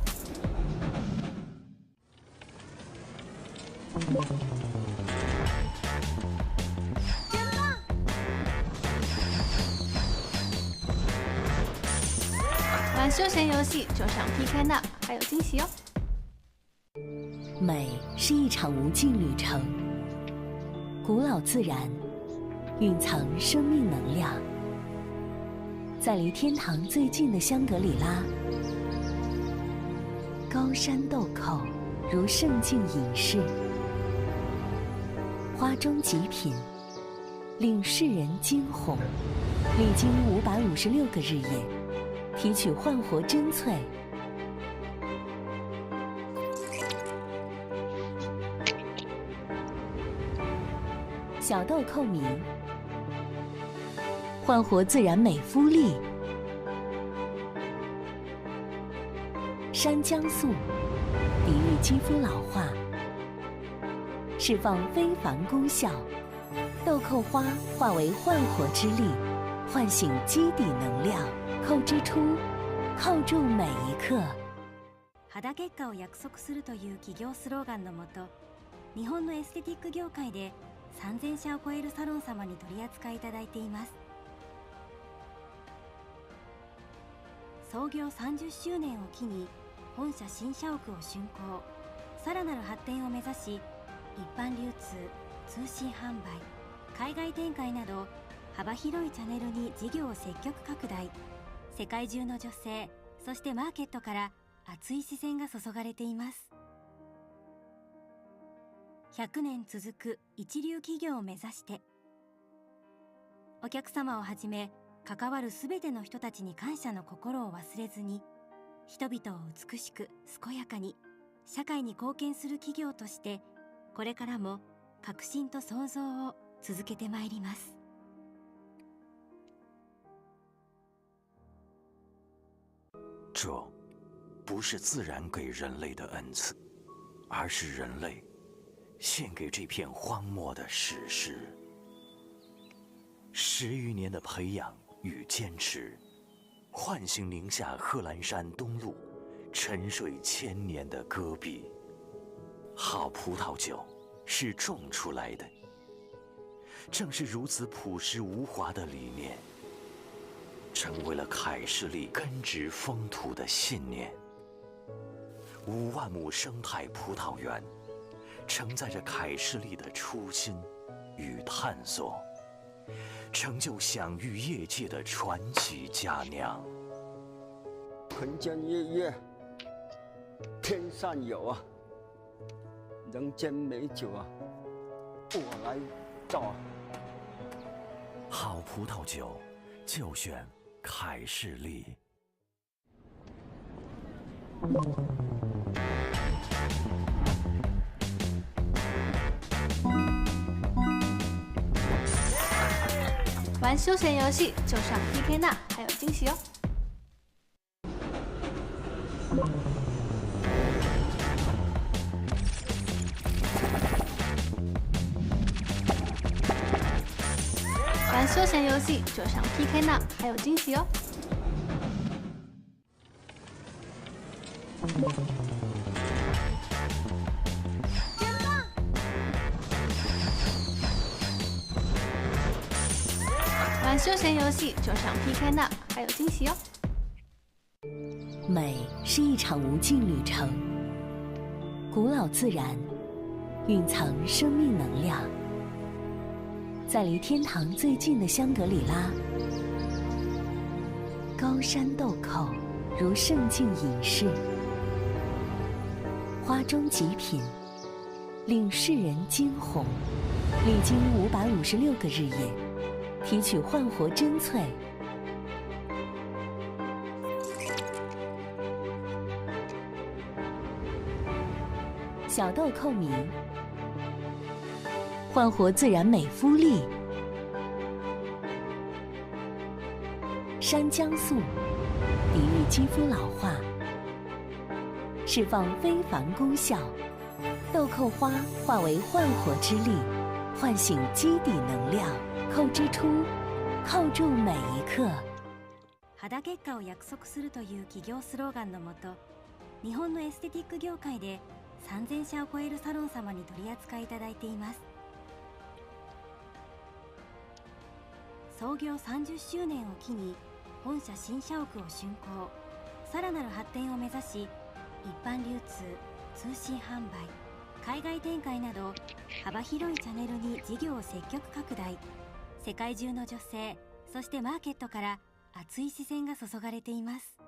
玩休闲游戏就上 PK Now， 还有惊喜哦！美是一场无尽旅程，古老自然蕴藏生命能量。在离天堂最近的香格里拉，高山豆蔻如圣境隐士，花中极品，令世人惊鸿。历经556个日夜，提取焕活真萃。小豆蔻明，焕活自然美肤力。山姜素，抵御肌肤老化，释放非凡功效。豆蔻花化为焕活之力，唤醒基底能量。扣之初，扣住每一刻。肌結果を約束するという企業スローガンのもと、日本のエステティック業界で3000社を超えるサロン様に取り扱いいただいています。創業30周年を機に本社新社屋を竣工、さらなる発展を目指し、一般流通、通信販売、海外展開など幅広いチャンネルに事業を積極拡大。世界中の女性、そしてマーケットから熱い視線が注がれています。100年続く一流企業を目指して、お客様をはじめ関わるすべての人たちに感謝の心を忘れずに、人々を美しく健やかに社会に貢献する企業として、これからも革新と創造を続けてまいります。这不是自然给人类的恩赐，而是人类献给这片荒漠的史诗。10余年的培养与坚持，唤醒宁夏贺兰山东麓沉睡千年的戈壁。好葡萄酒是种出来的，正是如此朴实无华的理念，成为了凯士利根植风土的信念。5万亩生态葡萄园，承载着凯士利的初心与探索，成就享誉业界的传奇佳酿。人间月月，天上有啊，人间美酒啊，我来造啊。好葡萄酒，就选凯士利。玩休闲游戏就上 PK Now， 还有惊喜哦！玩休闲游戏就上 PK Now， 还有惊喜哦！玩休闲游戏就上 PK Now， 还有惊喜哦！美是一场无尽旅程，古老自然蕴藏生命能量。在离天堂最近的香格里拉，高山豆蔻如圣境隐士，花中极品，令世人惊鸿。历经556个日夜，提取焕活真萃。小豆蔻明，焕活自然美肤力。山姜素，抵御肌肤老化，释放非凡功效。豆蔻花化为焕活之力，唤醒基底能量。扣之初，扣住每一刻。肌肌結果を約束するという企業スローガンのもと、日本のエステティック業界で3000社を超えるサロン様に取り扱いいただいています。創業30周年を機に本社新社屋を竣工、さらなる発展を目指し、一般流通、通信販売、海外展開など幅広いチャンネルに事業を積極拡大。世界中の女性、そしてマーケットから熱い視線が注がれています。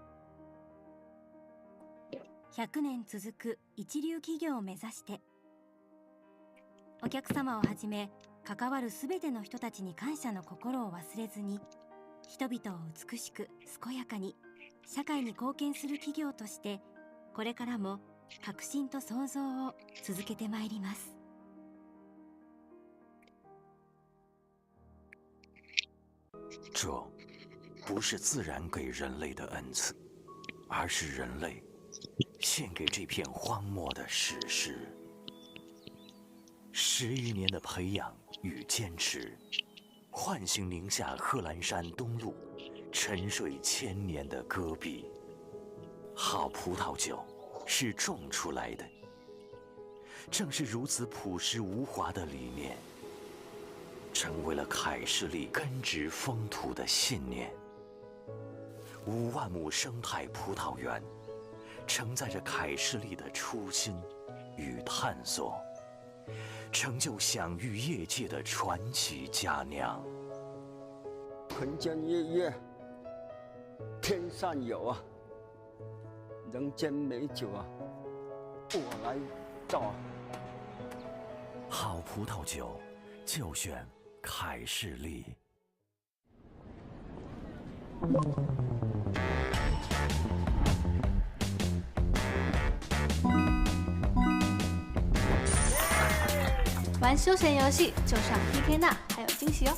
100年続く一流企業を目指して、お客様をはじめ関わるすべての人たちに感謝の心を忘れずに、人々を美しく健やかに社会に貢献する企業として、これからも革新と創造を続けてまいります。这不是自然给人类的恩赐，而是人类献给这片荒漠的史诗。10余年的培养与坚持，唤醒宁夏贺兰山东麓沉睡千年的戈壁。好葡萄酒是种出来的，正是如此朴实无华的理念，成为了凯士利根植风土的信念。5万亩生态葡萄园，承载着凯士利的初心与探索，成就享誉业界的传奇佳酿。人间月月，天上有啊，人间美酒啊，我来造啊。好葡萄酒，就选凯士利。玩休闲游戏就上 PK 那，还有惊喜哦！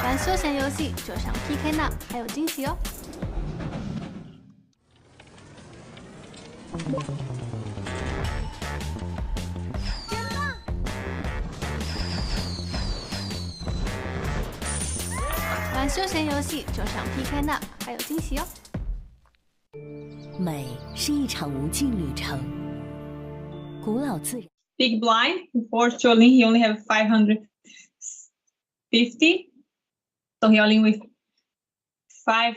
玩休闲游戏就上 PK 那，还有惊喜哦！玩休闲游戏就上 PK 那，还有惊喜哦！美是一场无尽旅程，古老自然。Big blind, unfortunately, he only have 550. So he only with 5.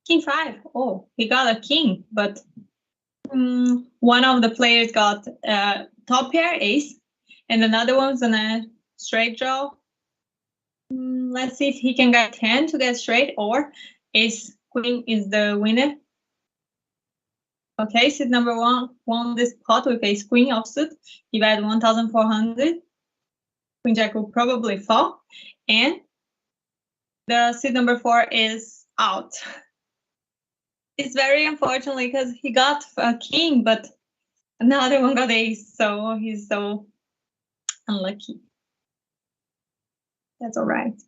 King 5. Oh, he got a king, but one of the players got top pair ace, and another one's on a straight draw. Let's see if he can get 10 to get straight, or ace queen is the winner. Okay, seed number 1 won this pot with ace queen offsuit. He bet 1,400. Queen jack will probably fall, and the seed number 4 is out. It's very unfortunately because he got a king, but another one got ace, so he's so unlucky. That's all right.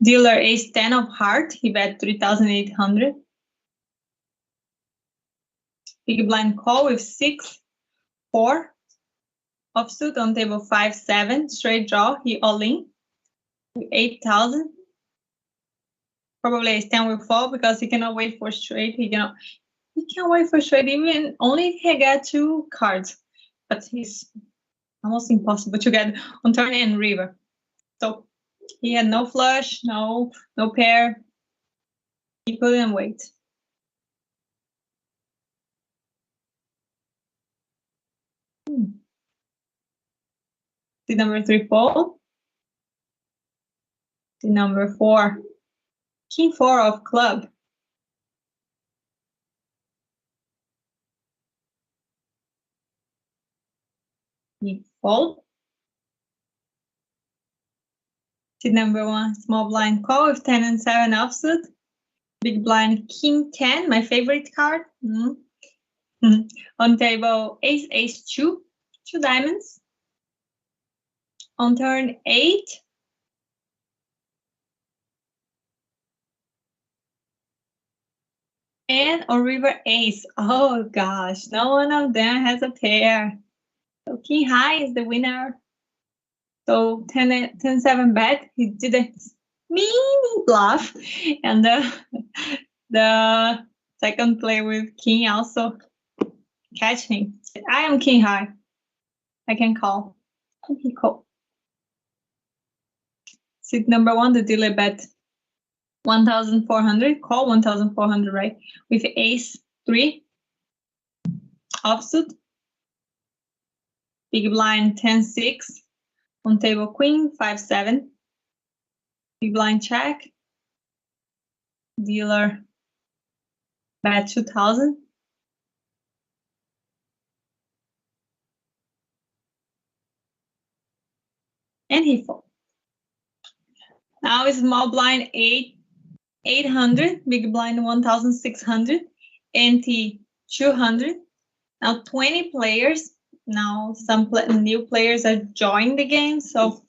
Dealer ace 10 of heart, he bet 3,800. Big blind call with 6-4 offsuit on table 5-7 straight draw. He all in with 8,000. Probably ace 10 will fall because he cannot wait for straight. He can't wait for straight even only if he get 2 cards, but he's almost impossible to get on turn and river. So he had no flush, no pair. He couldn't wait. The number 3 fold. The number 4. King 4 of club. He fold. The number 1 small blind call with 10 and 7 offsuit. Big blind king 10, my favorite card. On table ace 2, 2 diamonds. on turn 8. And on river ace. Oh gosh, no one of them has a pair. So king high is the winner. So 10-7 bet. He did a mini bluff, and the second play with king also catch him. I am king high. I can call. He call. Seat number 1, the dealer bet 1,400. Call 1,400, right? With ace 3 offsuit. Big blind 10-6. On table queen 5-7. Big blind check. Dealer bet 2,000. And he fold. Now it's small blind 800, big blind 1,600, ante 200. Now 20 players. Now some new players are joining the game, so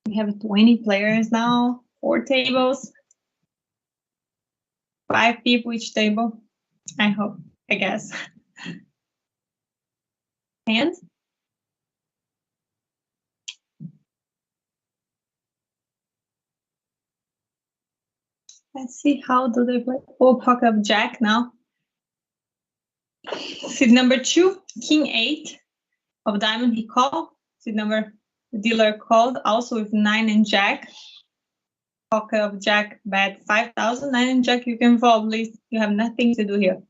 we have 20 players now. 4 tables, 5 people each table. I hope, I guess. And let's see, how do they play? Oh, pocket of jack now. Seat number 2, king 8 of diamond, he called. Seat number, the dealer called also with 9 and jack. Pocket of jack bet 5,000. 9 and jack, you can fold, please. You have nothing to do here.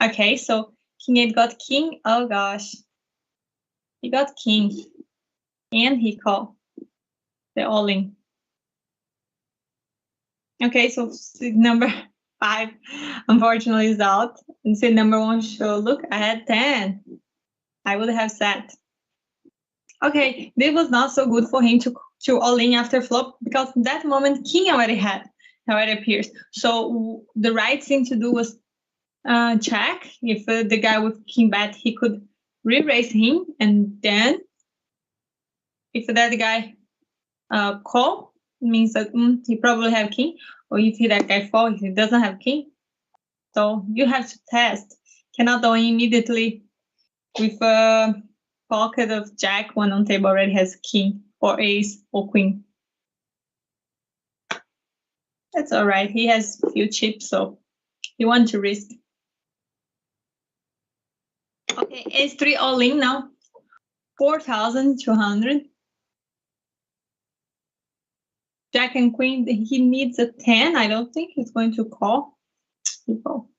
Okay, so king 8 got king. Oh gosh, he got king, and he called. They're all in. Okay, so seat number 5 unfortunately is out. And seat number 1 show, look, I had 10. I would have set. Okay, this was not so good for him to all in after flop, because in that moment king already appears. So the right thing to do was check. If the guy with king bet, he could re-raise him, and then if that guy call, it means that he probably have king, or if that guy fall, he doesn't have king. So you have to test. Cannot all in immediately with a pocket of jack. One on table already has king or ace or queen. That's all right. He has few chips, so you want to risk. Okay, ace 3 all in now. 4,200. Jack and queen, he needs a 10. I don't think he's going to call. People.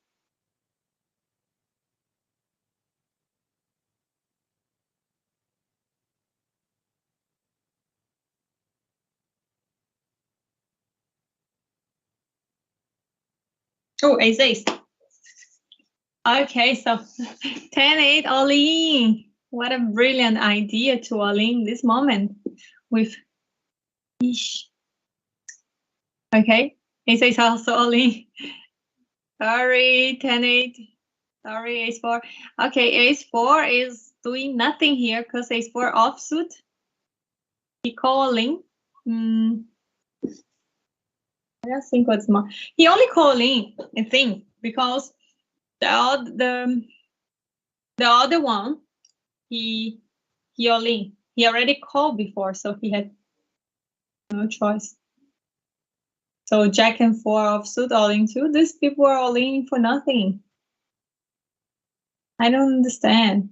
Oh, ace ace. Okay, so 10-8 all in. What a brilliant idea to all in this moment with ish. Okay, ace ace also all in. Sorry, 10-8. Sorry, ace 4. Okay, ace 4 is doing nothing here because ace 4 offsuit. He calling. I don't think what's more. He only calling, I think, because the other one, he all in. He already called before, so he had no choice. So jack and 4 offsuit all in too. These people are all in for nothing. I don't understand.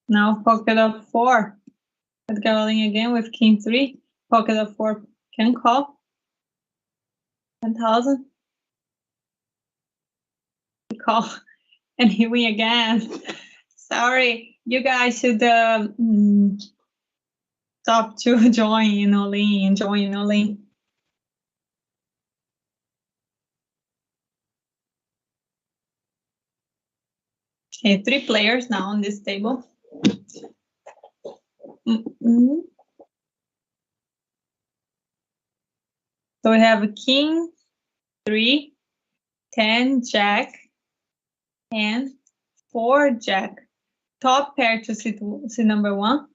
Now pocket of 4. Let's go all in again with king 3. Pocket of 4 can call. 10,000. He call and he win again. Sorry, you guys should stop to join all in. Join all in. Okay, 3 players now on this table. So we have a king, 3, 10, jack, and 4, jack. Top pair to seat number 1.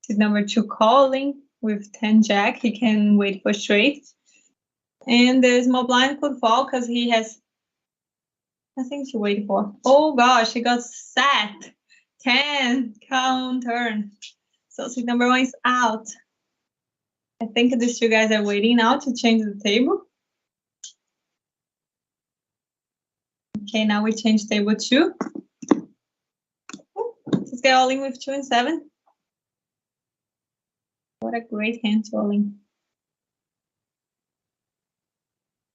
Seat number 2 calling with 10, jack. He can wait for straight. And the small blind could fall because he has nothing to wait for. Oh gosh, he got set. 10, count turn. So seat number 1 is out. I think these 2 guys are waiting now to change the table. Okay, now we change table 2. Let's get all in with 2 and 7. What a great hand to all in.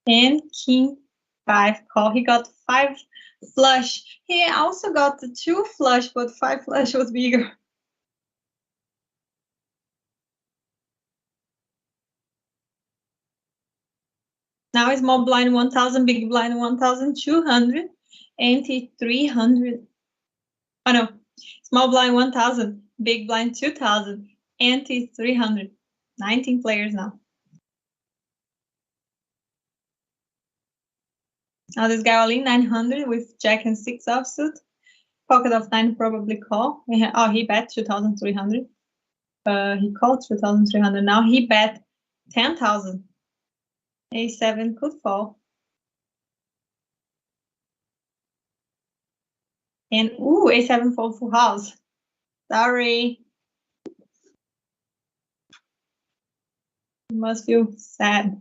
And king 5 call. He got 5 flush. He also got the 2 flush, but 5 flush was bigger. Now it's small blind 1,000, big blind 1,200, ante 300. Oh no, small blind 1,000, big blind 2,000, ante 300. 19 players now. Now this guy all in 900 with jack and 6 offsuit. Pocket of 9 probably call. Oh, he bet 2,300. He called 2,300. Now he bet 10,000. A7 could fall. And ooh, A7 fold full house. Sorry. You must feel sad.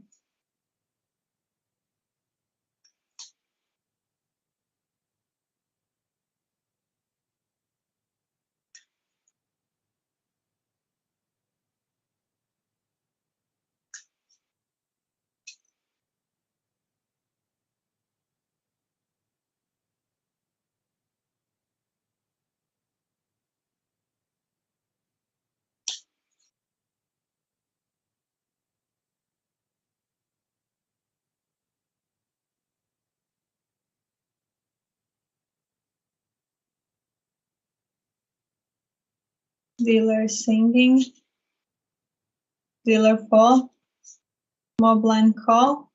Dealer singing. Dealer fall. Small blind call.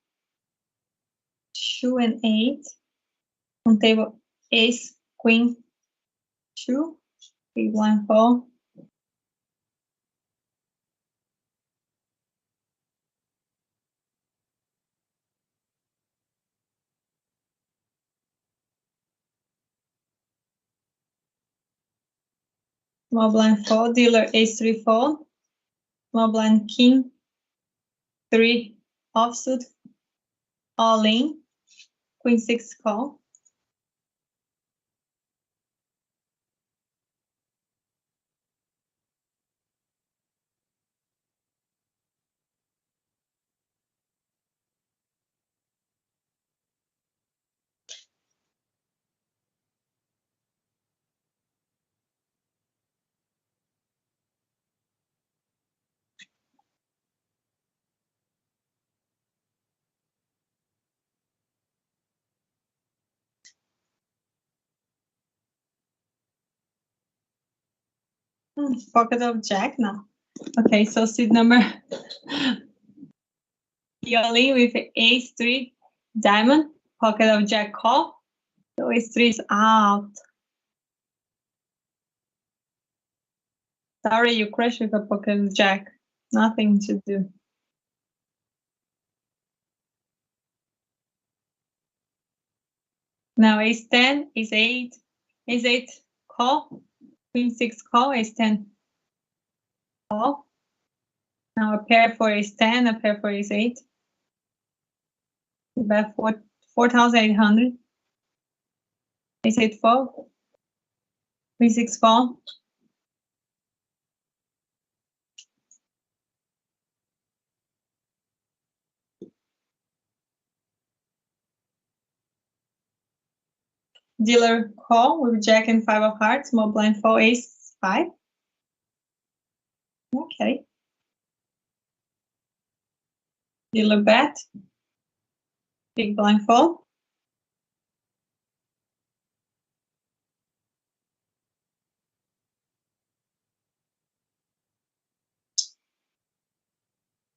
2 and 8. On table ace, queen, 2. Big blind fall. Small blind fall. Dealer ace3 fall. Small blind king, 3 offsuit, all in. Queen 6 call. Pocket of jack now. Okay, so seed number Yoli with ace3 diamond, pocket of jack call. So ace3 is out. Sorry, you crashed with a pocket of jack. Nothing to do. Now ace10, ace8, ace8 call, queen 6 call, ace10 call. Now a pair for ace10, a pair for ace8. We bet 4,800. Ace8 fall, queen 6 fall. Dealer call with jack and 5 of hearts, small blind fall, ace5. Okay. Dealer bet, big blind fall.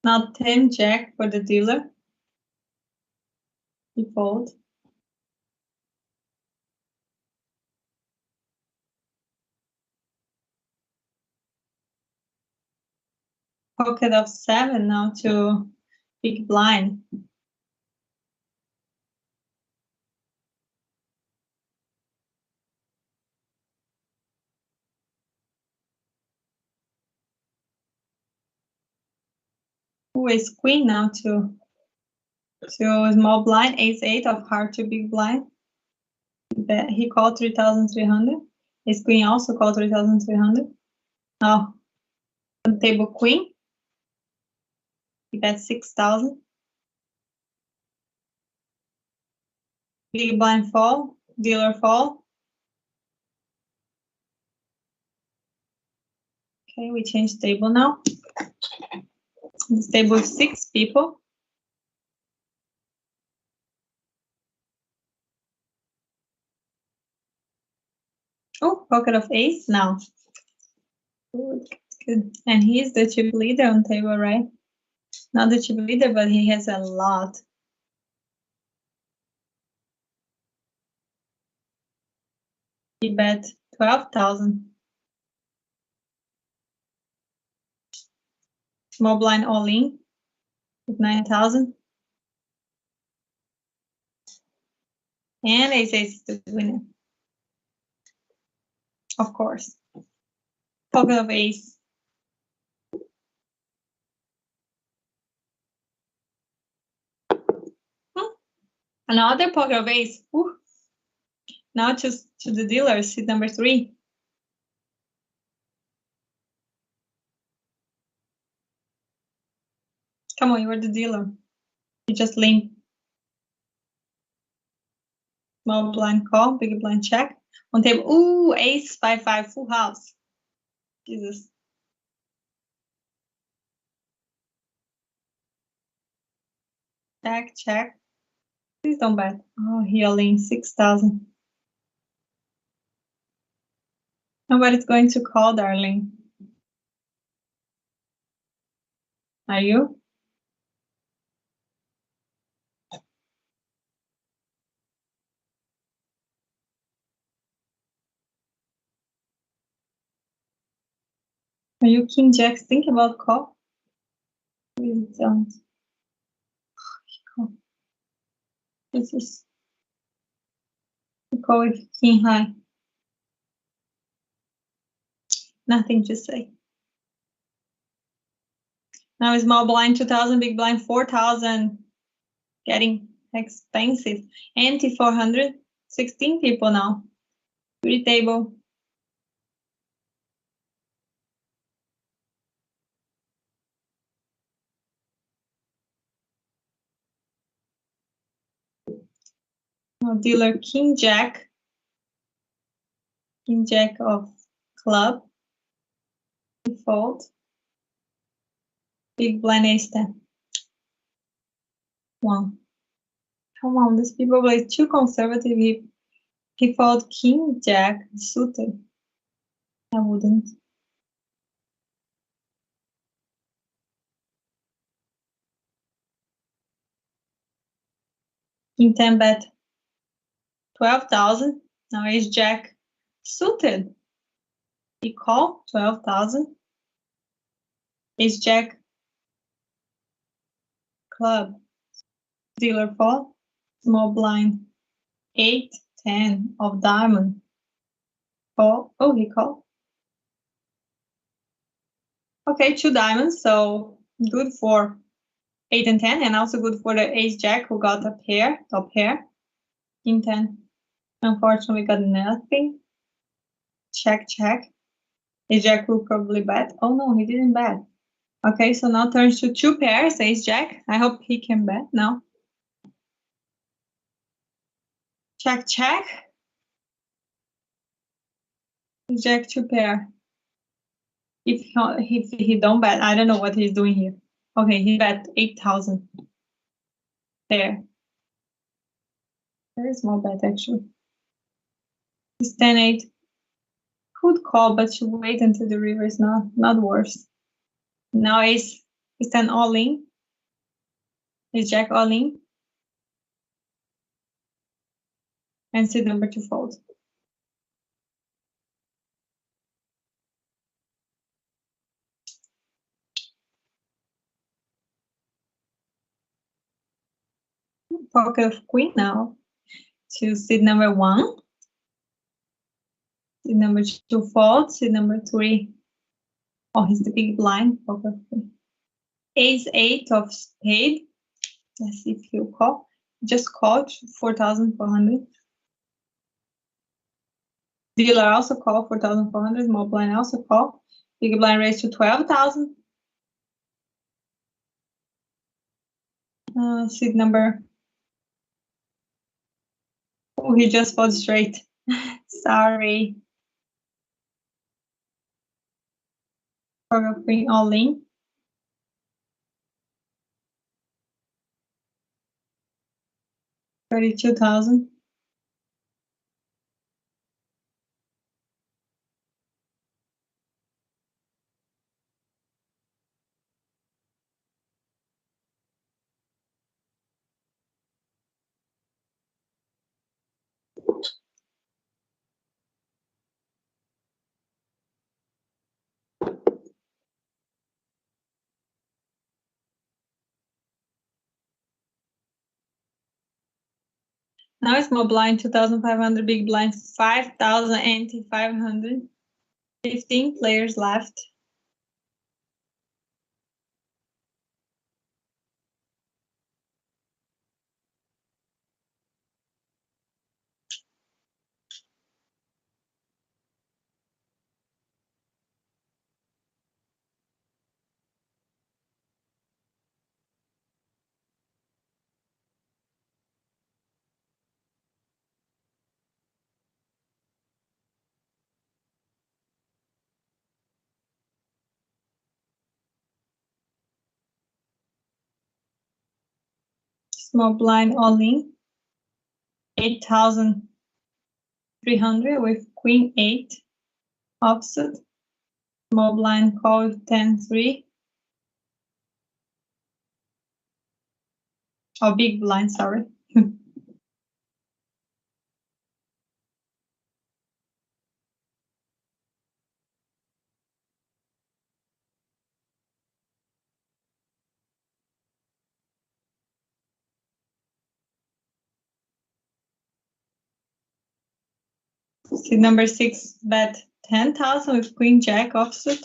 Now 10 jack for the dealer. He fold. Pocket of 7 now to big blind. Ooh, ace queen now to small blind. Ace 8 of heart to big blind. He called 3,300. Ace queen also called 3,300. Now on table queen. He bet 6,000. Big blind fall. Dealer fall. Okay, we change table now. This table is 6 people. Oh, pocket of ace now. Good. And he is the chip leader on table, right? Not the chip leader, but he has a lot. He bet 12,000. Small blind all in with 9,000. And ace is the winner. Of course. Pocket of ace. Another pocket of ace. Ooh. Now to the dealer, seat number 3. Come on, you are the dealer. You just limp. Small blind call, big blind check. On table, ooh, ace 5-5, full house. Jesus. Check, check. Please don't bet. Oh, he all in 6,000. Nobody's going to call, darling. Are you? Are you king jack? Think about call. Please don't. This is call with king high. Nothing to say. Now small blind 2,000, big blind 4,000. Getting expensive. Ante 400. 16 people now. 3 table. Now dealer king jack. King jack of club. Default. Big blind ace 10. 1. Come on, these people play too conservative. He fold king jack suited. I wouldn't. King 10 bet 12,000. Now ace jack suited. He call 12,000. Ace jack club. Dealer fall. Small blind 8, 10 of diamond. Call. Oh, he called. Okay, 2 diamonds, so good for 8 and 10, and also good for the ace jack who got a pair, top pair. King 10. Unfortunately, got nothing. Check, check. Ace jack will probably bet. Oh no, he didn't bet. Okay, so now turns to 2 pairs. Ace jack. I hope he can bet now. Check, check. Ace jack 2 pair. If he don't bet, I don't know what he's doing here. Okay, he bet 8,000. There. Very small bet actually. It's 10-8. Could call, but should wait until the river is not worse. Now ace Is 10 all in? Is Jack all in? And seed number 2 fold. Pocket of queen now to seed number 1. Seed number 2 fold. Seed number 3. Oh, he's the big blind. Pocket of queen. Ace 8 of spade. Let's see if he'll call. Just called 4,400. Dealer also call 4,400. Small blind also call. Big blind raised to 12,000. Seed number. Oh, he just folded straight. Sorry. Pocket queen all in. $32,000. Now it's small blind 2,500, big blind 5,500. 15 players left. Small blind all in 8,300 with queen 8 offsuit. Small blind call 10-3. Oh, big blind, sorry. Seed number 6 bet 10,000 with queen jack offsuit.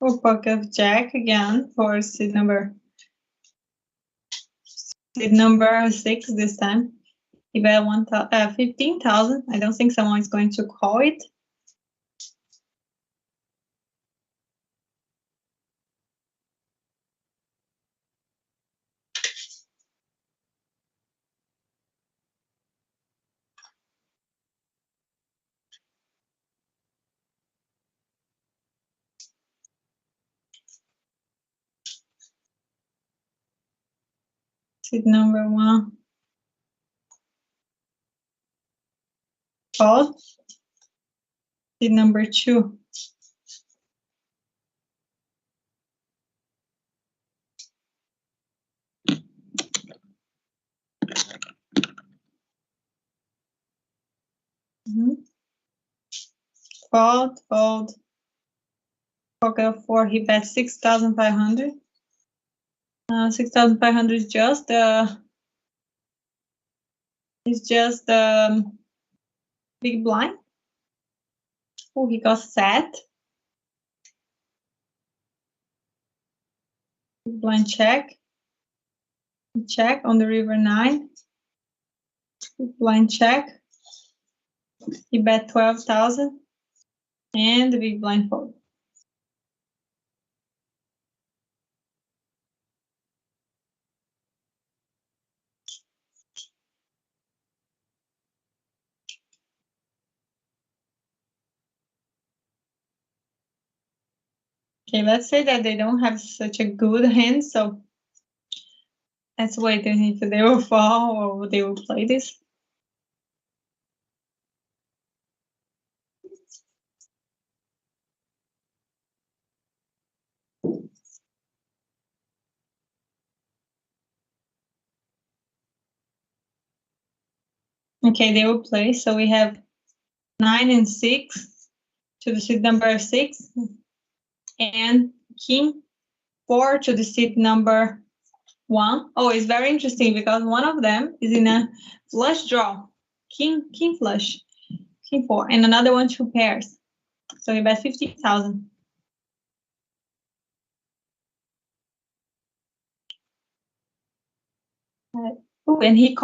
Full pocket of jack again for seed number 6 this time. He bet 15,000. I don't think someone is going to call it. Seed number 1. Fold. Seed number 2. Fold, fold. Pocket of 4, he bet 6,500. 6,500 is just big blind. Oh, he got set. Big blind check. Check on the river 9. Big blind check. He bet 12,000. And the big blind fold. Okay, let's say that they don't have such a good hand, so let's wait if they will fall or they will play this. Okay, they will play. So we have 9 and 6 to the seat number 6, and King 4 to the seat number 1. Oh, it's very interesting because one of them is in a flush draw, King flush, King 4, and another one 2 pairs. So he bet 50,000. Oh, and he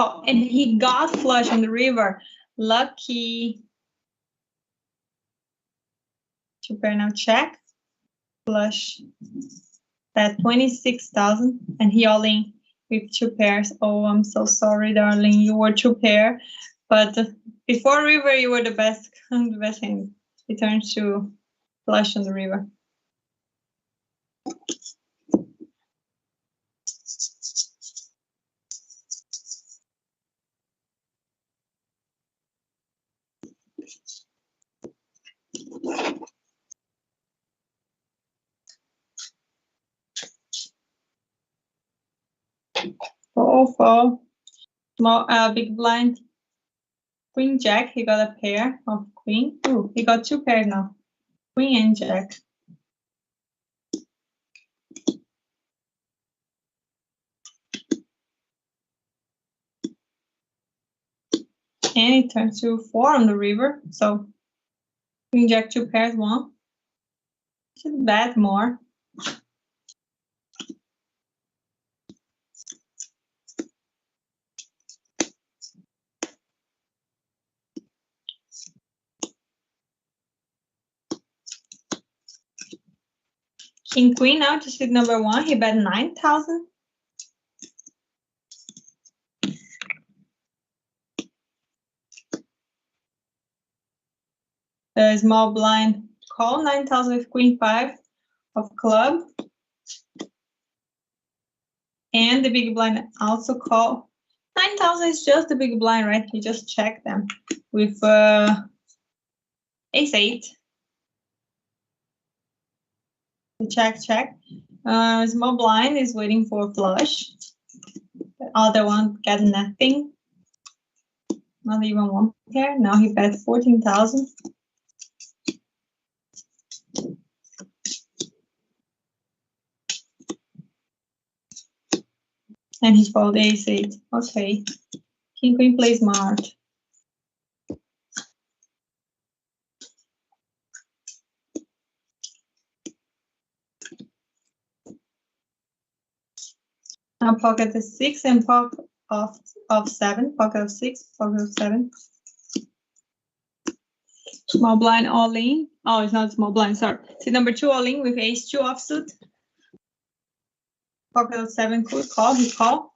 got flush on the river. Lucky. 2 pair now check. Flush. Bet 26,000, and he all in with 2 pairs. Oh, I'm so sorry, darling. You were 2 pair, but before river you were the best hand. He turned to flush on the river. Four. Small, big blind. Queen Jack. He got a pair of queen. Oh, he got 2 pairs now. Queen and Jack. And it turns to 4 on the river. So Queen Jack 2 pairs 1. Should bet more. King Queen now to seat number 1. He bet 9,000. The small blind call 9,000 with Queen 5 of club. And the big blind also call. 9,000 is just the big blind, right? You just check them with ace 8. Check. Small blind is waiting for flush. The other one got nothing. Not even 1 pair. Now he bet 14,000. And he fold ace 8. Okay. King Queen plays smart. Now pocket the 6 and pocket of 7. Pocket of 6, pocket of 7. Small blind all in. Oh, it's not small blind, sorry. See number 2 all in with ace 2 offsuit. Pocket of 7 could call, he call.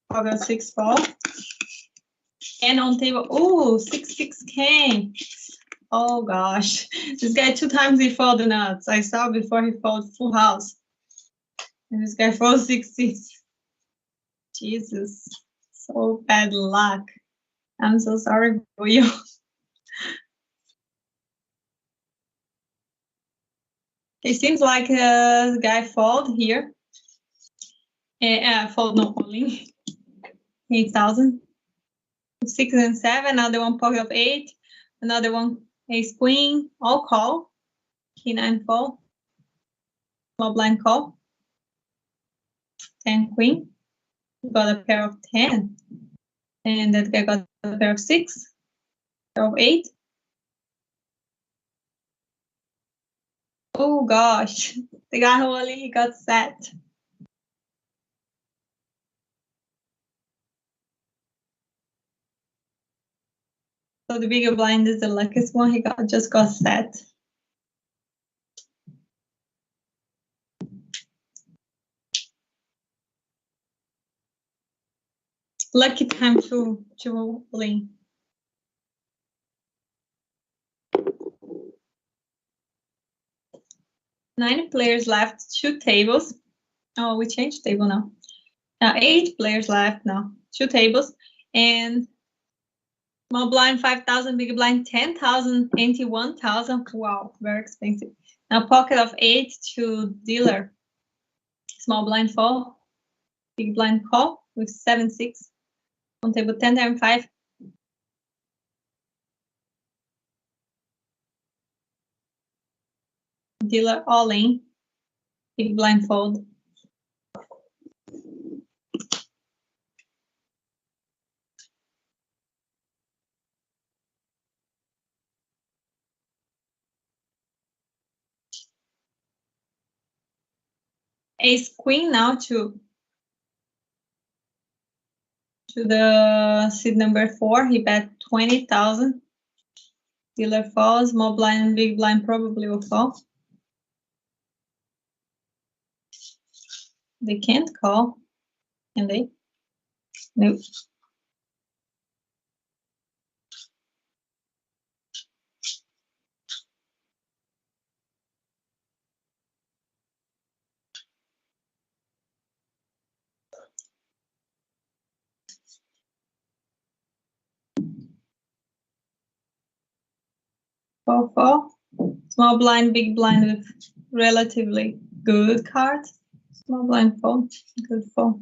Pocket of 6 call. And on table, oh, 6 came. Oh gosh, this guy 2 times he fold the nuts. I saw before he fold full house. And this guy folds 6. Jesus, so bad luck. I'm so sorry for you. It seems like the guy fold here. Fold no calling. 8,000. 6 and 7. Another one pocket of 8. Another one ace queen. All call. King 9 call. Small blind call. 10 queen. Got a pair of 10. And that guy got a pair of 6. Pair of 8. Oh gosh. The guy who only got set. So the bigger blind is the luckiest one. He just got set. Lucky time to lean. 9 players left, 2 tables. Oh, we changed table now. 8 players left now, 2 tables. And small blind 5,000, big blind 10,000, ante 1,000. Wow, very expensive. Now pocket of 8 to dealer. Small blind fall, big blind call with 7-6. On table 10 times 5. Dealer all in, big blind fold. Ace queen now to the seed number 4. He bet 20,000. Dealer falls, small blind, big blind probably will fall. They can't call, can they? Nope. Fall. Small blind, big blind with relatively good cards. Small blind fall, good fall.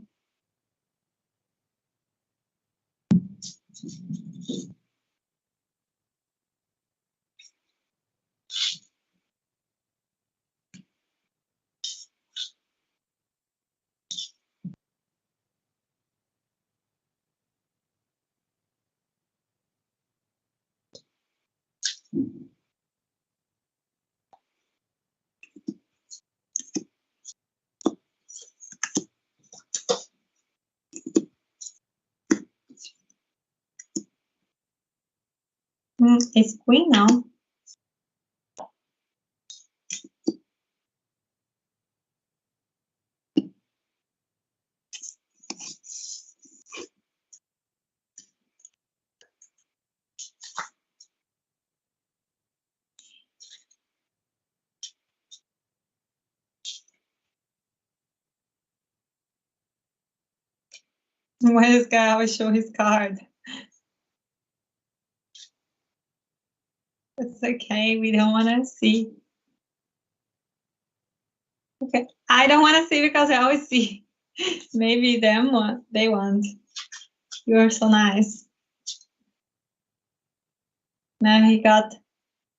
It's queen now. Why this guy always show his card? It's okay, we don't want to see. Okay, I don't want to see because I always see. Maybe them want, they want. You are so nice. Now he got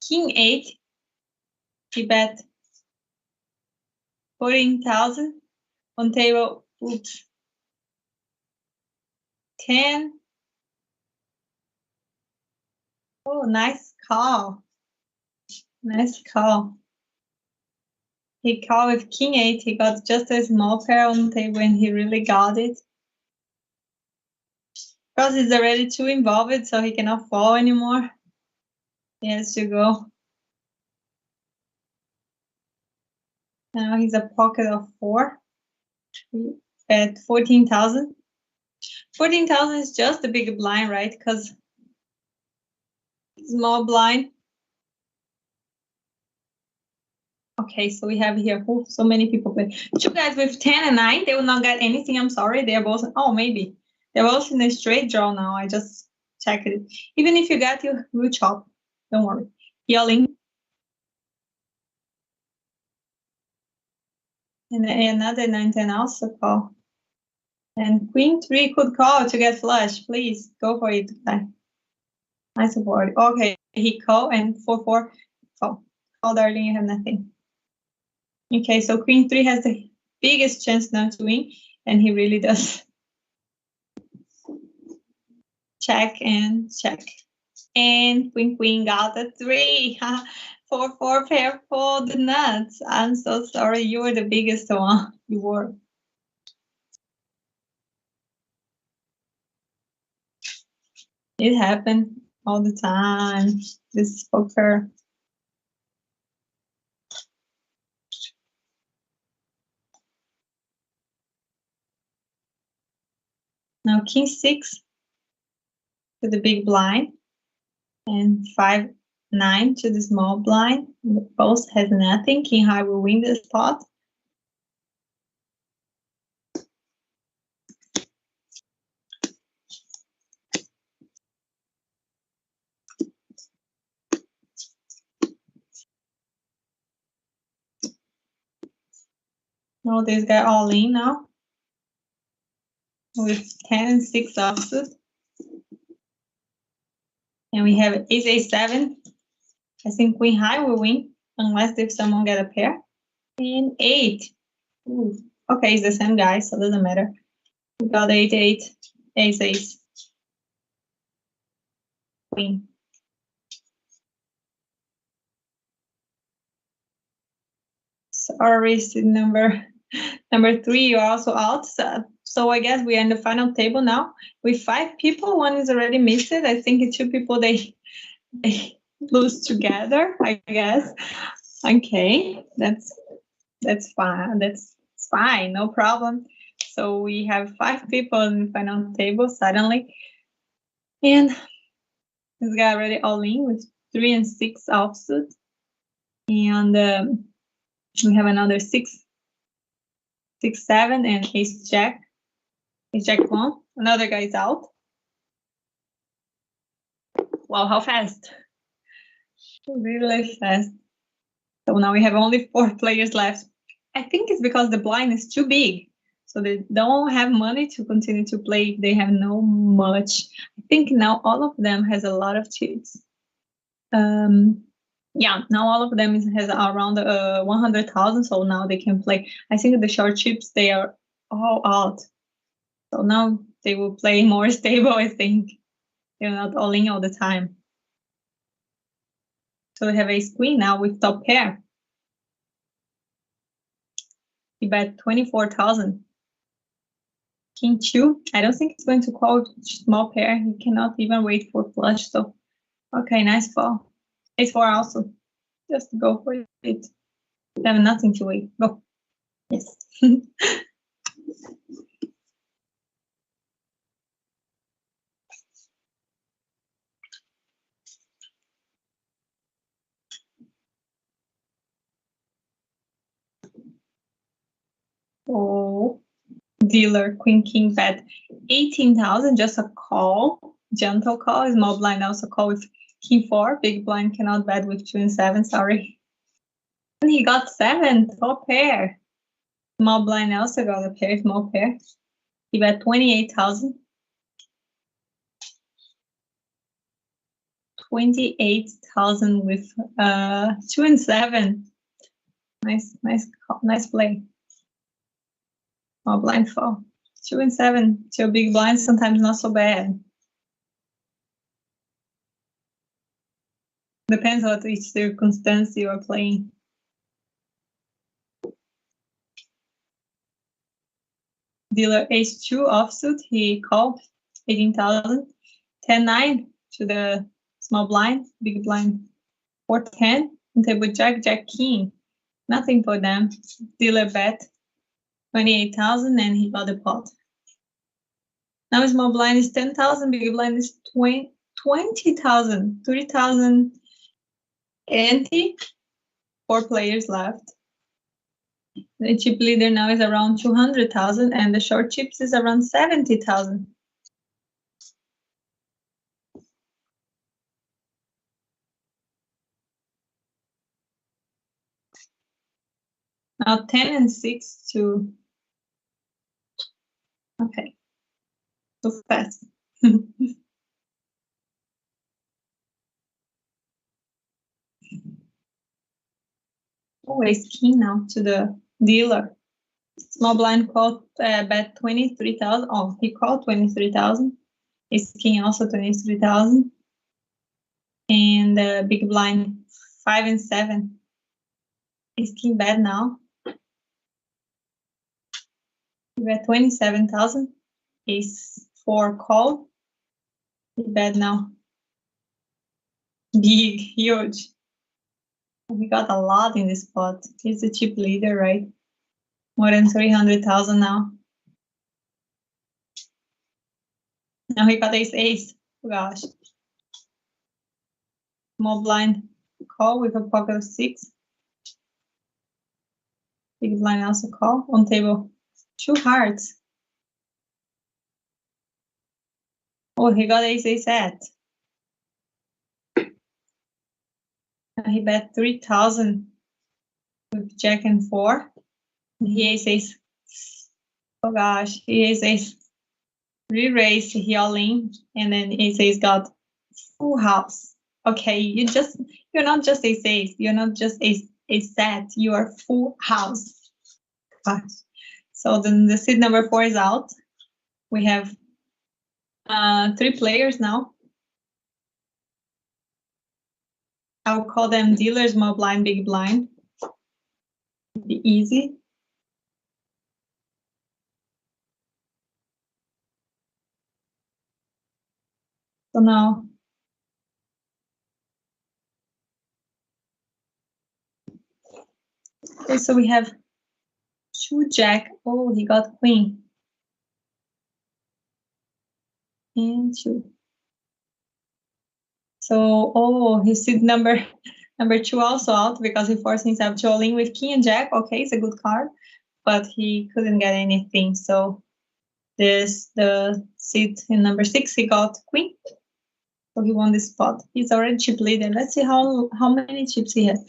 king 8. He bet 14,000 on table. Oops. 10. Oh, nice call. Nice call. He called with king 8. He got just a small pair on the table and he really got it. Because he's already too involved, so he cannot fall anymore. He has to go. Now he's a pocket of 4 at 14,000. 14,000 is just a big blind, right? Because small blind. Okay, so we have here, oh, so many people play. 2 guys with 10 and 9, they will not get anything. I'm sorry, they are both, oh, maybe. They're both in a straight draw now. I just checked it. Even if you get, you will chop. Don't worry. Yelling. And another 9-10 also call. And queen 3 could call to get flush. Please go for it. I support. Okay, he call and 4-4 call. Call, darling, you have nothing. Okay, so queen 3 has the biggest chance now to win, and he really does. Check and check. And queen got the 3. 4-4 pair for the nuts. I'm so sorry, you were the biggest one. You were. It happened all the time. This poker. Now king 6 to the big blind and 5 9 to the small blind. The post has nothing. King high will win the spot. Now this guy all in now with 10 and 6 offsuit. And we have ace a7. I think queen high will win unless if someone get a pair. And 8. Ooh. Okay, it's the same guy, so it doesn't matter. We got 8, 8, ace, ace. Queen. Sorry, number 3, you're also out. So I guess we are in the final table now with 5 people. One is already missed. I think it's 2 people they lose together, I guess. Okay, that's fine. That's fine, no problem. So we have 5 people in the final table suddenly. And this guy already all in with 3 and 6 offsuit. And we have another 6, 6, 7, and ace jack. Ace jack 1. Another guy is out. Wow, how fast! Really fast. So now we have only 4 players left. I think it's because the blind is too big. So they don't have money to continue to play. They have no much. I think now all of them has a lot of chips. Yeah, now all of them has around 100,000. So now they can play. I think the short chips, they are all out. So now they will play more stable, I think. They're not all in all the time. So we have ace queen now with top pair. He bet 24,000. King 2. I don't think it's going to call small pair. He cannot even wait for flush. So, okay, nice fall. Ace 4 also. Just go for it. You have nothing to wait. Go. Yes. Oh, dealer, queen, king, bet 18,000, just a call, gentle call. Small blind also call with king 4. Big blind cannot bet with 2 and 7, sorry. And he got 7, top pair. Small blind also got a pair, small pair. He bet 28,000. 28,000 with 2 and 7. Nice play. Small blind fall. 2 and 7. 2 big blinds, sometimes not so bad. Depends on each circumstance you are playing. Dealer ace 2 offsuit, he called 18,000. 10-9 to the small blind, big blind 4-10. And table jack, jack king. Nothing for them. Dealer bet 28,000 and he got the pot. Now small blind is 10,000, big blind is 20,000, 3,000 ante. 4 players left. The chip leader now is around 200,000 and the short chips is around 70,000. Now 10 and 6 to, okay, too fast. Always king now to the dealer. Small blind called bet 23,000. Oh, he called 23,000. His king also 23,000. And big blind 5 and 7. His king bet now. He bet 27,000. Ace 4 call. He bet now. Big, huge. We got a lot in this spot. He's the chip leader, right? More than 300,000 now. Now he got ace. Oh gosh. small blind call with a pocket of 6. Big blind also call on table 2 hearts. Oh, he got ace set. He bet 3,000 with jack and 4. He ace. Oh gosh, he ace. Re-raise, he all in, and then ace got full house. Okay, you're not just ace. You're not just a set. You are full house. Gosh. So then the seed number 4 is out. We have 3 players now. I will call them dealer, small blind, big blind. Be easy. So now, okay, so we have 2 jack. Oh, he got queen. And 2. So, oh, his seed number 2 also out because he forced himself to all in with king and jack. Okay, it's a good card, but he couldn't get anything. So this the seed in number 6, he got queen. So he won this spot. He's already chip leader. Let's see how many chips he has.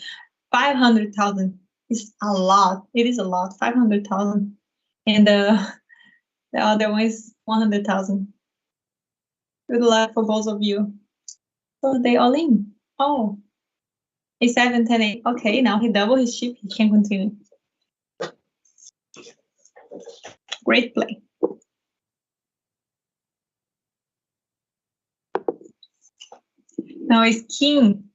500,000 is a lot. It is a lot. 500,000, and the other one is 100,000. Good luck for both of you. So they all in. Oh, a7, 10, 8. Okay, now he double his chip. He can continue. Great play. Now it's king.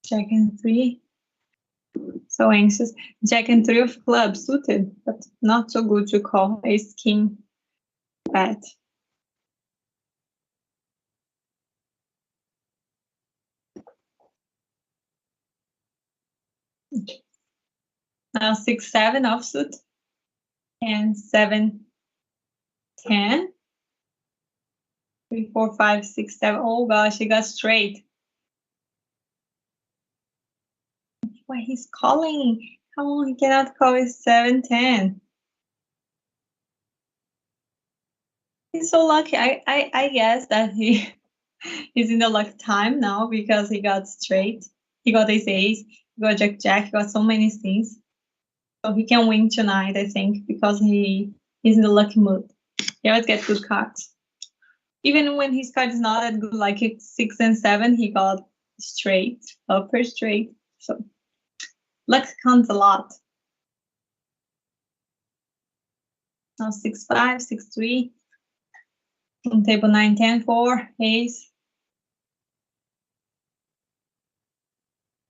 Jack and 3. So anxious. Jack and 3 of clubs suited, but not so good to call. Ace king bet. Now 6, 7 offsuit and 7, 10. 3, 4, 5, 6, 7. Oh gosh, he got straight. Why he's calling? Come on, he cannot call it 7, 10. He's so lucky. I guess that he's in the luck time now because he got straight. He got ace, he got jack, he got so many things. So he can win tonight, I think, because he's in the lucky mood. He always gets good cards. Even when his card is not that good, like 6 and 7, he got straight, upper straight. So luck counts a lot. Now 6, 5, 6, 3. On table 9, 10, 4, ace.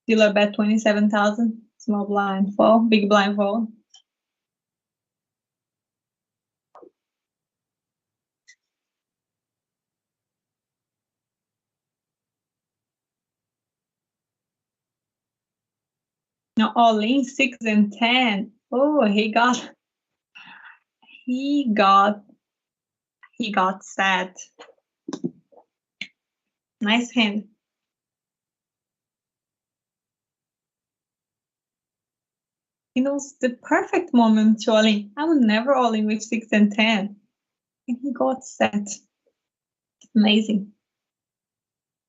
Dealer bet 27,000. Small blind fold, big blind fold. Now all in 6 and 10. Oh, he got set. Nice hand. He knows the perfect moment to all in. I would never all in with 6 and 10. And he got set. Amazing.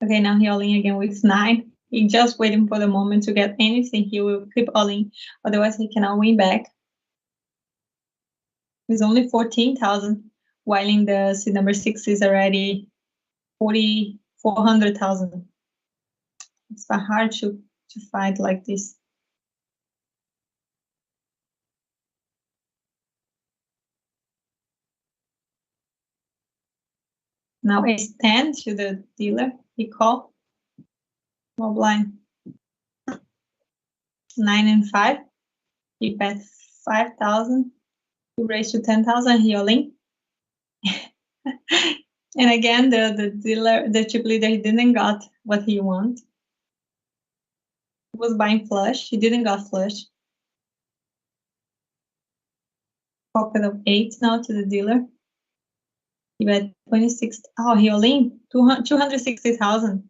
Okay, now he all in again with 9. He's just waiting for the moment to get anything. He will keep all in. Otherwise, he cannot win back. It's only 14,000, while in the seed number 6 is already 400,000. It's hard to fight like this. Now ace 10 to the dealer. He called. Small blind. 9 and 5. He bet 5,000. He raised to 10,000. He all in. And again, the dealer, the chip leader, he didn't got what he want. He was buying flush. He didn't got flush. Pocket of 8 now to the dealer. He bet 26. Oh, he all in 260,000.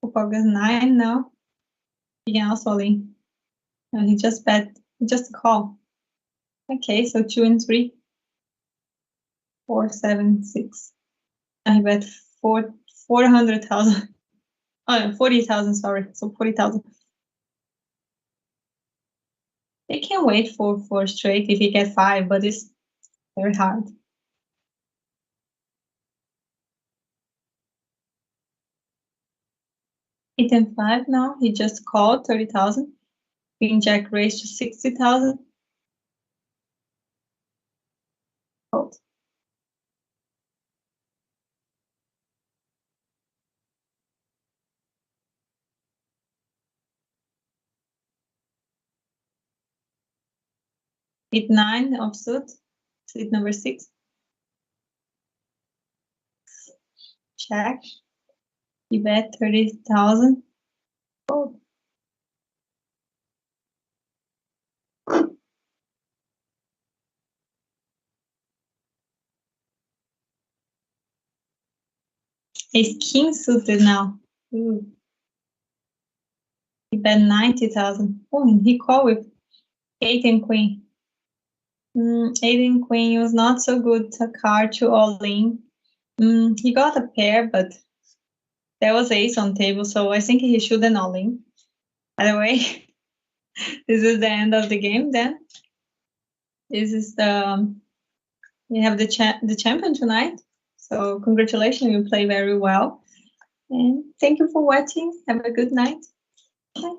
Poker's 9 now. He can also all in. No, he just bet. He just call. Okay, so 2 and 3. 4, 7, 6. I bet 400,000. Oh, 40,000. Sorry, so 40,000. They can wait for straight if he get 5, but it's very hard. 8 and 5 now. He just called 30,000. Queen Jack raised to 60,000. Fold. Eight 9 offsuit. Seat number 6. Check. He bet 30,000. Fold. Ace king suited now. Ooh. He bet 90,000. Oh, and he called with 8 and queen. 8 and queen was not so good a card to all in. He got a pair, but there was ace on table, so I think he shouldn't all in. By the way, this is the end of the game then. This is we have the champion tonight. So congratulations, you play very well. And thank you for watching. Have a good night. Bye.